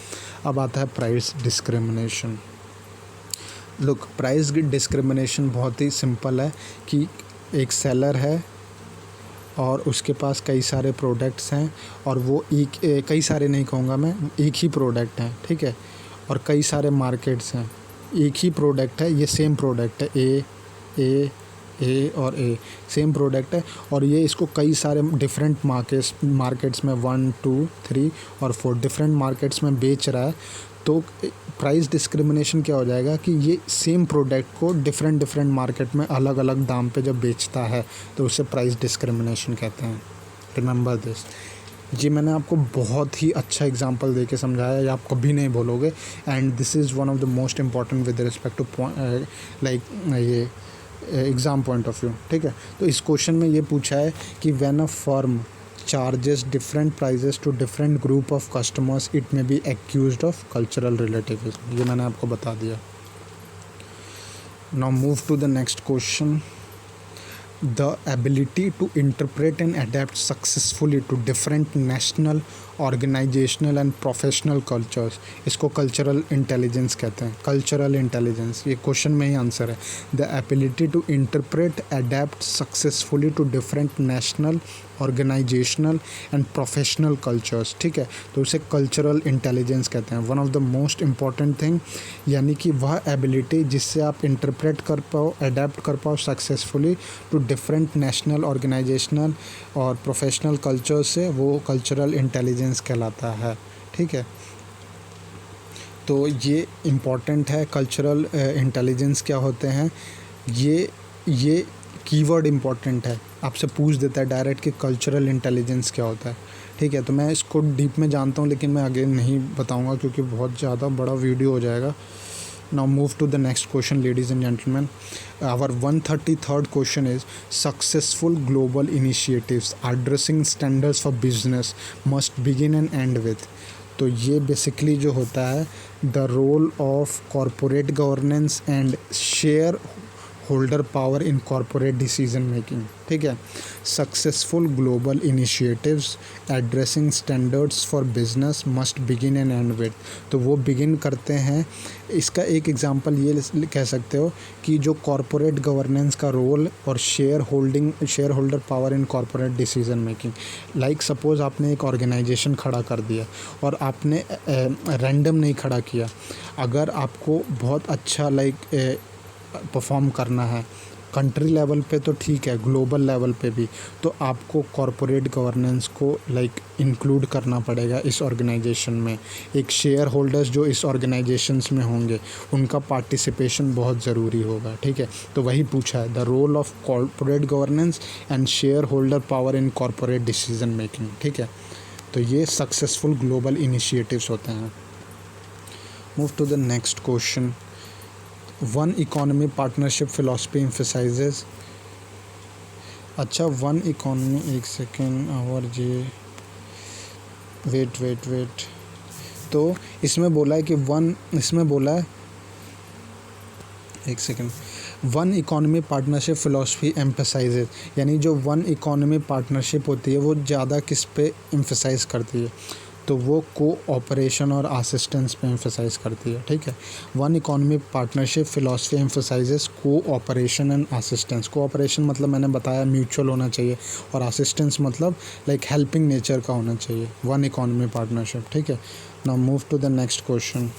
अब आता है price discrimination. Look, price discrimination बहुत ही सिंपल है कि एक सेलर है और उसके पास कई सारे प्रोडक्ट्स हैं, और वो कई सारे नहीं कहूँगा मैं, एक ही प्रोडक्ट हैं, ठीक है। और कई सारे मार्केट्स हैं, एक ही प्रोडक्ट है, ये सेम प्रोडक्ट है, ए और ए सेम प्रोडक्ट है, और ये इसको कई सारे डिफरेंट मार्केट्स में 1 2 3 और 4 डिफरेंट मार्केट्स में बेच रहा है। तो प्राइस डिस्क्रिमिनेशन क्या हो जाएगा कि ये सेम प्रोडक्ट को डिफरेंट मार्केट में अलग अलग दाम पे जब बेचता है तो उसे प्राइस डिस्क्रिमिनेशन कहते हैं। Remember this. जी, मैंने आपको बहुत ही अच्छा एग्जांपल देके समझाया, या आप कभी नहीं भूलोगे। And this is one of the most important with respect to ये एग्ज़ाम पॉइंट ऑफ व्यू, ठीक है। तो इस क्वेश्चन में ये पूछा है कि when a firm charges different prices to different group of customers, it may be accused of cultural relativism. ये मैंने आपको बता दिया. Now move to the next question. The ability to interpret and adapt successfully to different national, organizational and professional cultures, इसको cultural intelligence कहते हैं. Cultural intelligence, ये question में ही आंसर है. The ability to interpret adapt successfully to different national, organizational and professional cultures. ठीक है, तो उसे कल्चरल इंटेलिजेंस कहते हैं. One of the most important thing, यानी कि वह एबिलिटी जिससे आप इंटरप्रेट कर पाओ, अडेप्ट कर पाओ successfully to different national, organizational और प्रोफेशनल कल्चर्स से, वो कल्चरल इंटेलिजेंस कहलाता है. ठीक है, तो ये इम्पॉर्टेंट है. कल्चरल इंटेलिजेंस क्या होते हैं, ये कीवर्ड इम्पॉर्टेंट है. आपसे पूछ देता है डायरेक्ट कि कल्चरल इंटेलिजेंस क्या होता है. ठीक है, तो मैं इसको डीप में जानता हूँ, लेकिन मैं आगे नहीं बताऊँगा क्योंकि बहुत ज़्यादा बड़ा वीडियो हो जाएगा. Now move to the next question, ladies and gentlemen. Our 133rd question is, successful global initiatives addressing standards for business must begin and end with. तो ये बेसिकली जो होता है, the role of corporate governance and share holder power in corporate decision making. ठीक है, successful global initiatives addressing standards for business must begin and and with. तो वो begin करते हैं. इसका एक एग्जांपल ये कह सकते हो कि जो कॉरपोरेट गवर्नेंस का रोल और share holder power in corporate decision making. Like suppose आपने एक ऑर्गेनाइजेशन खड़ा कर दिया और आपने रैंडम नहीं खड़ा किया. अगर आपको बहुत अच्छा परफॉर्म करना है कंट्री लेवल पे तो ठीक है, ग्लोबल लेवल पे भी, तो आपको कॉरपोरेट गवर्नेंस को इंक्लूड करना पड़ेगा इस ऑर्गेनाइजेशन में. एक शेयर होल्डर्स जो इस ऑर्गेनाइजेशंस में होंगे, उनका पार्टिसिपेशन बहुत ज़रूरी होगा. ठीक है, तो वही पूछा है, the role of corporate governance and share holder power in corporate decision making. ठीक है, तो ये सक्सेसफुल ग्लोबल इनिशिएटिव्स होते हैं. Move to the next question. One economy partnership philosophy emphasizes. अच्छा, वन इकोनॉमी, एक सेकेंड, और ये वेट. तो इसमें बोला है कि एक second, one economy partnership philosophy emphasizes, यानी जो वन इकोनॉमी पार्टनरशिप होती है वो ज़्यादा किस पे एम्फसाइज करती है, तो वो कोऑपरेशन और असिस्टेंस पे एम्फसाइज करती है. ठीक है, one economy partnership philosophy emphasises cooperation and assistance. Cooperation मतलब मैंने बताया म्यूचुअल होना चाहिए, और असिस्टेंस मतलब हेल्पिंग नेचर का होना चाहिए. One economy partnership. ठीक है, now move to the next question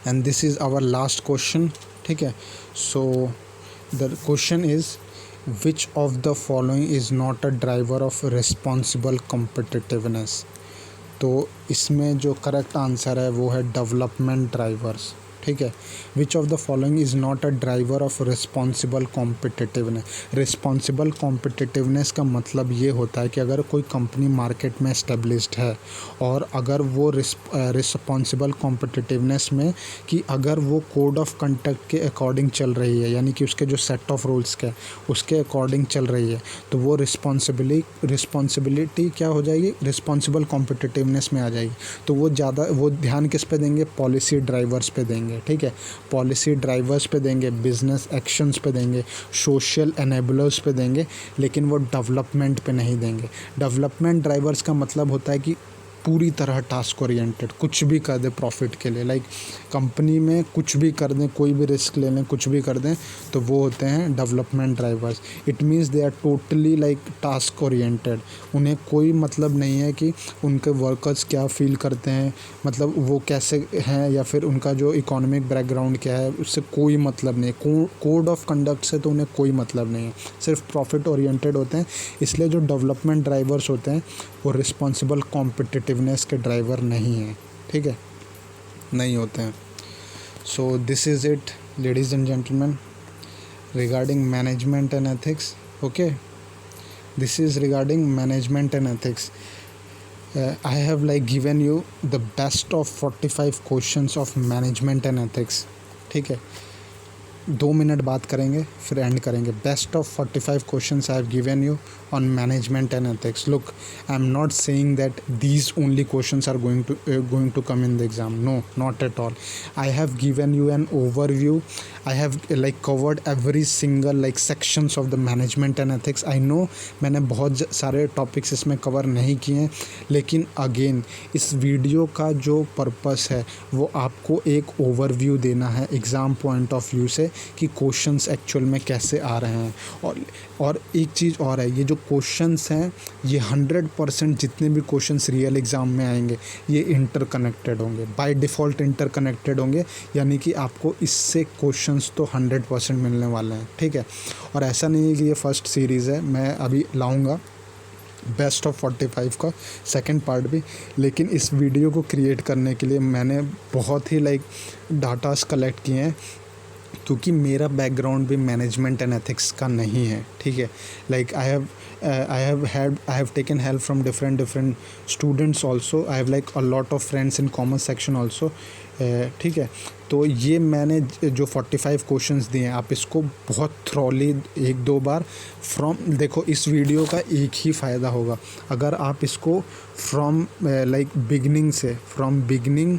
and this is our last question. ठीक है, so the question is, which of the following is not a driver of responsible competitiveness. तो इसमें जो करेक्ट आंसर है वो है डेवलपमेंट ड्राइवर्स. ठीक है, विच of the following is not a driver of responsible competitiveness. Responsible competitiveness का मतलब ये होता है कि अगर कोई कंपनी मार्केट में एस्टेब्लिश्ड है और अगर वो रिस्पॉन्सिबल कॉम्पिटिटिवनेस में कि अगर वो कोड ऑफ कंडक्ट के अकॉर्डिंग चल रही है, यानी कि उसके जो सेट ऑफ रूल्स के उसके अकॉर्डिंग चल रही है, तो वो रिस्पॉन्सिबिलिटी क्या हो जाएगी, रिस्पॉन्सिबल कॉम्पिटिटिवनेस में आ जाएगी. तो वो ध्यान किस पे देंगे, पॉलिसी ड्राइवर्स पे देंगे. ठीक है, पॉलिसी ड्राइवर्स पे देंगे, बिजनेस एक्शंस पे देंगे, सोशल एनेबलर्स पे देंगे, लेकिन वो डेवलपमेंट पे नहीं देंगे. डेवलपमेंट ड्राइवर्स का मतलब होता है कि पूरी तरह टास्क ओरिएंटेड, कुछ भी कर दे प्रॉफिट के लिए, कंपनी में कुछ भी कर दें, कोई भी रिस्क ले लें, कुछ भी कर दें, तो वो होते हैं development drivers. It means they are totally task oriented. उन्हें कोई मतलब नहीं है कि उनके वर्कर्स क्या फील करते हैं, मतलब वो कैसे हैं, या फिर उनका जो इकोनॉमिक बैकग्राउंड क्या है, उससे कोई मतलब नहीं है. कोड ऑफ कंडक्ट से तो उन्हें कोई मतलब नहीं है, सिर्फ प्रॉफिट ओरिएंटेड होते हैं. इसलिए जो डेवलपमेंट ड्राइवर्स होते हैं वो रिस्पॉन्सिबल कॉम्पिटिटिवनेस के ड्राइवर नहीं हैं. ठीक है, नहीं होते हैं. सो this is it ladies and gentleman regarding management and ethics. Okay, this is regarding management and ethics. I have given you the best of 45 questions of management and ethics. ठीक है, 2 मिनट बात करेंगे फिर एंड करेंगे. Best of 45 questions I have given you on management and ethics. Look, I'm not saying that these only questions are going to come in the exam. No, not at all. I have given you an overview. I have like covered every single like sections of the management and ethics. I know मैंने बहुत सारे topics इसमें cover नहीं किए हैं, लेकिन again इस video का जो पर्पस है वो आपको एक ओवरव्यू देना है एग्ज़ाम पॉइंट ऑफ व्यू से कि क्वेश्चंस एक्चुअल में कैसे आ रहे हैं. और एक चीज़ और है, ये जो क्वेश्चंस हैं ये 100% जितने भी क्वेश्चंस रियल एग्ज़ाम में आएंगे ये इंटरकनेक्टेड होंगे, बाय डिफ़ॉल्ट इंटरकनेक्टेड होंगे, यानी कि आपको इससे क्वेश्चंस तो 100% मिलने वाले हैं. ठीक है. और ऐसा नहीं है कि ये फर्स्ट सीरीज़ है, मैं अभी लाऊंगा बेस्ट ऑफ 45 का सेकंड पार्ट भी, लेकिन इस वीडियो को क्रिएट करने के लिए मैंने बहुत ही लाइक डाटास कलेक्ट किए हैं, क्योंकि मेरा बैकग्राउंड भी मैनेजमेंट एंड एथिक्स का नहीं है. ठीक है. Like I have taken help from different students also. I have like a lot of friends in commerce section also. ठीक है. तो ये मैंने जो 45 क्वेश्चंस दिए हैं आप इसको बहुत थ्रॉली 1-2 बार देखो. इस वीडियो का एक ही फ़ायदा होगा अगर आप इसको फ्रॉम बिगनिंग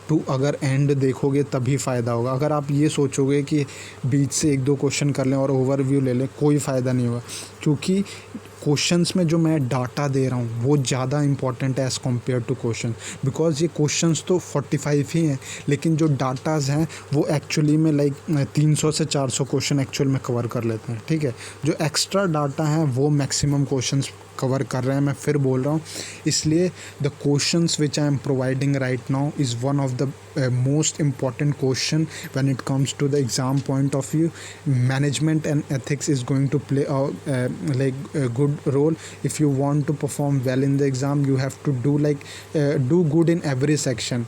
टू अगर एंड देखोगे तभी फ़ायदा होगा. अगर आप ये सोचोगे कि बीच से 1-2 क्वेश्चन कर लें और ओवरव्यू ले लें, कोई फ़ायदा नहीं होगा, क्योंकि क्वेश्चंस में जो मैं डाटा दे रहा हूँ वो ज़्यादा इंपॉर्टेंट है as compare to question. Because ये क्वेश्चंस तो 45 ही हैं, लेकिन जो डाटाज़ हैं वो एक्चुअली में लाइक 300 से 400 क्वेश्चन एक्चुअल में कवर कर लेते हैं. ठीक है. जो एक्स्ट्रा डाटा हैं वो मैक्सिमम क्वेश्चंस कवर कर रहे हैं. मैं फिर बोल रहा हूँ, इसलिए the questions which I am providing right now is one of the most important question when it comes to the exam point of view. Management and ethics is going to play like good role. If you want to perform well in the exam, you have to do good in every section,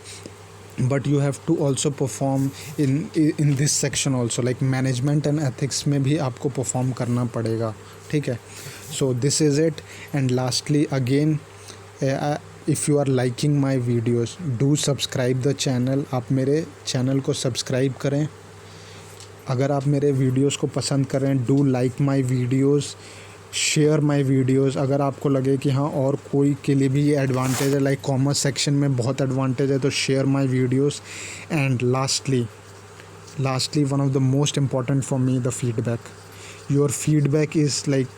but you have to also perform in this section also, like management and ethics में भी आपको perform करना पड़ेगा. ठीक है. So this is it. And lastly again, if you are liking my videos, do subscribe the channel. आप मेरे channel को सब्सक्राइब करें. अगर आप मेरे वीडियोस को पसंद करें, do like my videos, share my videos. अगर आपको लगे कि हाँ और कोई के लिए भी ये एडवांटेज है, लाइक कॉमर्स सेक्शन में बहुत एडवांटेज है, तो share my videos. And lastly one of the most important for me, the feedback. Your feedback is like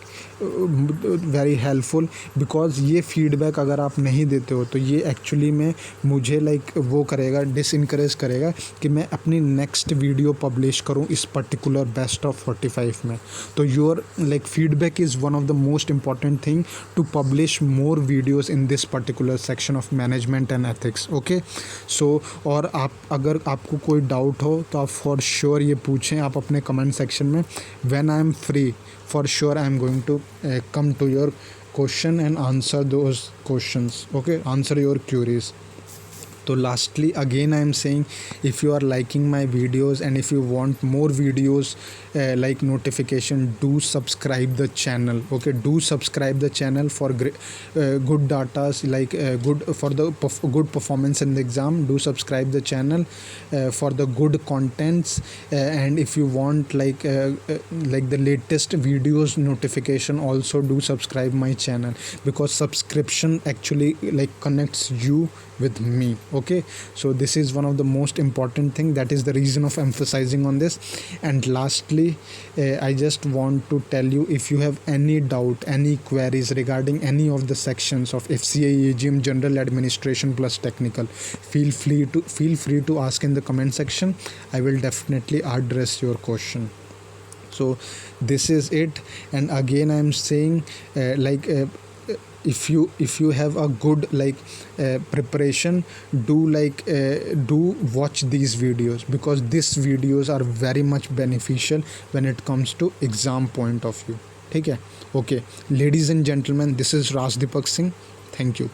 very helpful, because ये फीडबैक अगर आप नहीं देते हो तो ये एक्चुअली में मुझे लाइक वो करेगा, डिसइनकरेज करेगा कि मैं अपनी नेक्स्ट वीडियो पब्लिश करूं इस पर्टिकुलर बेस्ट ऑफ 45 में. तो your like feedback is one of the most important thing to publish more videos in this particular section of management and ethics. Okay. So और अगर आपको कोई डाउट हो तो आप फॉर श्योर ये पूछें आप अपने कमेंट सेक्शन में. When I am free, for sure I am going to come to your question and answer those questions. Okay, answer your queries. So lastly again I am saying, if you are liking my videos and if you want more videos like notification, do subscribe the channel. Okay, do subscribe the channel for good data, like good for the good performance in the exam. Do subscribe the channel for the good contents, and if you want like the latest videos notification, also do subscribe my channel, because subscription actually like connects you with me. Okay, so this is one of the most important thing. That is the reason of emphasizing on this. And lastly, I just want to tell you, if you have any doubt, any queries regarding any of the sections of FCA, AGM, General Administration plus Technical, feel free to ask in the comment section. I will definitely address your question. So this is it. And again I am saying if you have a good preparation, do watch these videos, because these videos are very much beneficial when it comes to exam point of view. ठीक है. Okay, ladies and gentlemen, this is Raj Deepak Singh. Thank you.